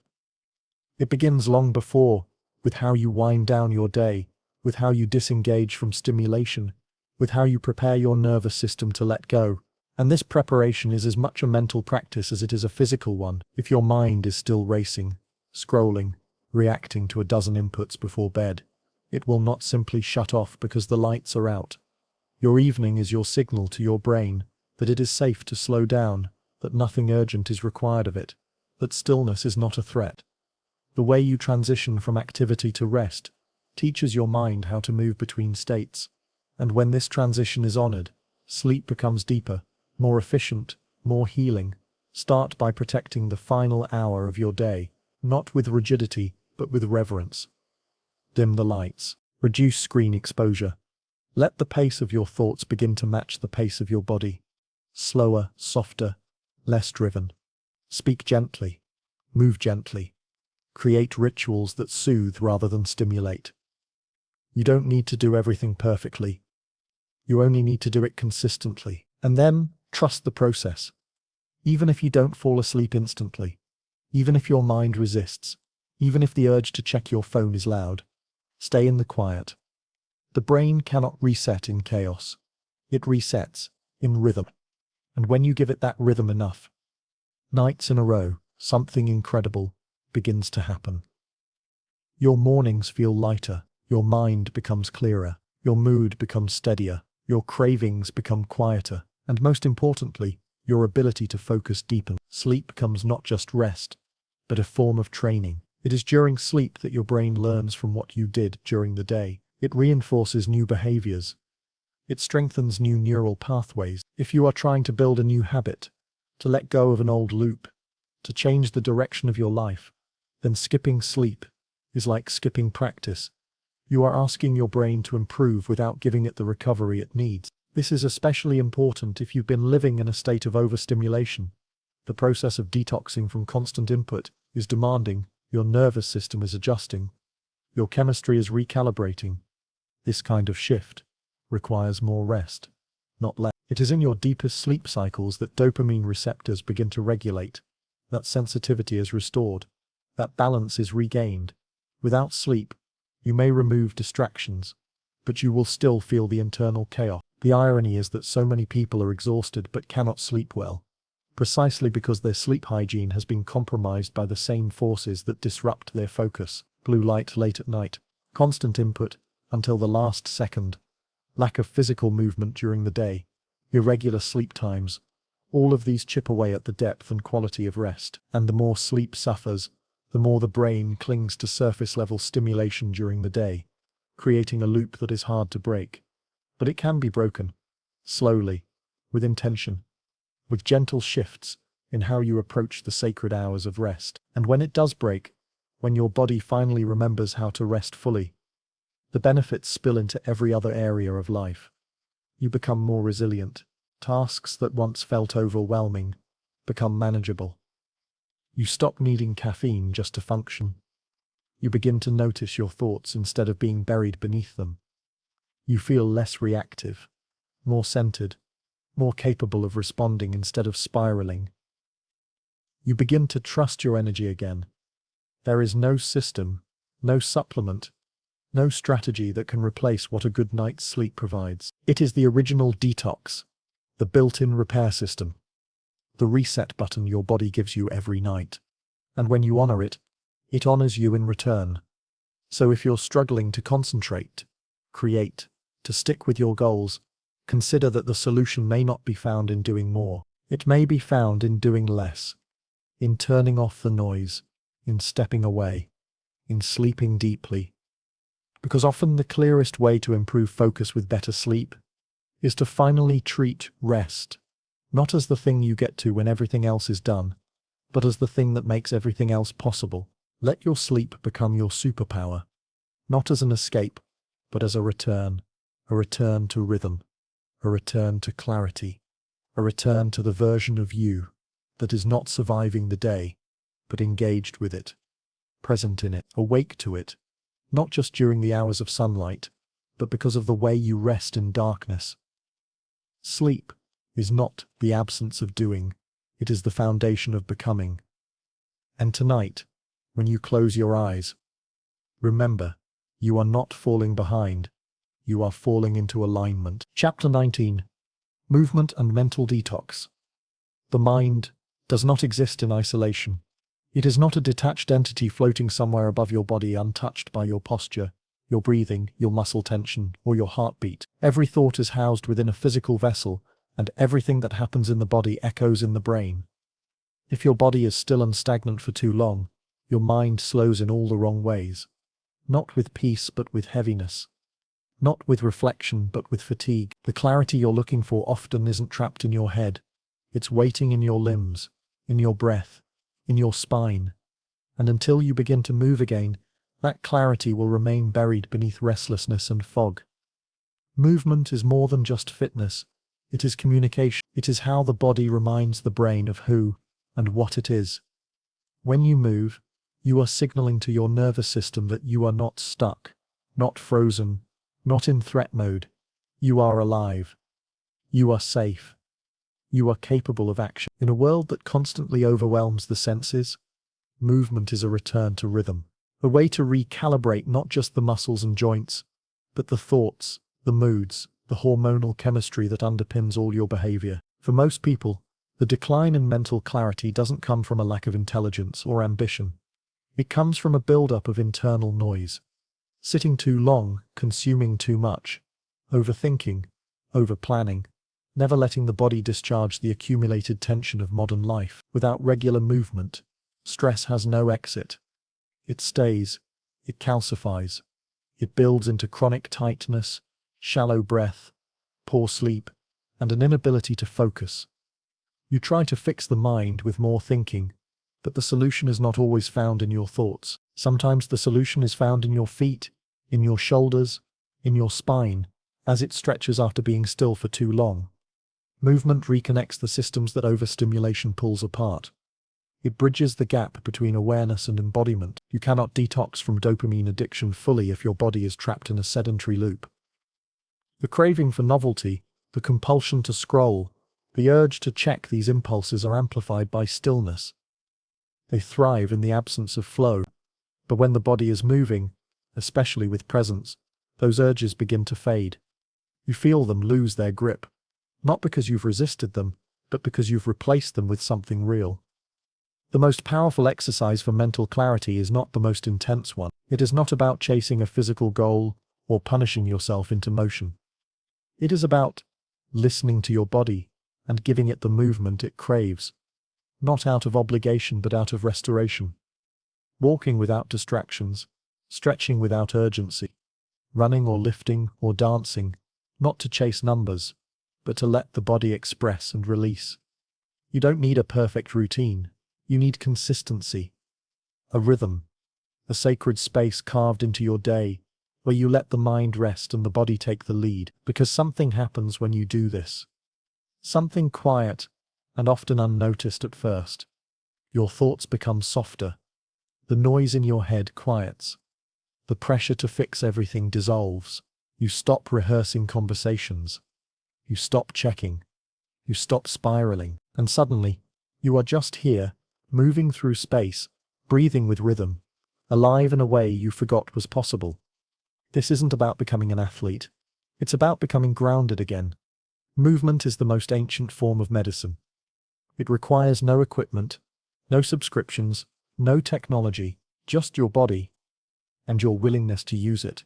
It begins long before, with how you wind down your day, with how you disengage from stimulation, with how you prepare your nervous system to let go. And this preparation is as much a mental practice as it is a physical one. If your mind is still racing, scrolling, reacting to a dozen inputs before bed, it will not simply shut off because the lights are out. Your evening is your signal to your brain that it is safe to slow down, that nothing urgent is required of it, that stillness is not a threat. The way you transition from activity to rest teaches your mind how to move between states, and when this transition is honored, sleep becomes deeper, more efficient, more healing. Start by protecting the final hour of your day, not with rigidity, but with reverence. Dim the lights. Reduce screen exposure. Let the pace of your thoughts begin to match the pace of your body. Slower, softer, less driven. Speak gently. Move gently. Create rituals that soothe rather than stimulate. You don't need to do everything perfectly. You only need to do it consistently. And then, trust the process. Even if you don't fall asleep instantly, even if your mind resists, even if the urge to check your phone is loud, stay in the quiet. The brain cannot reset in chaos. It resets in rhythm. And when you give it that rhythm enough, nights in a row, something incredible begins to happen. Your mornings feel lighter, your mind becomes clearer, your mood becomes steadier, your cravings become quieter, and most importantly, your ability to focus deepens. Sleep becomes not just rest, but a form of training. It is during sleep that your brain learns from what you did during the day. It reinforces new behaviors. It strengthens new neural pathways. If you are trying to build a new habit, to let go of an old loop, to change the direction of your life, then skipping sleep is like skipping practice. You are asking your brain to improve without giving it the recovery it needs. This is especially important if you've been living in a state of overstimulation. The process of detoxing from constant input is demanding, your nervous system is adjusting, your chemistry is recalibrating. This kind of shift requires more rest, not less. It is in your deepest sleep cycles that dopamine receptors begin to regulate, that sensitivity is restored, that balance is regained. Without sleep, you may remove distractions, but you will still feel the internal chaos. The irony is that so many people are exhausted but cannot sleep well, precisely because their sleep hygiene has been compromised by the same forces that disrupt their focus. Blue light late at night, constant input until the last second, lack of physical movement during the day, irregular sleep times, all of these chip away at the depth and quality of rest. And the more sleep suffers, the more the brain clings to surface-level stimulation during the day, creating a loop that is hard to break. But it can be broken, slowly, with intention, with gentle shifts in how you approach the sacred hours of rest. And when it does break, when your body finally remembers how to rest fully, the benefits spill into every other area of life. You become more resilient. Tasks that once felt overwhelming become manageable. You stop needing caffeine just to function. You begin to notice your thoughts instead of being buried beneath them. You feel less reactive, more centered, more capable of responding instead of spiraling. You begin to trust your energy again. There is no system, no supplement, no strategy that can replace what a good night's sleep provides. It is the original detox, the built-in repair system, the reset button your body gives you every night. And when you honor it, it honors you in return. So if you're struggling to concentrate, create, to stick with your goals, consider that the solution may not be found in doing more. It may be found in doing less, in turning off the noise, in stepping away, in sleeping deeply. Because often the clearest way to improve focus with better sleep is to finally treat rest, not as the thing you get to when everything else is done, but as the thing that makes everything else possible. Let your sleep become your superpower, not as an escape, but as a return to rhythm, a return to clarity, a return to the version of you that is not surviving the day, but engaged with it, present in it, awake to it, not just during the hours of sunlight, but because of the way you rest in darkness. Sleep is not the absence of doing, it is the foundation of becoming. And tonight, when you close your eyes, remember, you are not falling behind, you are falling into alignment. Chapter 19. Movement and Mental Detox. The mind does not exist in isolation. It is not a detached entity floating somewhere above your body untouched by your posture, your breathing, your muscle tension, or your heartbeat. Every thought is housed within a physical vessel, and everything that happens in the body echoes in the brain. If your body is still and stagnant for too long, your mind slows in all the wrong ways. Not with peace but with heaviness. Not with reflection but with fatigue. The clarity you're looking for often isn't trapped in your head, It's waiting in your limbs, in your breath, in your spine. And until you begin to move again, that clarity will remain buried beneath restlessness and fog. Movement is more than just fitness. It is communication. It is how the body reminds the brain of who and what it is. When you move, you are signaling to your nervous system that you are not stuck, not frozen, not in threat mode. You are alive. You are safe. You are capable of action. In a world that constantly overwhelms the senses, movement is a return to rhythm, a way to recalibrate not just the muscles and joints, but the thoughts, the moods, the hormonal chemistry that underpins all your behavior. For most people, the decline in mental clarity doesn't come from a lack of intelligence or ambition. It comes from a buildup of internal noise. Sitting too long, consuming too much, overthinking, overplanning, never letting the body discharge the accumulated tension of modern life. Without regular movement, stress has no exit. It stays, it calcifies, it builds into chronic tightness, shallow breath, poor sleep, and an inability to focus. You try to fix the mind with more thinking, but the solution is not always found in your thoughts. Sometimes the solution is found in your feet, in your shoulders, in your spine, as it stretches after being still for too long. Movement reconnects the systems that overstimulation pulls apart. It bridges the gap between awareness and embodiment. You cannot detox from dopamine addiction fully if your body is trapped in a sedentary loop. The craving for novelty, the compulsion to scroll, the urge to check these impulses are amplified by stillness. They thrive in the absence of flow, but when the body is moving, especially with presence, those urges begin to fade. You feel them lose their grip, not because you've resisted them, but because you've replaced them with something real. The most powerful exercise for mental clarity is not the most intense one. It is not about chasing a physical goal or punishing yourself into motion. It is about listening to your body and giving it the movement it craves, not out of obligation but out of restoration. Walking without distractions, stretching without urgency, running or lifting or dancing, not to chase numbers, but to let the body express and release. You don't need a perfect routine. You need consistency, a rhythm, a sacred space carved into your day where you let the mind rest and the body take the lead, because something happens when you do this. Something quiet and often unnoticed at first. Your thoughts become softer. The noise in your head quiets. The pressure to fix everything dissolves. You stop rehearsing conversations. You stop checking. You stop spiraling. And suddenly, you are just here, moving through space, breathing with rhythm, alive in a way you forgot was possible. This isn't about becoming an athlete. It's about becoming grounded again. Movement is the most ancient form of medicine. It requires no equipment, no subscriptions, no technology, just your body and your willingness to use it.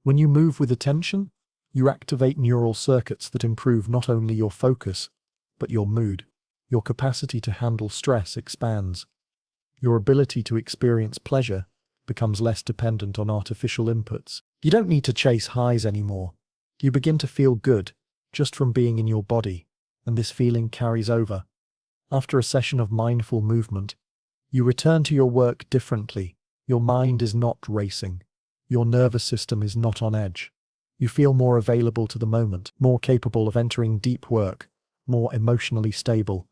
When you move with attention, you activate neural circuits that improve not only your focus, but your mood. Your capacity to handle stress expands. Your ability to experience pleasure becomes less dependent on artificial inputs. You don't need to chase highs anymore. You begin to feel good just from being in your body, and this feeling carries over. After a session of mindful movement, you return to your work differently. Your mind is not racing. Your nervous system is not on edge. You feel more available to the moment, more capable of entering deep work, more emotionally stable.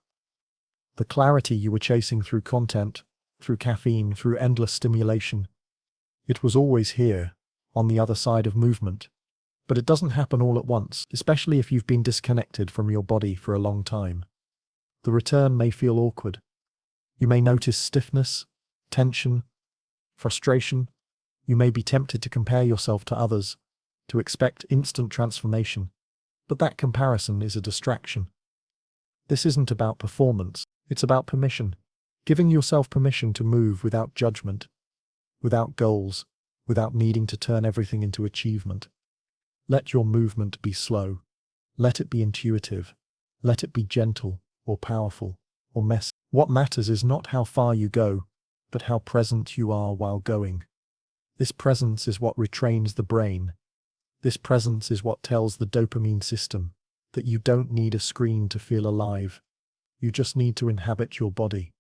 The clarity you were chasing through content, through caffeine, through endless stimulation, it was always here, on the other side of movement. But it doesn't happen all at once, especially if you've been disconnected from your body for a long time. The return may feel awkward. You may notice stiffness, tension, frustration. You may be tempted to compare yourself to others, to expect instant transformation. But that comparison is a distraction. This isn't about performance, it's about permission. Giving yourself permission to move without judgment, without goals, without needing to turn everything into achievement. Let your movement be slow. Let it be intuitive. Let it be gentle, or powerful, or messy. What matters is not how far you go, but how present you are while going. This presence is what retrains the brain. This presence is what tells the dopamine system that you don't need a screen to feel alive. You just need to inhabit your body.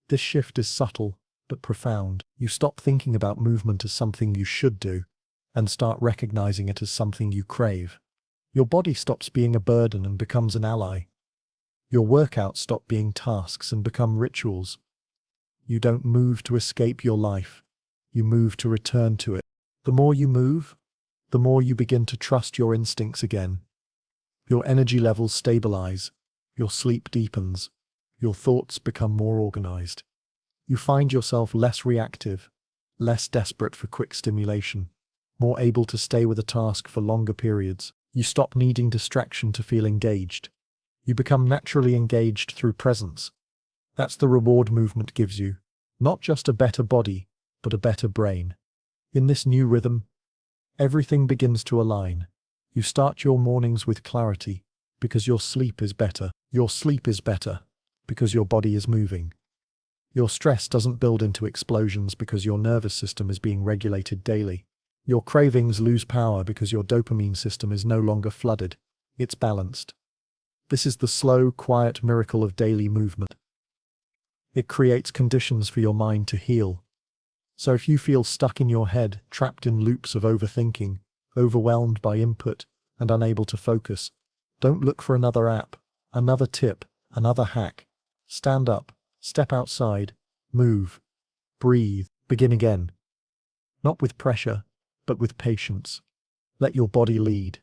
This shift is subtle, but profound. You stop thinking about movement as something you should do, and start recognizing it as something you crave. Your body stops being a burden and becomes an ally. Your workouts stop being tasks and become rituals. You don't move to escape your life. You move to return to it. The more you move, the more you begin to trust your instincts again. Your energy levels stabilize. Your sleep deepens. Your thoughts become more organized. You find yourself less reactive, less desperate for quick stimulation, more able to stay with a task for longer periods. You stop needing distraction to feel engaged. You become naturally engaged through presence. That's the reward movement gives you. Not just a better body, but a better brain. In this new rhythm, everything begins to align. You start your mornings with clarity, because your sleep is better. Your sleep is better, because your body is moving. Your stress doesn't build into explosions because your nervous system is being regulated daily. Your cravings lose power because your dopamine system is no longer flooded. It's balanced. This is the slow, quiet miracle of daily movement. It creates conditions for your mind to heal. So if you feel stuck in your head, trapped in loops of overthinking, overwhelmed by input, and unable to focus, don't look for another app, another tip, another hack. Stand up, step outside, move, breathe, begin again. Not with pressure, but with patience. Let your body lead.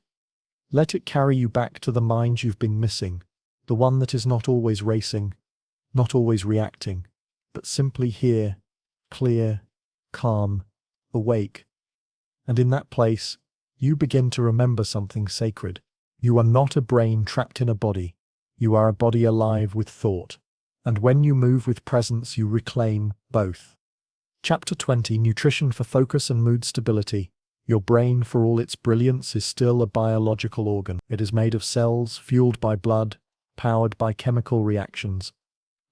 Let it carry you back to the mind you've been missing, the one that is not always racing, not always reacting, but simply here, clear, calm, awake. And in that place, you begin to remember something sacred. You are not a brain trapped in a body. You are a body alive with thought. And when you move with presence, you reclaim both. Chapter 20: Nutrition for Focus and Mood Stability. Your brain, for all its brilliance, is still a biological organ. It is made of cells, fueled by blood, powered by chemical reactions.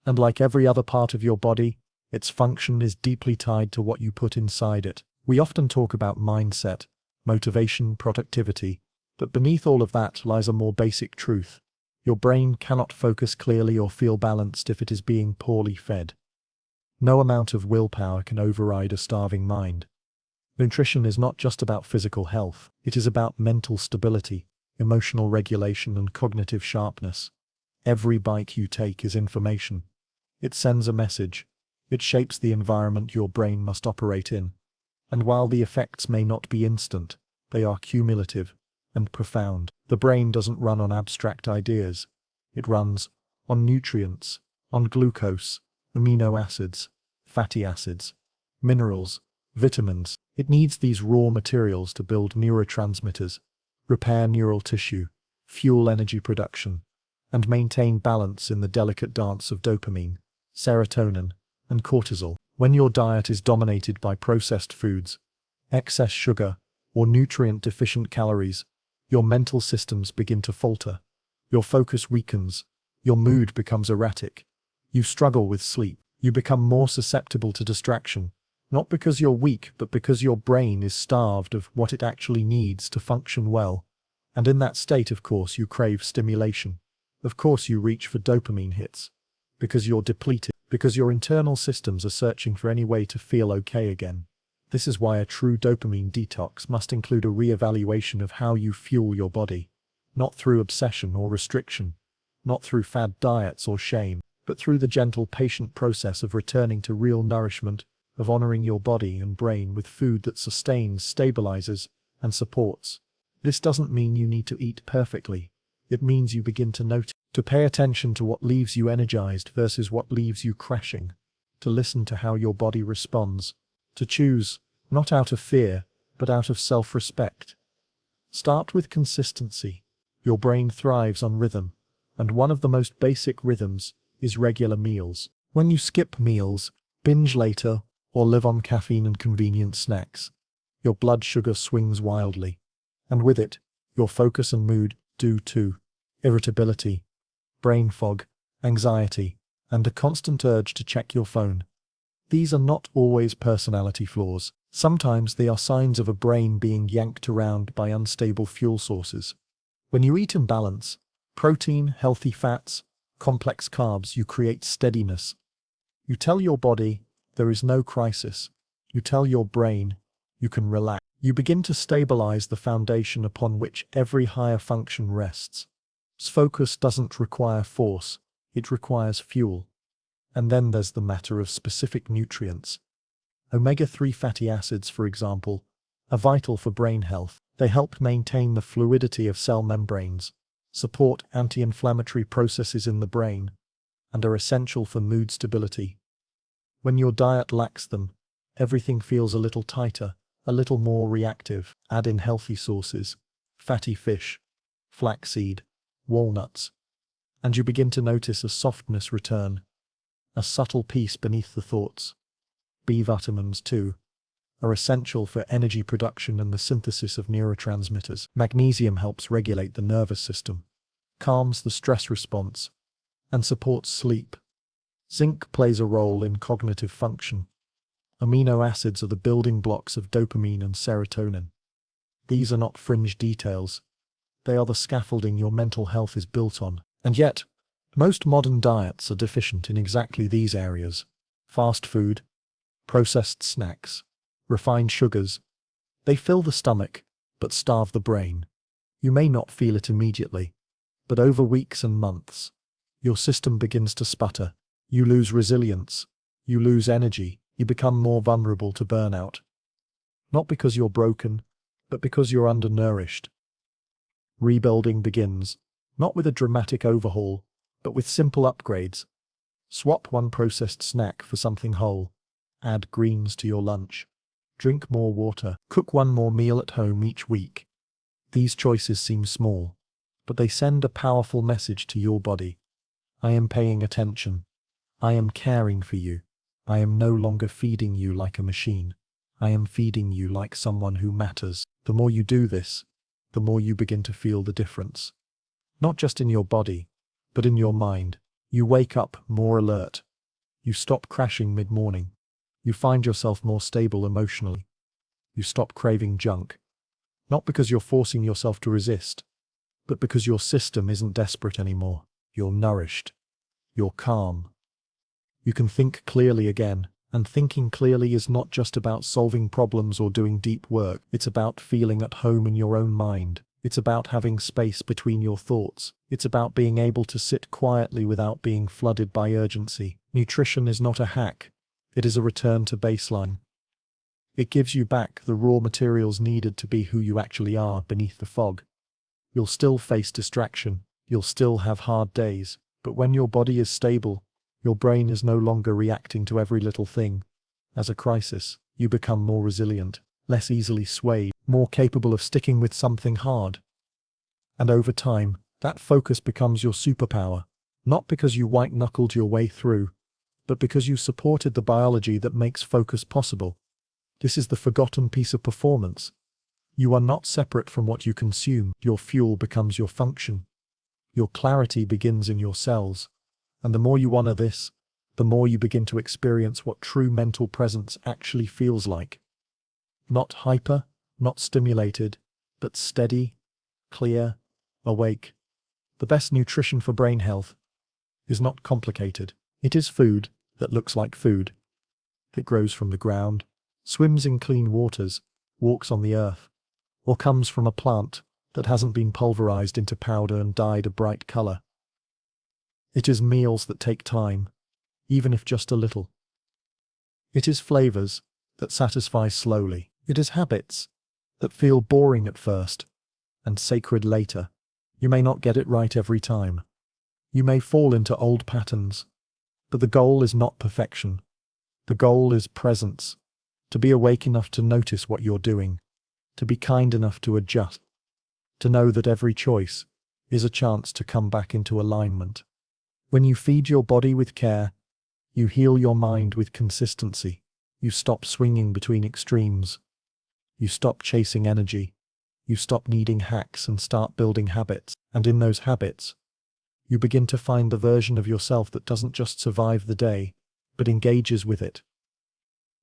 And like every other part of your body, its function is deeply tied to what you put inside it. We often talk about mindset, motivation, productivity, but beneath all of that lies a more basic truth. Your brain cannot focus clearly or feel balanced if it is being poorly fed. No amount of willpower can override a starving mind. Nutrition is not just about physical health. It is about mental stability, emotional regulation, and cognitive sharpness. Every bite you take is information. It sends a message. It shapes the environment your brain must operate in. And while the effects may not be instant, they are cumulative and profound. The brain doesn't run on abstract ideas. It runs on nutrients, on glucose, amino acids, fatty acids, minerals, vitamins. It needs these raw materials to build neurotransmitters, repair neural tissue, fuel energy production, and maintain balance in the delicate dance of dopamine, serotonin, and cortisol. When your diet is dominated by processed foods, excess sugar, or nutrient-deficient calories, your mental systems begin to falter. Your focus weakens. Your mood becomes erratic. You struggle with sleep. You become more susceptible to distraction, not because you're weak, but because your brain is starved of what it actually needs to function well. And in that state, of course, you crave stimulation. Of course, you reach for dopamine hits, because you're depleted, because your internal systems are searching for any way to feel okay again. This is why a true dopamine detox must include a re-evaluation of how you fuel your body, not through obsession or restriction, not through fad diets or shame, but through the gentle, patient process of returning to real nourishment, of honoring your body and brain with food that sustains, stabilizes, and supports. This doesn't mean you need to eat perfectly. It means you begin to notice, to pay attention to what leaves you energized versus what leaves you crashing, to listen to how your body responds, to choose, not out of fear, but out of self-respect. Start with consistency. Your brain thrives on rhythm, and one of the most basic rhythms is regular meals. When you skip meals, binge later, or live on caffeine and convenient snacks, your blood sugar swings wildly. And with it, your focus and mood do too. Irritability, brain fog, anxiety, and a constant urge to check your phone. These are not always personality flaws. Sometimes they are signs of a brain being yanked around by unstable fuel sources. When you eat in balance, protein, healthy fats, complex carbs, you create steadiness. You tell your body, there is no crisis. You tell your brain, you can relax. You begin to stabilize the foundation upon which every higher function rests. Focus doesn't require force, it requires fuel. And then there's the matter of specific nutrients. Omega-3 fatty acids, for example, are vital for brain health. They help maintain the fluidity of cell membranes, support anti-inflammatory processes in the brain, and are essential for mood stability. When your diet lacks them, everything feels a little tighter, a little more reactive. Add in healthy sources, fatty fish, flaxseed, walnuts, and you begin to notice a softness return, a subtle peace beneath the thoughts. B vitamins, too, are essential for energy production and the synthesis of neurotransmitters. Magnesium helps regulate the nervous system, calms the stress response, and supports sleep. Zinc plays a role in cognitive function. Amino acids are the building blocks of dopamine and serotonin. These are not fringe details. They are the scaffolding your mental health is built on. And yet, most modern diets are deficient in exactly these areas. Fast food, processed snacks, refined sugars. They fill the stomach, but starve the brain. You may not feel it immediately, but over weeks and months, your system begins to sputter. You lose resilience. You lose energy. You become more vulnerable to burnout. Not because you're broken, but because you're undernourished. Rebuilding begins, not with a dramatic overhaul, but with simple upgrades. Swap one processed snack for something whole. Add greens to your lunch. Drink more water. Cook one more meal at home each week. These choices seem small, but they send a powerful message to your body. I am paying attention. I am caring for you. I am no longer feeding you like a machine. I am feeding you like someone who matters. The more you do this, the more you begin to feel the difference. Not just in your body, but in your mind. You wake up more alert. You stop crashing mid-morning. You find yourself more stable emotionally. You stop craving junk. Not because you're forcing yourself to resist, but because your system isn't desperate anymore. You're nourished. You're calm. You can think clearly again, and thinking clearly is not just about solving problems or doing deep work. It's about feeling at home in your own mind. It's about having space between your thoughts. It's about being able to sit quietly without being flooded by urgency. Nutrition is not a hack. It is a return to baseline. It gives you back the raw materials needed to be who you actually are beneath the fog. You'll still face distraction. You'll still have hard days. But when your body is stable, your brain is no longer reacting to every little thing as a crisis. You become more resilient, less easily swayed, more capable of sticking with something hard. And over time, that focus becomes your superpower, not because you white-knuckled your way through, but because you supported the biology that makes focus possible. This is the forgotten piece of performance. You are not separate from what you consume. Your fuel becomes your function. Your clarity begins in your cells. And the more you honor this, the more you begin to experience what true mental presence actually feels like. Not hyper, not stimulated, but steady, clear, awake. The best nutrition for brain health is not complicated. It is food that looks like food. It grows from the ground, swims in clean waters, walks on the earth, or comes from a plant that hasn't been pulverized into powder and dyed a bright color. It is meals that take time, even if just a little. It is flavors that satisfy slowly. It is habits that feel boring at first and sacred later. You may not get it right every time. You may fall into old patterns, but the goal is not perfection. The goal is presence, to be awake enough to notice what you're doing, to be kind enough to adjust, to know that every choice is a chance to come back into alignment. When you feed your body with care, you heal your mind with consistency. You stop swinging between extremes. You stop chasing energy. You stop needing hacks and start building habits. And in those habits, you begin to find the version of yourself that doesn't just survive the day, but engages with it.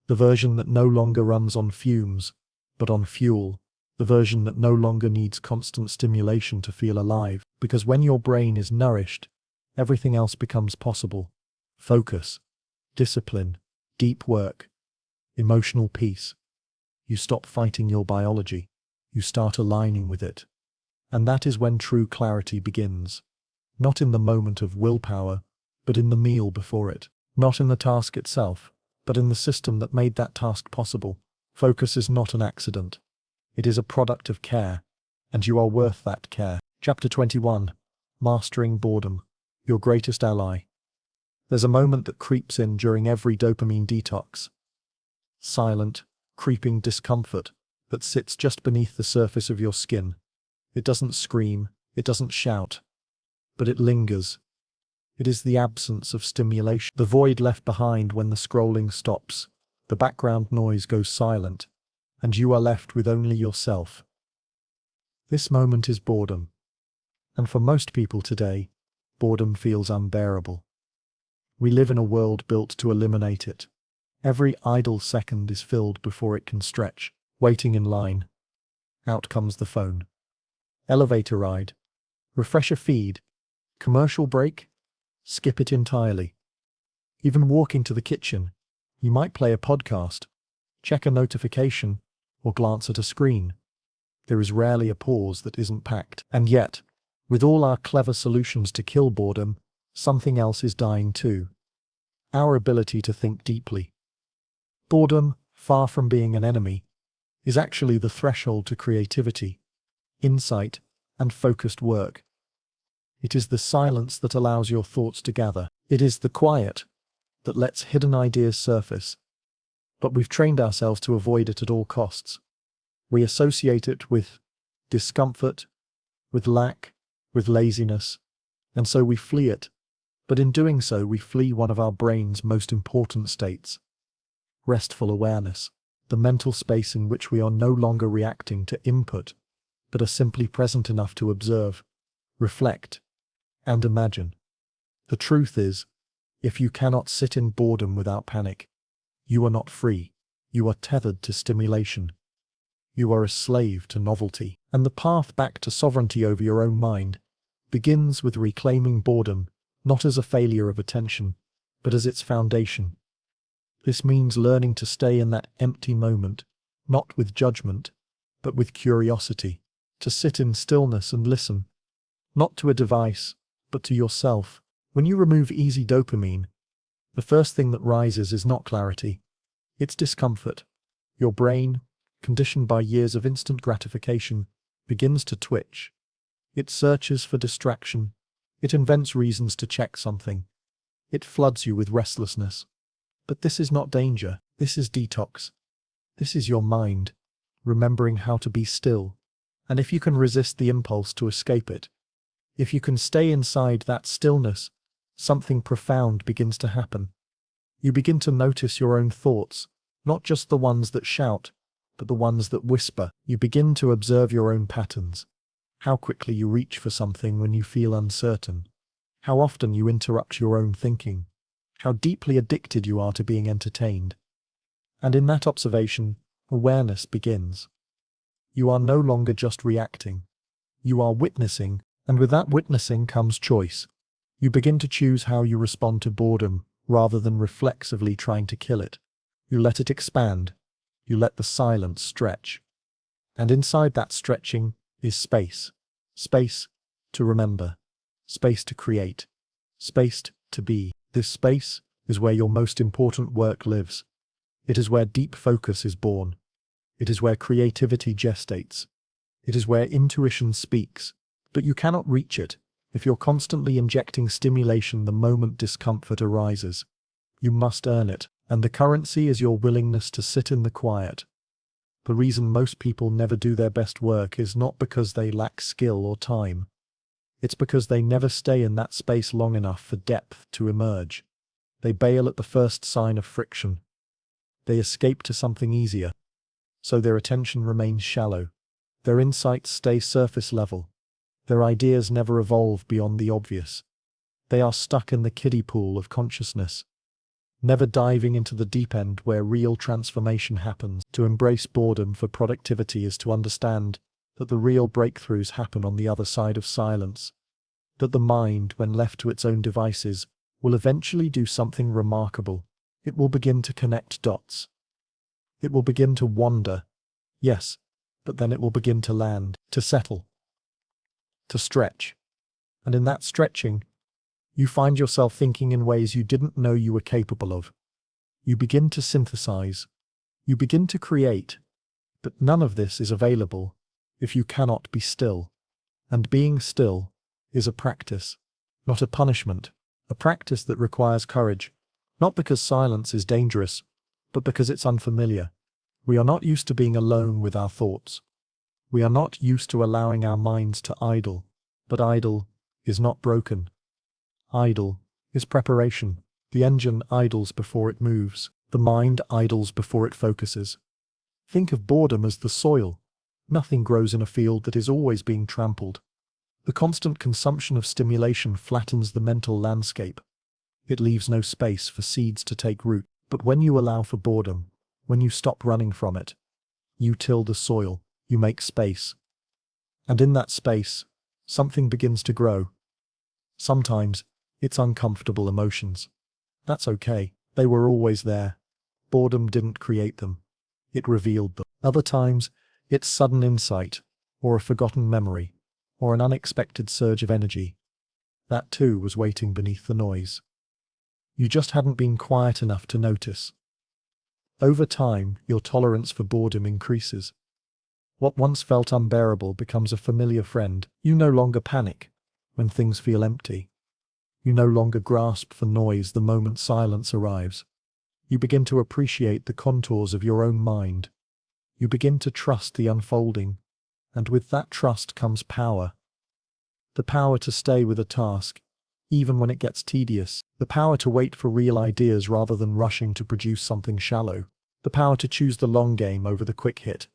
The version that no longer runs on fumes, but on fuel. The version that no longer needs constant stimulation to feel alive. Because when your brain is nourished, everything else becomes possible. Focus, discipline, deep work, emotional peace. You stop fighting your biology. You start aligning with it. And that is when true clarity begins. Not in the moment of willpower, but in the meal before it. Not in the task itself, but in the system that made that task possible. Focus is not an accident. It is a product of care, and you are worth that care. Chapter 21. Mastering Boredom, Your Greatest Ally. There's a moment that creeps in during every dopamine detox. Silent, creeping discomfort that sits just beneath the surface of your skin. It doesn't scream, it doesn't shout, but it lingers. It is the absence of stimulation, the void left behind when the scrolling stops, the background noise goes silent, and you are left with only yourself. This moment is boredom. And for most people today, boredom feels unbearable. We live in a world built to eliminate it. Every idle second is filled before it can stretch. Waiting in line. Out comes the phone. Elevator ride. Refresher feed. Commercial break. Skip it entirely. Even walking to the kitchen, you might play a podcast, check a notification, or glance at a screen. There is rarely a pause that isn't packed. And yet, with all our clever solutions to kill boredom, something else is dying too. Our ability to think deeply. Boredom, far from being an enemy, is actually the threshold to creativity, insight, and focused work. It is the silence that allows your thoughts to gather. It is the quiet that lets hidden ideas surface. But we've trained ourselves to avoid it at all costs. We associate it with discomfort, with lack, with laziness, and so we flee it. But in doing so, we flee one of our brain's most important states. Restful awareness, the mental space in which we are no longer reacting to input, but are simply present enough to observe, reflect, and imagine. The truth is, if you cannot sit in boredom without panic, you are not free. You are tethered to stimulation. You are a slave to novelty. And the path back to sovereignty over your own mind begins with reclaiming boredom, not as a failure of attention, but as its foundation. This means learning to stay in that empty moment, not with judgment, but with curiosity, to sit in stillness and listen, not to a device, but to yourself. When you remove easy dopamine, the first thing that rises is not clarity, it's discomfort. Your brain, conditioned by years of instant gratification, begins to twitch. It searches for distraction. It invents reasons to check something. It floods you with restlessness. But this is not danger. This is detox. This is your mind, remembering how to be still. And if you can resist the impulse to escape it, if you can stay inside that stillness, something profound begins to happen. You begin to notice your own thoughts, not just the ones that shout, but the ones that whisper. You begin to observe your own patterns. How quickly you reach for something when you feel uncertain. How often you interrupt your own thinking. How deeply addicted you are to being entertained. And in that observation, awareness begins. You are no longer just reacting. You are witnessing, and with that witnessing comes choice. You begin to choose how you respond to boredom, rather than reflexively trying to kill it. You let it expand. You let the silence stretch. And inside that stretching is space. Space to remember. Space to create. Space to be. This space is where your most important work lives. It is where deep focus is born. It is where creativity gestates. It is where intuition speaks. But you cannot reach it if you're constantly injecting stimulation the moment discomfort arises. You must earn it, and the currency is your willingness to sit in the quiet. The reason most people never do their best work is not because they lack skill or time. It's because they never stay in that space long enough for depth to emerge. They bail at the first sign of friction. They escape to something easier. So their attention remains shallow. Their insights stay surface level. Their ideas never evolve beyond the obvious. They are stuck in the kiddie pool of consciousness, never diving into the deep end where real transformation happens. To embrace boredom for productivity is to understand that the real breakthroughs happen on the other side of silence. that the mind, when left to its own devices, will eventually do something remarkable. It will begin to connect dots. It will begin to wander. Yes, but then it will begin to land, to settle, to stretch. And in that stretching, you find yourself thinking in ways you didn't know you were capable of. You begin to synthesize. You begin to create. But none of this is available if you cannot be still. And being still is a practice, not a punishment, a practice that requires courage, not because silence is dangerous, but because it's unfamiliar. We are not used to being alone with our thoughts. We are not used to allowing our minds to idle, but idle is not broken. Idle is preparation. The engine idles before it moves. The mind idles before it focuses. Think of boredom as the soil. Nothing grows in a field that is always being trampled. The constant consumption of stimulation flattens the mental landscape. It leaves no space for seeds to take root. But when you allow for boredom, when you stop running from it, you till the soil, you make space. And in that space, something begins to grow. Sometimes, it's uncomfortable emotions. That's okay. They were always there. Boredom didn't create them. It revealed them. Other times, it's sudden insight, or a forgotten memory, or an unexpected surge of energy. That too was waiting beneath the noise. You just hadn't been quiet enough to notice. Over time, your tolerance for boredom increases. What once felt unbearable becomes a familiar friend. You no longer panic when things feel empty. You no longer grasp for noise the moment silence arrives. You begin to appreciate the contours of your own mind. You begin to trust the unfolding, and with that trust comes power. The power to stay with a task, even when it gets tedious. The power to wait for real ideas rather than rushing to produce something shallow. The power to choose the long game over the quick hit.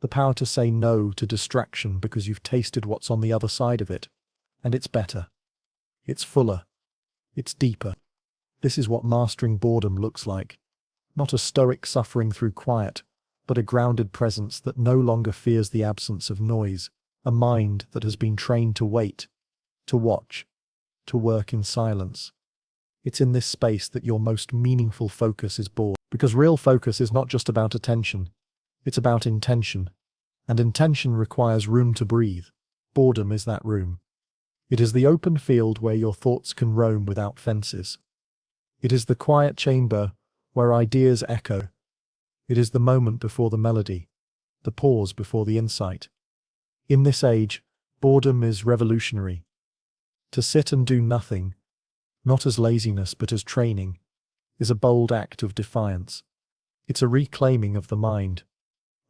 The power to say no to distraction because you've tasted what's on the other side of it. And it's better. It's fuller. It's deeper. This is what mastering boredom looks like. Not a stoic suffering through quiet, but a grounded presence that no longer fears the absence of noise. A mind that has been trained to wait, to watch, to work in silence. It's in this space that your most meaningful focus is born. Because real focus is not just about attention. It's about intention. And intention requires room to breathe. Boredom is that room. It is the open field where your thoughts can roam without fences. It is the quiet chamber where ideas echo. It is the moment before the melody, the pause before the insight. In this age, boredom is revolutionary. To sit and do nothing, not as laziness but as training, is a bold act of defiance. It's a reclaiming of the mind,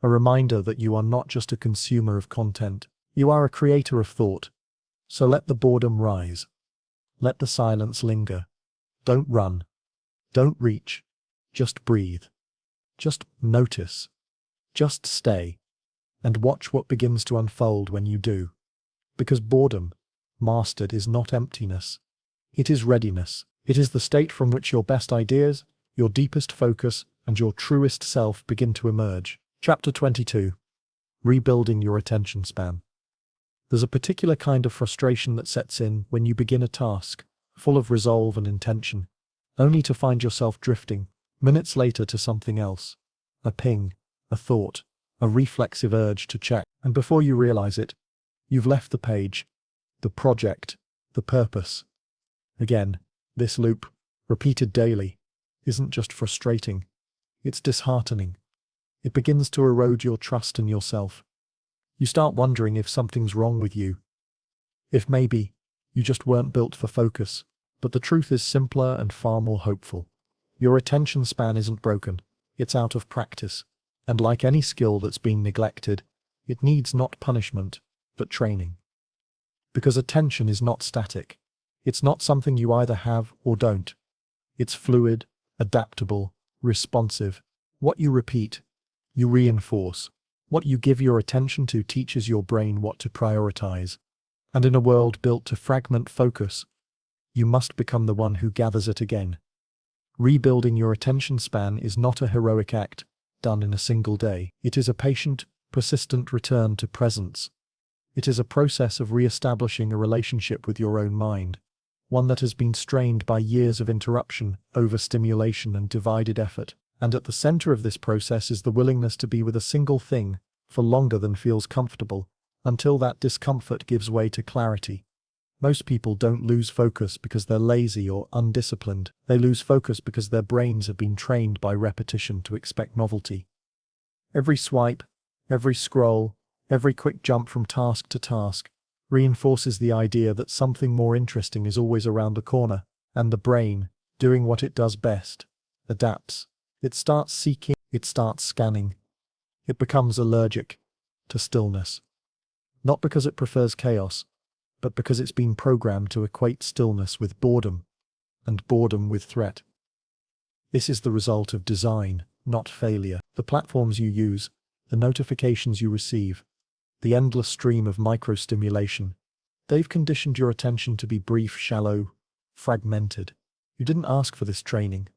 a reminder that you are not just a consumer of content, you are a creator of thought. So let the boredom rise. Let the silence linger. Don't run. Don't reach. Just breathe. Just notice. Just stay. And watch what begins to unfold when you do. Because boredom, mastered, is not emptiness. It is readiness. It is the state from which your best ideas, your deepest focus, and your truest self begin to emerge. Chapter 22. Rebuilding your attention span. There's a particular kind of frustration that sets in when you begin a task, full of resolve and intention, only to find yourself drifting, minutes later, to something else. A ping, a thought, a reflexive urge to check, and before you realize it, you've left the page, the project, the purpose. Again, this loop, repeated daily, isn't just frustrating, it's disheartening. It begins to erode your trust in yourself. You start wondering if something's wrong with you. If maybe you just weren't built for focus. But the truth is simpler and far more hopeful. Your attention span isn't broken, it's out of practice. And like any skill that's been neglected, it needs not punishment, but training. Because attention is not static. It's not something you either have or don't. It's fluid, adaptable, responsive. What you repeat, you reinforce. What you give your attention to teaches your brain what to prioritize. And in a world built to fragment focus, you must become the one who gathers it again. Rebuilding your attention span is not a heroic act done in a single day. It is a patient, persistent return to presence. It is a process of re-establishing a relationship with your own mind, one that has been strained by years of interruption, overstimulation, and divided effort. And at the center of this process is the willingness to be with a single thing for longer than feels comfortable, until that discomfort gives way to clarity. Most people don't lose focus because they're lazy or undisciplined. They lose focus because their brains have been trained by repetition to expect novelty. Every swipe, every scroll, every quick jump from task to task reinforces the idea that something more interesting is always around the corner, and the brain, doing what it does best, adapts. It starts seeking, it starts scanning. It becomes allergic to stillness. Not because it prefers chaos, but because it's been programmed to equate stillness with boredom, and boredom with threat. This is the result of design, not failure. The platforms you use, the notifications you receive, the endless stream of microstimulation, they've conditioned your attention to be brief, shallow, fragmented. You didn't ask for this training,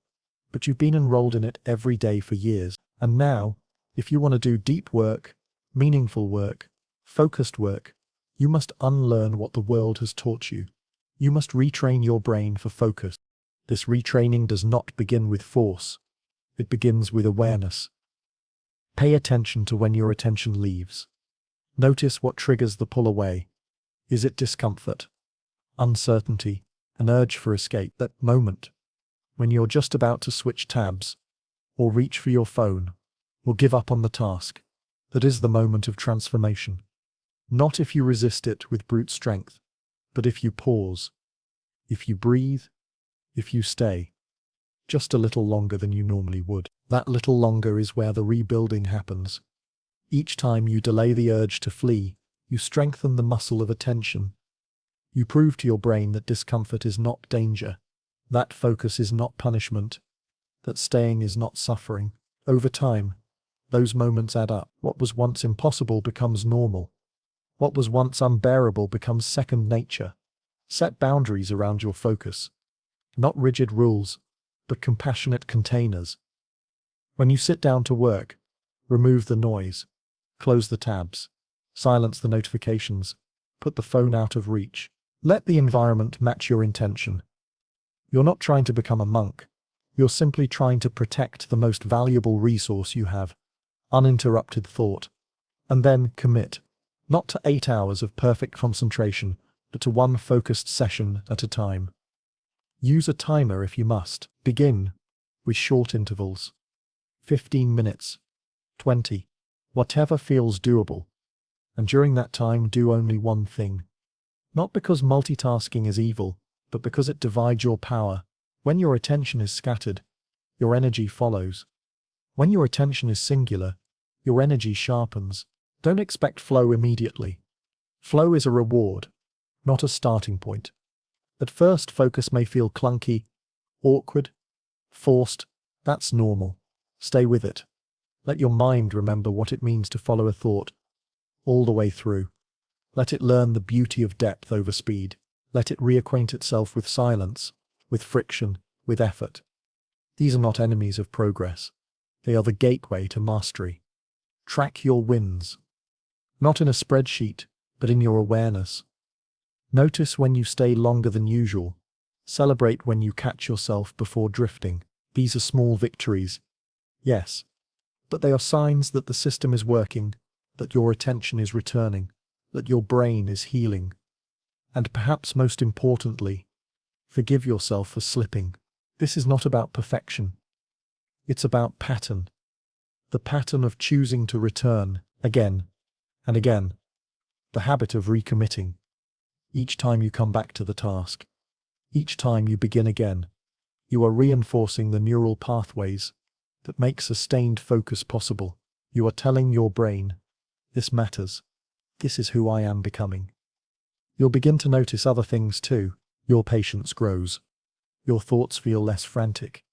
but you've been enrolled in it every day for years. And now, if you want to do deep work, meaningful work, focused work, you must unlearn what the world has taught you. You must retrain your brain for focus. This retraining does not begin with force. It begins with awareness. Pay attention to when your attention leaves. Notice what triggers the pull away. Is it discomfort, uncertainty, an urge for escape? That moment when you're just about to switch tabs, or reach for your phone, or give up on the task, that is the moment of transformation. Not if you resist it with brute strength, but if you pause, if you breathe, if you stay just a little longer than you normally would. That little longer is where the rebuilding happens. Each time you delay the urge to flee, you strengthen the muscle of attention. You prove to your brain that discomfort is not danger, that focus is not punishment, that staying is not suffering. Over time, those moments add up. What was once impossible becomes normal. What was once unbearable becomes second nature. Set boundaries around your focus. Not rigid rules, but compassionate containers. When you sit down to work, remove the noise, close the tabs, silence the notifications, put the phone out of reach. Let the environment match your intention. You're not trying to become a monk. You're simply trying to protect the most valuable resource you have, uninterrupted thought. And then commit, not to 8 hours of perfect concentration, but to one focused session at a time. Use a timer if you must. Begin with short intervals. 15 minutes, 20, whatever feels doable. And during that time, do only one thing. Not because multitasking is evil, but because it divides your power. When your attention is scattered, your energy follows. When your attention is singular, your energy sharpens. Don't expect flow immediately. Flow is a reward, not a starting point. At first, focus may feel clunky, awkward, forced. That's normal. Stay with it. Let your mind remember what it means to follow a thought all the way through. Let it learn the beauty of depth over speed. Let it reacquaint itself with silence, with friction, with effort. These are not enemies of progress. They are the gateway to mastery. Track your wins. Not in a spreadsheet, but in your awareness. Notice when you stay longer than usual. Celebrate when you catch yourself before drifting. These are small victories. Yes, but they are signs that the system is working, that your attention is returning, that your brain is healing. And perhaps most importantly, forgive yourself for slipping. This is not about perfection. It's about pattern. The pattern of choosing to return again and again. The habit of recommitting. Each time you come back to the task, each time you begin again, you are reinforcing the neural pathways that make sustained focus possible. You are telling your brain, this matters. This is who I am becoming. You'll begin to notice other things too. Your patience grows. Your thoughts feel less frantic.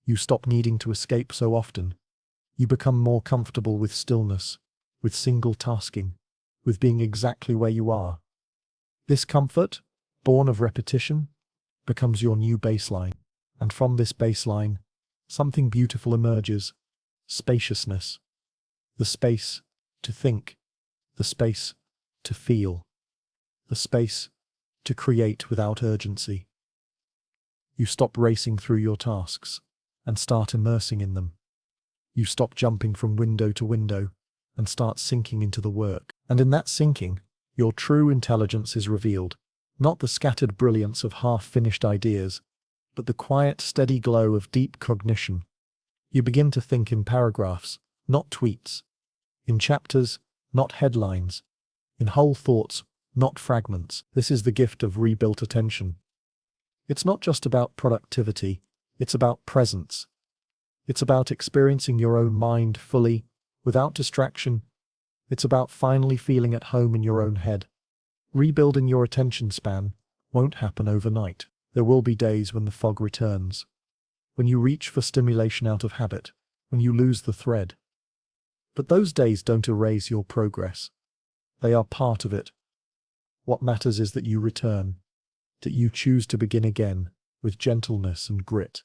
You stop needing to escape so often. You become more comfortable with stillness, with single tasking, with being exactly where you are. This comfort, born of repetition, becomes your new baseline. And from this baseline, something beautiful emerges. Spaciousness. The space to think. The space to feel, the space to create without urgency. You stop racing through your tasks and start immersing in them. You stop jumping from window to window and start sinking into the work. And in that sinking, your true intelligence is revealed, not the scattered brilliance of half-finished ideas, but the quiet, steady glow of deep cognition. You begin to think in paragraphs, not tweets, in chapters, not headlines, in whole thoughts, not fragments. This is the gift of rebuilt attention. It's not just about productivity, it's about presence. It's about experiencing your own mind fully, without distraction. It's about finally feeling at home in your own head. Rebuilding your attention span won't happen overnight. There will be days when the fog returns, when you reach for stimulation out of habit, when you lose the thread. But those days don't erase your progress. They are part of it. What matters is that you return, that you choose to begin again with gentleness and grit,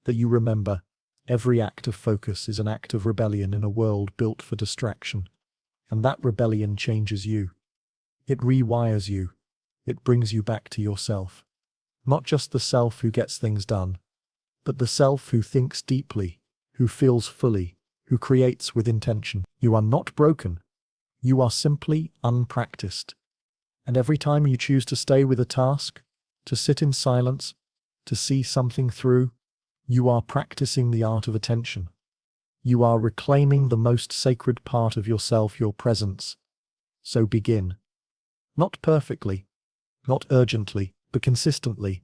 that you remember every act of focus is an act of rebellion in a world built for distraction, and that rebellion changes you. It rewires you. It brings you back to yourself. Not just the self who gets things done, but the self who thinks deeply, who feels fully, who creates with intention. You are not broken. You are simply unpracticed. And every time you choose to stay with a task, to sit in silence, to see something through, you are practicing the art of attention. You are reclaiming the most sacred part of yourself, your presence. So begin. Not perfectly, not urgently, but consistently.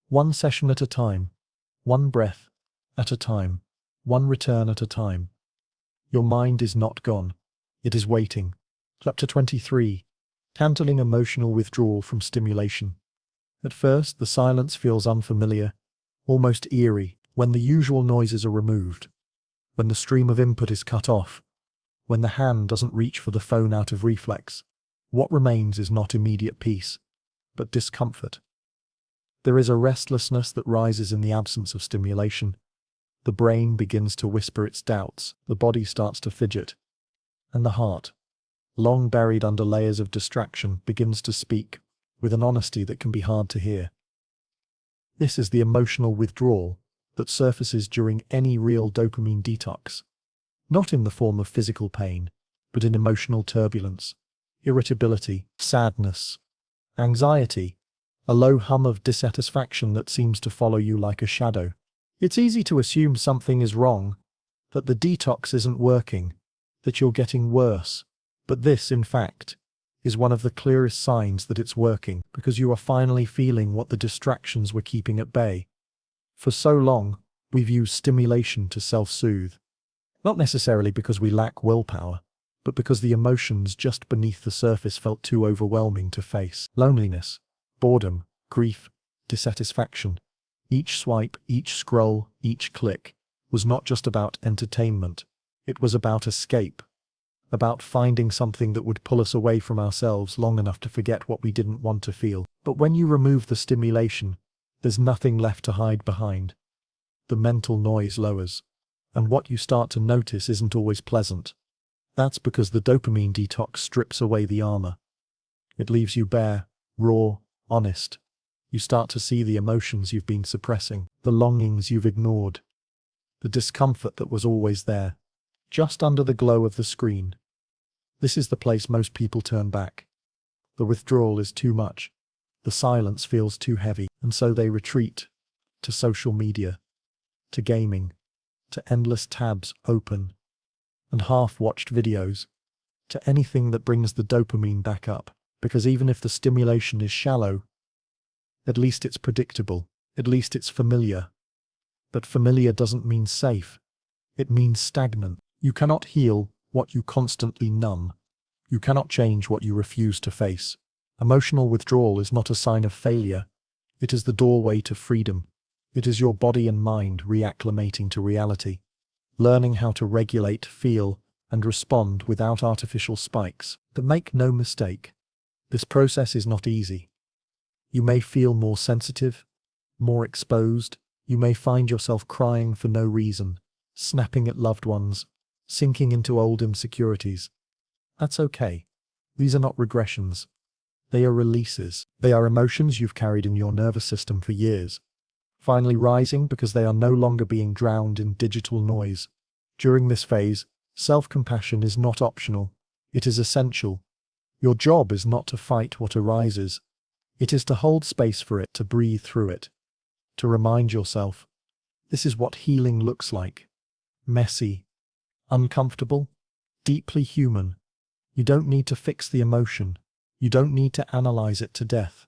One session at a time, one breath at a time, one return at a time. Your mind is not gone. It is waiting. Chapter 23. Handling emotional withdrawal from stimulation. At first, the silence feels unfamiliar, almost eerie, when the usual noises are removed, when the stream of input is cut off, when the hand doesn't reach for the phone out of reflex. What remains is not immediate peace, but discomfort. There is a restlessness that rises in the absence of stimulation. The brain begins to whisper its doubts, the body starts to fidget, and the heart, long buried under layers of distraction, begins to speak with an honesty that can be hard to hear. This is the emotional withdrawal that surfaces during any real dopamine detox, not in the form of physical pain, but in emotional turbulence, irritability, sadness, anxiety, a low hum of dissatisfaction that seems to follow you like a shadow. It's easy to assume something is wrong, that the detox isn't working, that you're getting worse. But this, in fact, is one of the clearest signs that it's working, because you are finally feeling what the distractions were keeping at bay. For so long, we've used stimulation to self-soothe, not necessarily because we lack willpower, but because the emotions just beneath the surface felt too overwhelming to face. Loneliness, boredom, grief, dissatisfaction. Each swipe, each scroll, each click was not just about entertainment. It was about escape, about finding something that would pull us away from ourselves long enough to forget what we didn't want to feel. But when you remove the stimulation, there's nothing left to hide behind. The mental noise lowers, and what you start to notice isn't always pleasant. That's because the dopamine detox strips away the armor. It leaves you bare, raw, honest. You start to see the emotions you've been suppressing, the longings you've ignored, the discomfort that was always there, just under the glow of the screen. This is the place most people turn back. The withdrawal is too much. The silence feels too heavy, and so they retreat to social media, to gaming, to endless tabs open, and half-watched videos, to anything that brings the dopamine back up. Because even if the stimulation is shallow, at least it's predictable, at least it's familiar. But familiar doesn't mean safe. It means stagnant. You cannot heal what you constantly numb. You cannot change what you refuse to face. Emotional withdrawal is not a sign of failure. It is the doorway to freedom. It is your body and mind reacclimating to reality, learning how to regulate, feel, and respond without artificial spikes. But make no mistake, this process is not easy. You may feel more sensitive, more exposed. You may find yourself crying for no reason, snapping at loved ones, sinking into old insecurities. That's okay. These are not regressions. They are releases. They are emotions you've carried in your nervous system for years, finally rising because they are no longer being drowned in digital noise. During this phase, self-compassion is not optional. It is essential. Your job is not to fight what arises. It is to hold space for it, to breathe through it, to remind yourself, this is what healing looks like. Messy, uncomfortable, deeply human. You don't need to fix the emotion. You don't need to analyze it to death.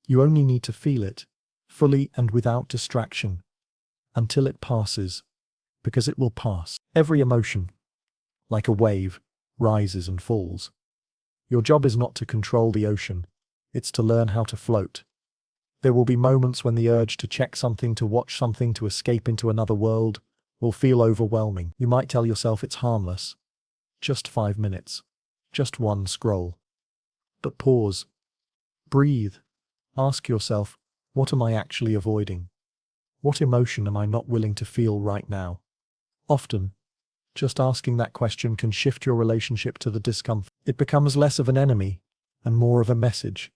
You only need to feel it, fully and without distraction, until it passes, because it will pass. Every emotion, like a wave, rises and falls. Your job is not to control the ocean. It's to learn how to float. There will be moments when the urge to check something, to watch something, to escape into another world will feel overwhelming. You might tell yourself it's harmless. Just 5 minutes. Just one scroll. But pause. Breathe. Ask yourself, what am I actually avoiding? What emotion am I not willing to feel right now? Often, just asking that question can shift your relationship to the discomfort. It becomes less of an enemy and more of a message.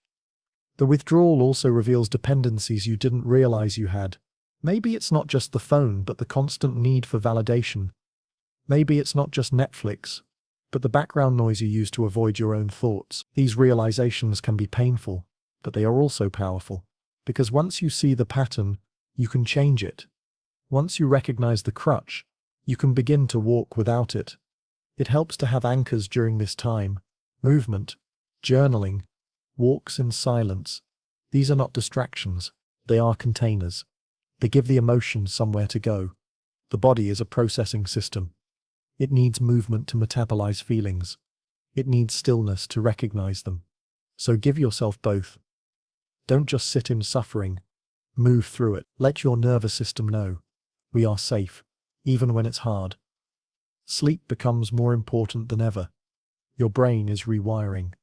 The withdrawal also reveals dependencies you didn't realize you had. Maybe it's not just the phone, but the constant need for validation. Maybe it's not just Netflix, but the background noise you use to avoid your own thoughts. These realizations can be painful, but they are also powerful. Because once you see the pattern, you can change it. Once you recognize the crutch, you can begin to walk without it. It helps to have anchors during this time. Movement, journaling, walks in silence. These are not distractions. They are containers. They give the emotion somewhere to go. The body is a processing system. It needs movement to metabolize feelings. It needs stillness to recognize them. So give yourself both. Don't just sit in suffering. Move through it. Let your nervous system know. We are safe, even when it's hard. Sleep becomes more important than ever. Your brain is rewiring.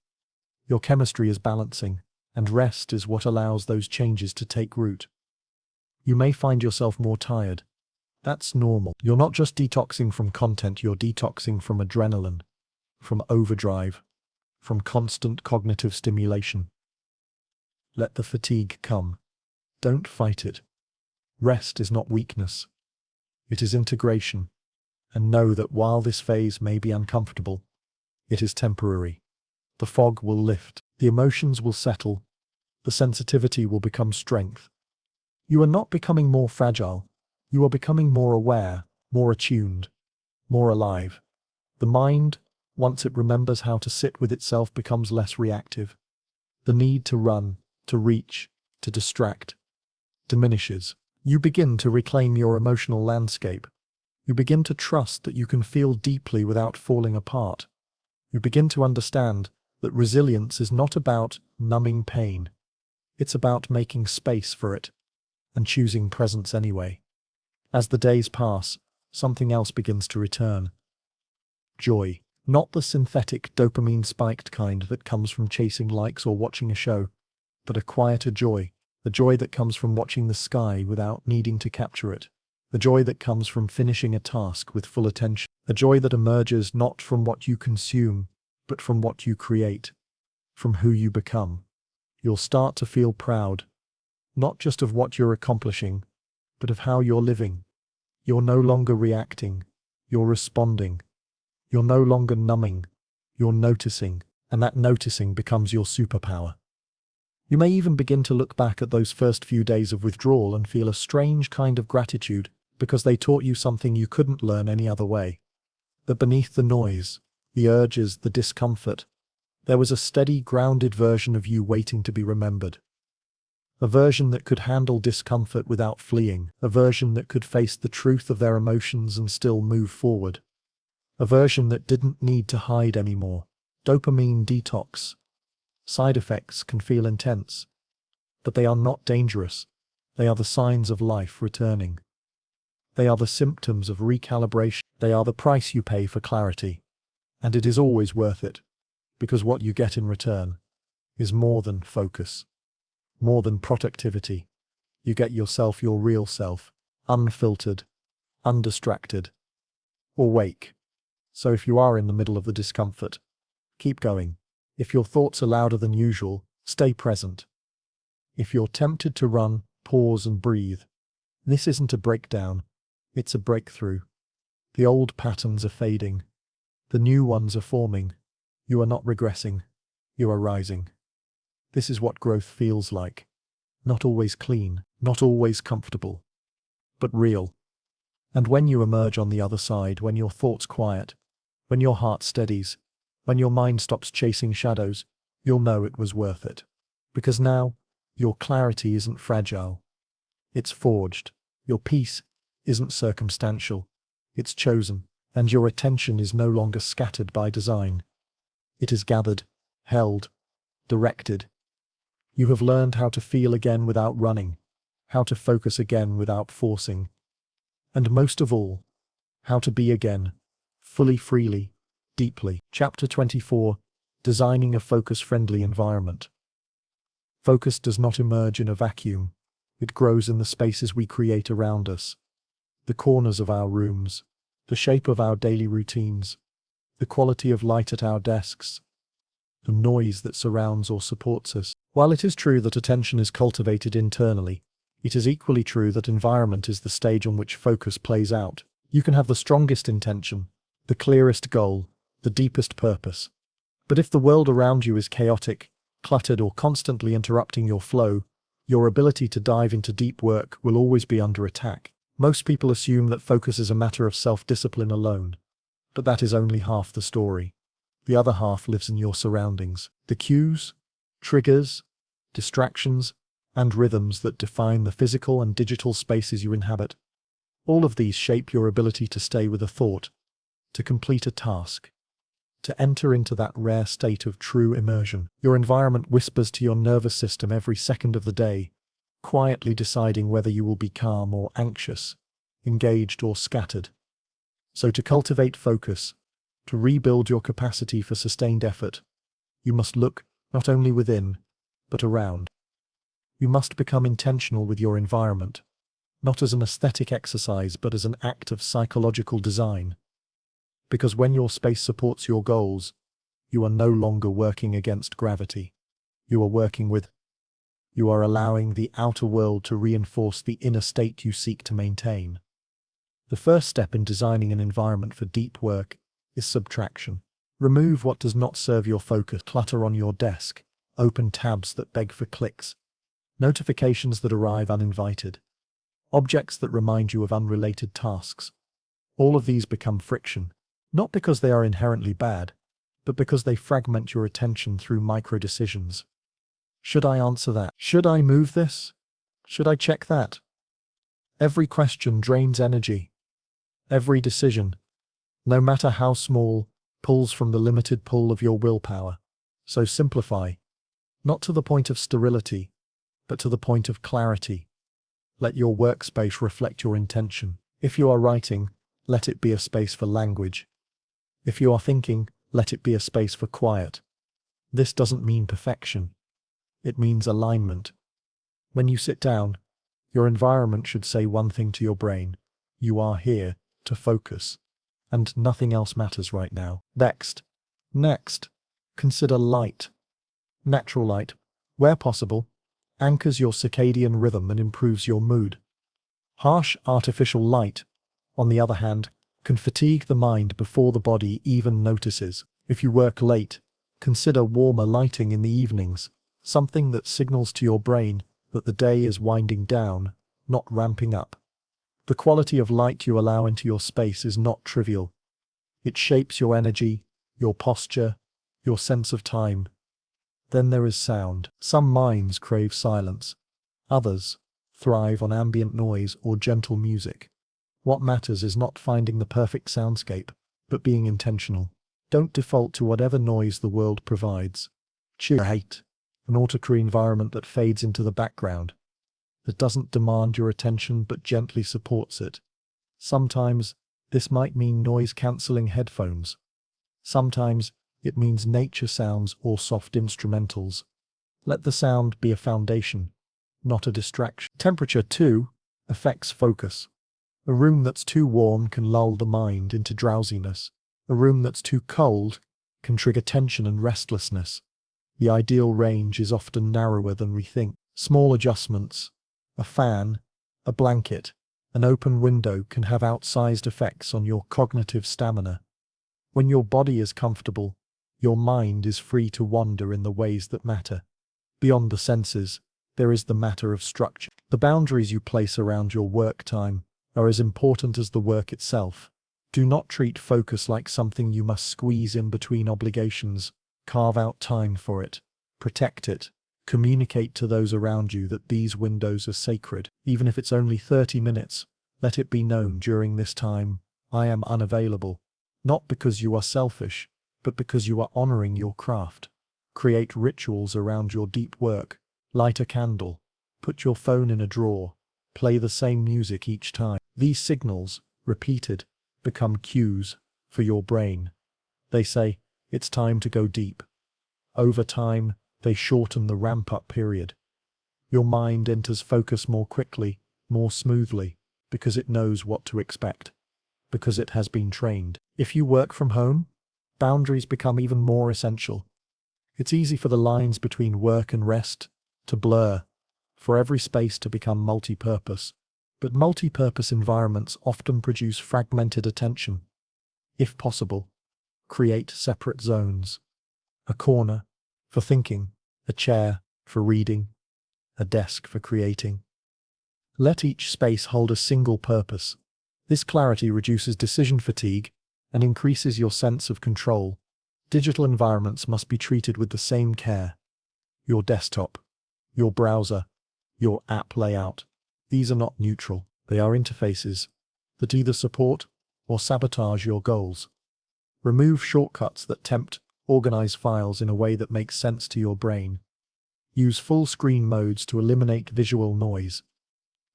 Your chemistry is balancing, and rest is what allows those changes to take root. You may find yourself more tired. That's normal. You're not just detoxing from content, you're detoxing from adrenaline, from overdrive, from constant cognitive stimulation. Let the fatigue come. Don't fight it. Rest is not weakness. It is integration. And know that while this phase may be uncomfortable, it is temporary. The fog will lift. The emotions will settle. The sensitivity will become strength. You are not becoming more fragile. You are becoming more aware, more attuned, more alive. The mind, once it remembers how to sit with itself, becomes less reactive. The need to run, to reach, to distract, diminishes. You begin to reclaim your emotional landscape. You begin to trust that you can feel deeply without falling apart. You begin to understand that resilience is not about numbing pain. It's about making space for it and choosing presence anyway. As the days pass, something else begins to return. Joy. Not the synthetic dopamine-spiked kind that comes from chasing likes or watching a show, but a quieter joy. The joy that comes from watching the sky without needing to capture it. The joy that comes from finishing a task with full attention. A joy that emerges not from what you consume, but from what you create, from who you become. You'll start to feel proud, not just of what you're accomplishing, but of how you're living. You're no longer reacting, you're responding. You're no longer numbing, you're noticing, and that noticing becomes your superpower. You may even begin to look back at those first few days of withdrawal and feel a strange kind of gratitude because they taught you something you couldn't learn any other way. That beneath the noise, the urges, the discomfort, there was a steady, grounded version of you waiting to be remembered. A version that could handle discomfort without fleeing. A version that could face the truth of their emotions and still move forward. A version that didn't need to hide anymore. Dopamine detox. Side effects can feel intense, but they are not dangerous. They are the signs of life returning. They are the symptoms of recalibration. They are the price you pay for clarity. And it is always worth it, because what you get in return is more than focus, more than productivity. You get yourself, your real self, unfiltered, undistracted, awake. So if you are in the middle of the discomfort, keep going. If your thoughts are louder than usual, stay present. If you're tempted to run, pause and breathe. This isn't a breakdown, it's a breakthrough. The old patterns are fading. The new ones are forming. You are not regressing. You are rising. This is what growth feels like. Not always clean, not always comfortable, but real. And when you emerge on the other side, when your thoughts quiet, when your heart steadies, when your mind stops chasing shadows, you'll know it was worth it. Because now, your clarity isn't fragile. It's forged. Your peace isn't circumstantial. It's chosen. And your attention is no longer scattered by design. It is gathered, held, directed. You have learned how to feel again without running, how to focus again without forcing, and most of all, how to be again, fully, freely, deeply. Chapter 24: Designing a Focus-Friendly Environment. Focus does not emerge in a vacuum. It grows in the spaces we create around us. The corners of our rooms, the shape of our daily routines, the quality of light at our desks, the noise that surrounds or supports us. While it is true that attention is cultivated internally, it is equally true that environment is the stage on which focus plays out. You can have the strongest intention, the clearest goal, the deepest purpose. But if the world around you is chaotic, cluttered or constantly interrupting your flow, your ability to dive into deep work will always be under attack. Most people assume that focus is a matter of self-discipline alone. But that is only half the story. The other half lives in your surroundings. The cues, triggers, distractions, and rhythms that define the physical and digital spaces you inhabit. All of these shape your ability to stay with a thought, to complete a task, to enter into that rare state of true immersion. Your environment whispers to your nervous system every second of the day, quietly deciding whether you will be calm or anxious, engaged or scattered. So to cultivate focus, to rebuild your capacity for sustained effort, you must look not only within, but around. You must become intentional with your environment, not as an aesthetic exercise but as an act of psychological design. Because when your space supports your goals, you are no longer working against gravity. You are working with. You are allowing the outer world to reinforce the inner state you seek to maintain. The first step in designing an environment for deep work is subtraction. Remove what does not serve your focus. Clutter on your desk, open tabs that beg for clicks, notifications that arrive uninvited, objects that remind you of unrelated tasks. All of these become friction, not because they are inherently bad, but because they fragment your attention through micro-decisions. Should I answer that? Should I move this? Should I check that? Every question drains energy. Every decision, no matter how small, pulls from the limited pool of your willpower. So simplify, not to the point of sterility, but to the point of clarity. Let your workspace reflect your intention. If you are writing, let it be a space for language. If you are thinking, let it be a space for quiet. This doesn't mean perfection. It means alignment. When you sit down, your environment should say one thing to your brain: you are here to focus, and nothing else matters right now. Next, consider light. Natural light, where possible, anchors your circadian rhythm and improves your mood. Harsh artificial light, on the other hand, can fatigue the mind before the body even notices. If you work late, consider warmer lighting in the evenings, something that signals to your brain that the day is winding down, not ramping up. The quality of light you allow into your space is not trivial. It shapes your energy, your posture, your sense of time. Then there is sound. Some minds crave silence. Others thrive on ambient noise or gentle music. What matters is not finding the perfect soundscape, but being intentional. Don't default to whatever noise the world provides. Choose an auditory environment that fades into the background, that doesn't demand your attention but gently supports it. Sometimes this might mean noise-cancelling headphones. Sometimes it means nature sounds or soft instrumentals. Let the sound be a foundation, not a distraction. Temperature, too, affects focus. A room that's too warm can lull the mind into drowsiness. A room that's too cold can trigger tension and restlessness. The ideal range is often narrower than we think. Small adjustments, a fan, a blanket, an open window can have outsized effects on your cognitive stamina. When your body is comfortable, your mind is free to wander in the ways that matter. Beyond the senses, there is the matter of structure. The boundaries you place around your work time are as important as the work itself. Do not treat focus like something you must squeeze in between obligations. Carve out time for it. Protect it. Communicate to those around you that these windows are sacred. Even if it's only 30 minutes, let it be known during this time, I am unavailable. Not because you are selfish, but because you are honoring your craft. Create rituals around your deep work. Light a candle. Put your phone in a drawer. Play the same music each time. These signals, repeated, become cues for your brain. They say, it's time to go deep. Over time, they shorten the ramp-up period. Your mind enters focus more quickly, more smoothly, because it knows what to expect, because it has been trained. If you work from home, boundaries become even more essential. It's easy for the lines between work and rest to blur, for every space to become multi-purpose. But multi-purpose environments often produce fragmented attention. If possible, create separate zones. A corner for thinking, a chair for reading, a desk for creating. Let each space hold a single purpose. This clarity reduces decision fatigue and increases your sense of control. Digital environments must be treated with the same care. Your desktop, your browser, your app layout. These are not neutral. They are interfaces that either support or sabotage your goals. Remove shortcuts that tempt. Organize files in a way that makes sense to your brain. Use full screen modes to eliminate visual noise.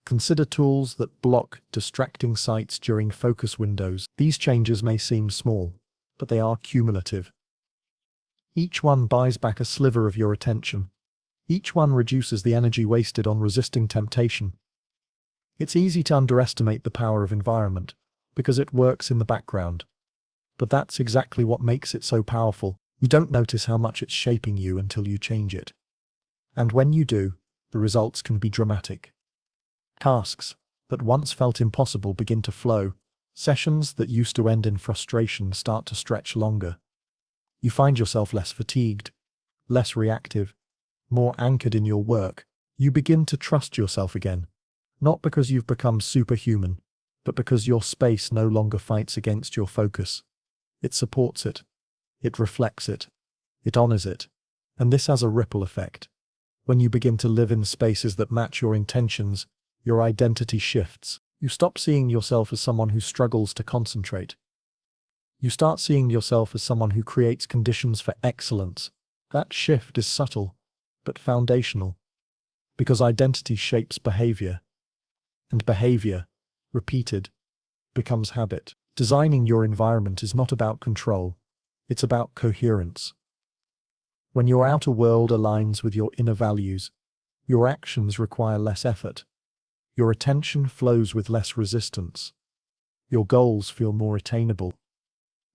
Consider tools that block distracting sites during focus windows. These changes may seem small, but they are cumulative. Each one buys back a sliver of your attention. Each one reduces the energy wasted on resisting temptation. It's easy to underestimate the power of environment, because it works in the background. But that's exactly what makes it so powerful. You don't notice how much it's shaping you until you change it. And when you do, the results can be dramatic. Tasks that once felt impossible begin to flow. Sessions that used to end in frustration start to stretch longer. You find yourself less fatigued, less reactive, more anchored in your work. You begin to trust yourself again, not because you've become superhuman, but because your space no longer fights against your focus. It supports it. It reflects it. It honors it. And this has a ripple effect. When you begin to live in spaces that match your intentions, your identity shifts. You stop seeing yourself as someone who struggles to concentrate. You start seeing yourself as someone who creates conditions for excellence. That shift is subtle, but foundational. Because identity shapes behavior. And behavior, repeated, becomes habit. Designing your environment is not about control, it's about coherence. When your outer world aligns with your inner values, your actions require less effort. Your attention flows with less resistance. Your goals feel more attainable,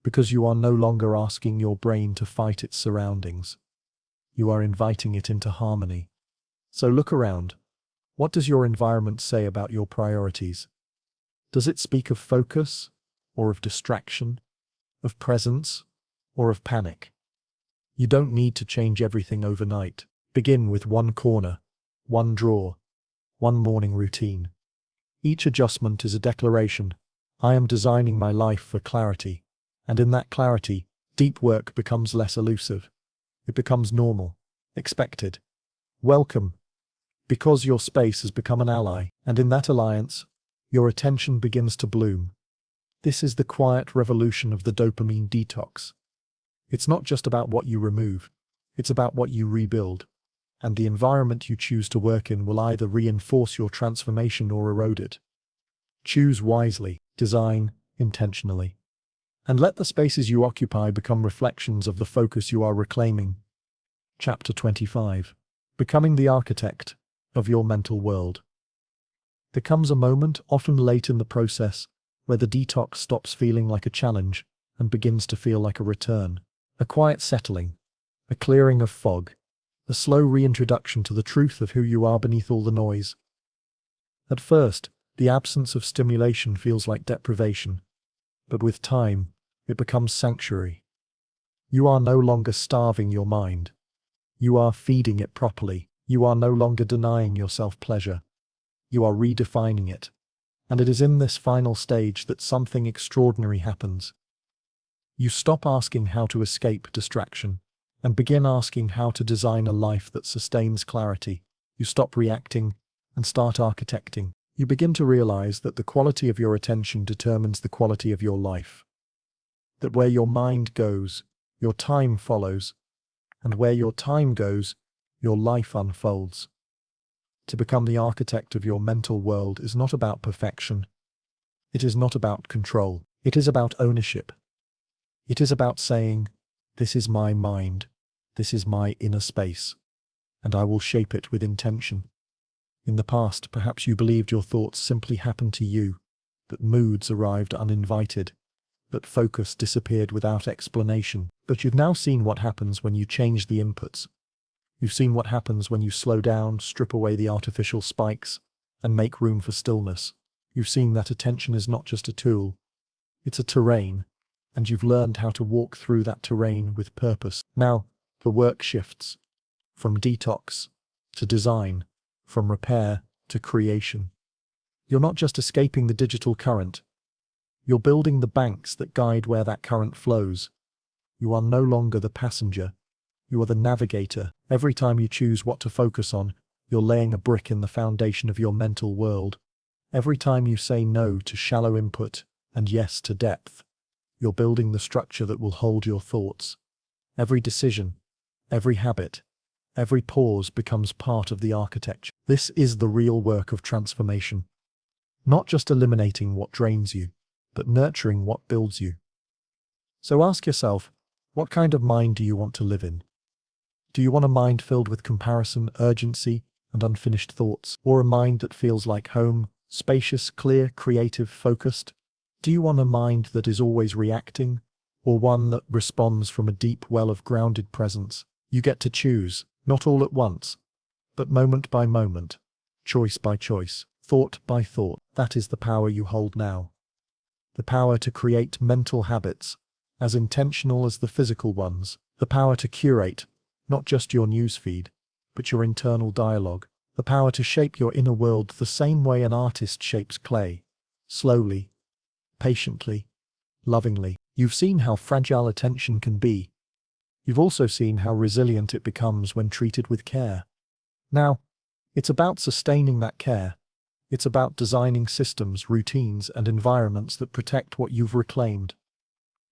because you are no longer asking your brain to fight its surroundings. You are inviting it into harmony. So look around. What does your environment say about your priorities? Does it speak of focus? Or of distraction, of presence, or of panic? You don't need to change everything overnight. Begin with one corner, one drawer, one morning routine. Each adjustment is a declaration. I am designing my life for clarity, and in that clarity, deep work becomes less elusive. It becomes normal, expected, welcome, because your space has become an ally, and in that alliance, your attention begins to bloom. This is the quiet revolution of the dopamine detox. It's not just about what you remove, it's about what you rebuild. And the environment you choose to work in will either reinforce your transformation or erode it. Choose wisely, design intentionally, and let the spaces you occupy become reflections of the focus you are reclaiming. Chapter 25. Becoming the architect of your mental world. There comes a moment, often late in the process, where the detox stops feeling like a challenge and begins to feel like a return. A quiet settling, a clearing of fog, a slow reintroduction to the truth of who you are beneath all the noise. At first, the absence of stimulation feels like deprivation, but with time, it becomes sanctuary. You are no longer starving your mind. You are feeding it properly. You are no longer denying yourself pleasure. You are redefining it. And it is in this final stage that something extraordinary happens. You stop asking how to escape distraction and begin asking how to design a life that sustains clarity. You stop reacting and start architecting. You begin to realize that the quality of your attention determines the quality of your life. That where your mind goes, your time follows, and where your time goes, your life unfolds. To become the architect of your mental world is not about perfection. It is not about control. It is about ownership. It is about saying, "This is my mind, this is my inner space, and I will shape it with intention." In the past, perhaps you believed your thoughts simply happened to you, that moods arrived uninvited, that focus disappeared without explanation. But you've now seen what happens when you change the inputs. You've seen what happens when you slow down, strip away the artificial spikes, and make room for stillness. You've seen that attention is not just a tool, it's a terrain, and you've learned how to walk through that terrain with purpose. Now, the work shifts, from detox to design, from repair to creation. You're not just escaping the digital current, you're building the banks that guide where that current flows. You are no longer the passenger, you are the navigator. Every time you choose what to focus on, you're laying a brick in the foundation of your mental world. Every time you say no to shallow input and yes to depth, you're building the structure that will hold your thoughts. Every decision, every habit, every pause becomes part of the architecture. This is the real work of transformation. Not just eliminating what drains you, but nurturing what builds you. So ask yourself, what kind of mind do you want to live in? Do you want a mind filled with comparison, urgency, and unfinished thoughts? Or a mind that feels like home, spacious, clear, creative, focused? Do you want a mind that is always reacting, or one that responds from a deep well of grounded presence? You get to choose, not all at once, but moment by moment, choice by choice, thought by thought. That is the power you hold now. The power to create mental habits, as intentional as the physical ones. The power to curate, not just your newsfeed, but your internal dialogue. The power to shape your inner world the same way an artist shapes clay, slowly, patiently, lovingly. You've seen how fragile attention can be. You've also seen how resilient it becomes when treated with care. Now, it's about sustaining that care. It's about designing systems, routines, and environments that protect what you've reclaimed.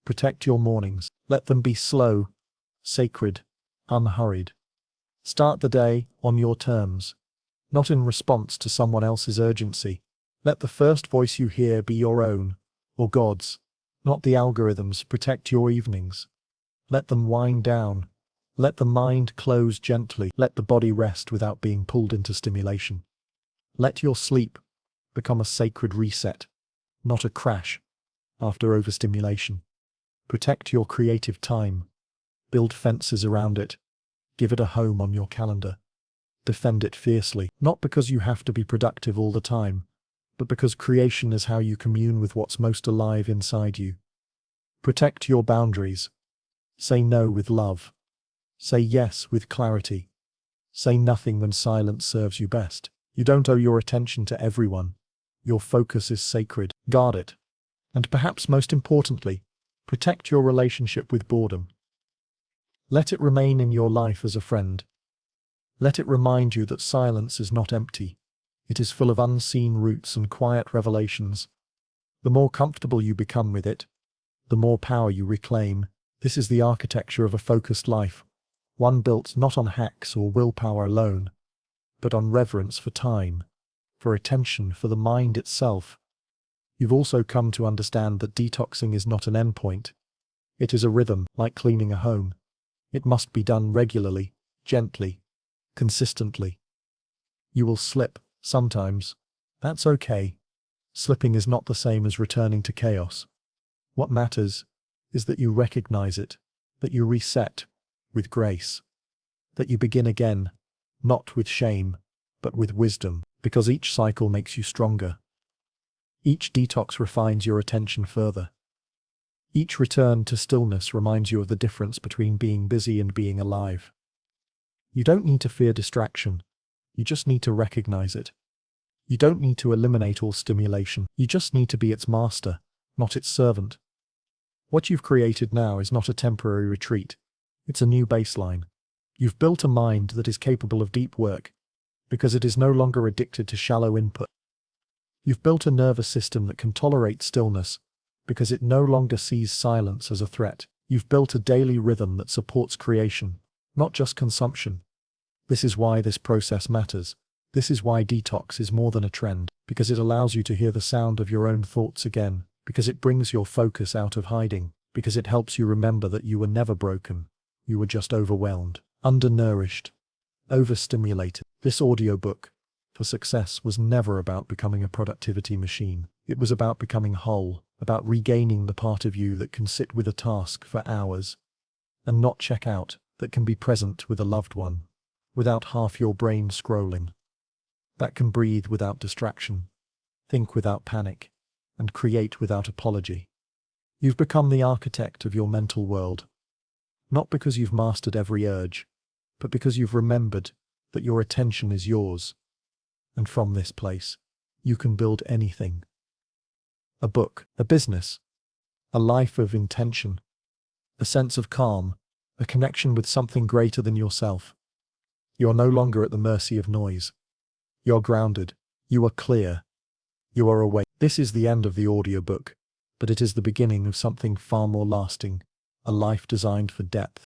Protect your mornings. Let them be slow, sacred, unhurried. Start the day on your terms, not in response to someone else's urgency. Let the first voice you hear be your own, or God's, not the algorithms. Protect your evenings. Let them wind down. Let the mind close gently. Let the body rest without being pulled into stimulation. Let your sleep become a sacred reset, not a crash after overstimulation. Protect your creative time. Build fences around it. Give it a home on your calendar. Defend it fiercely, not because you have to be productive all the time, but because creation is how you commune with what's most alive inside you. Protect your boundaries. Say no with love. Say yes with clarity. Say nothing when silence serves you best. You don't owe your attention to everyone. Your focus is sacred. Guard it. And perhaps most importantly, protect your relationship with boredom. Let it remain in your life as a friend. Let it remind you that silence is not empty. It is full of unseen roots and quiet revelations. The more comfortable you become with it, the more power you reclaim. This is the architecture of a focused life, one built not on hacks or willpower alone, but on reverence for time, for attention, for the mind itself. You've also come to understand that detoxing is not an endpoint. It is a rhythm, like cleaning a home. It must be done regularly, gently, consistently. You will slip, sometimes. That's okay. Slipping is not the same as returning to chaos. What matters is that you recognize it, that you reset with grace, that you begin again, not with shame, but with wisdom, because each cycle makes you stronger. Each detox refines your attention further. Each return to stillness reminds you of the difference between being busy and being alive. You don't need to fear distraction. You just need to recognize it. You don't need to eliminate all stimulation. You just need to be its master, not its servant. What you've created now is not a temporary retreat. It's a new baseline. You've built a mind that is capable of deep work, because it is no longer addicted to shallow input. You've built a nervous system that can tolerate stillness, because it no longer sees silence as a threat. You've built a daily rhythm that supports creation, not just consumption. This is why this process matters. This is why detox is more than a trend, because it allows you to hear the sound of your own thoughts again, because it brings your focus out of hiding, because it helps you remember that you were never broken. You were just overwhelmed, undernourished, overstimulated. This audiobook for success was never about becoming a productivity machine. It was about becoming whole, about regaining the part of you that can sit with a task for hours and not check out, that can be present with a loved one, without half your brain scrolling, that can breathe without distraction, think without panic, and create without apology. You've become the architect of your mental world, not because you've mastered every urge, but because you've remembered that your attention is yours, and from this place, you can build anything. A book, a business, a life of intention, a sense of calm, a connection with something greater than yourself. You're no longer at the mercy of noise. You're grounded. You are clear. You are awake. This is the end of the audiobook, but it is the beginning of something far more lasting, a life designed for depth,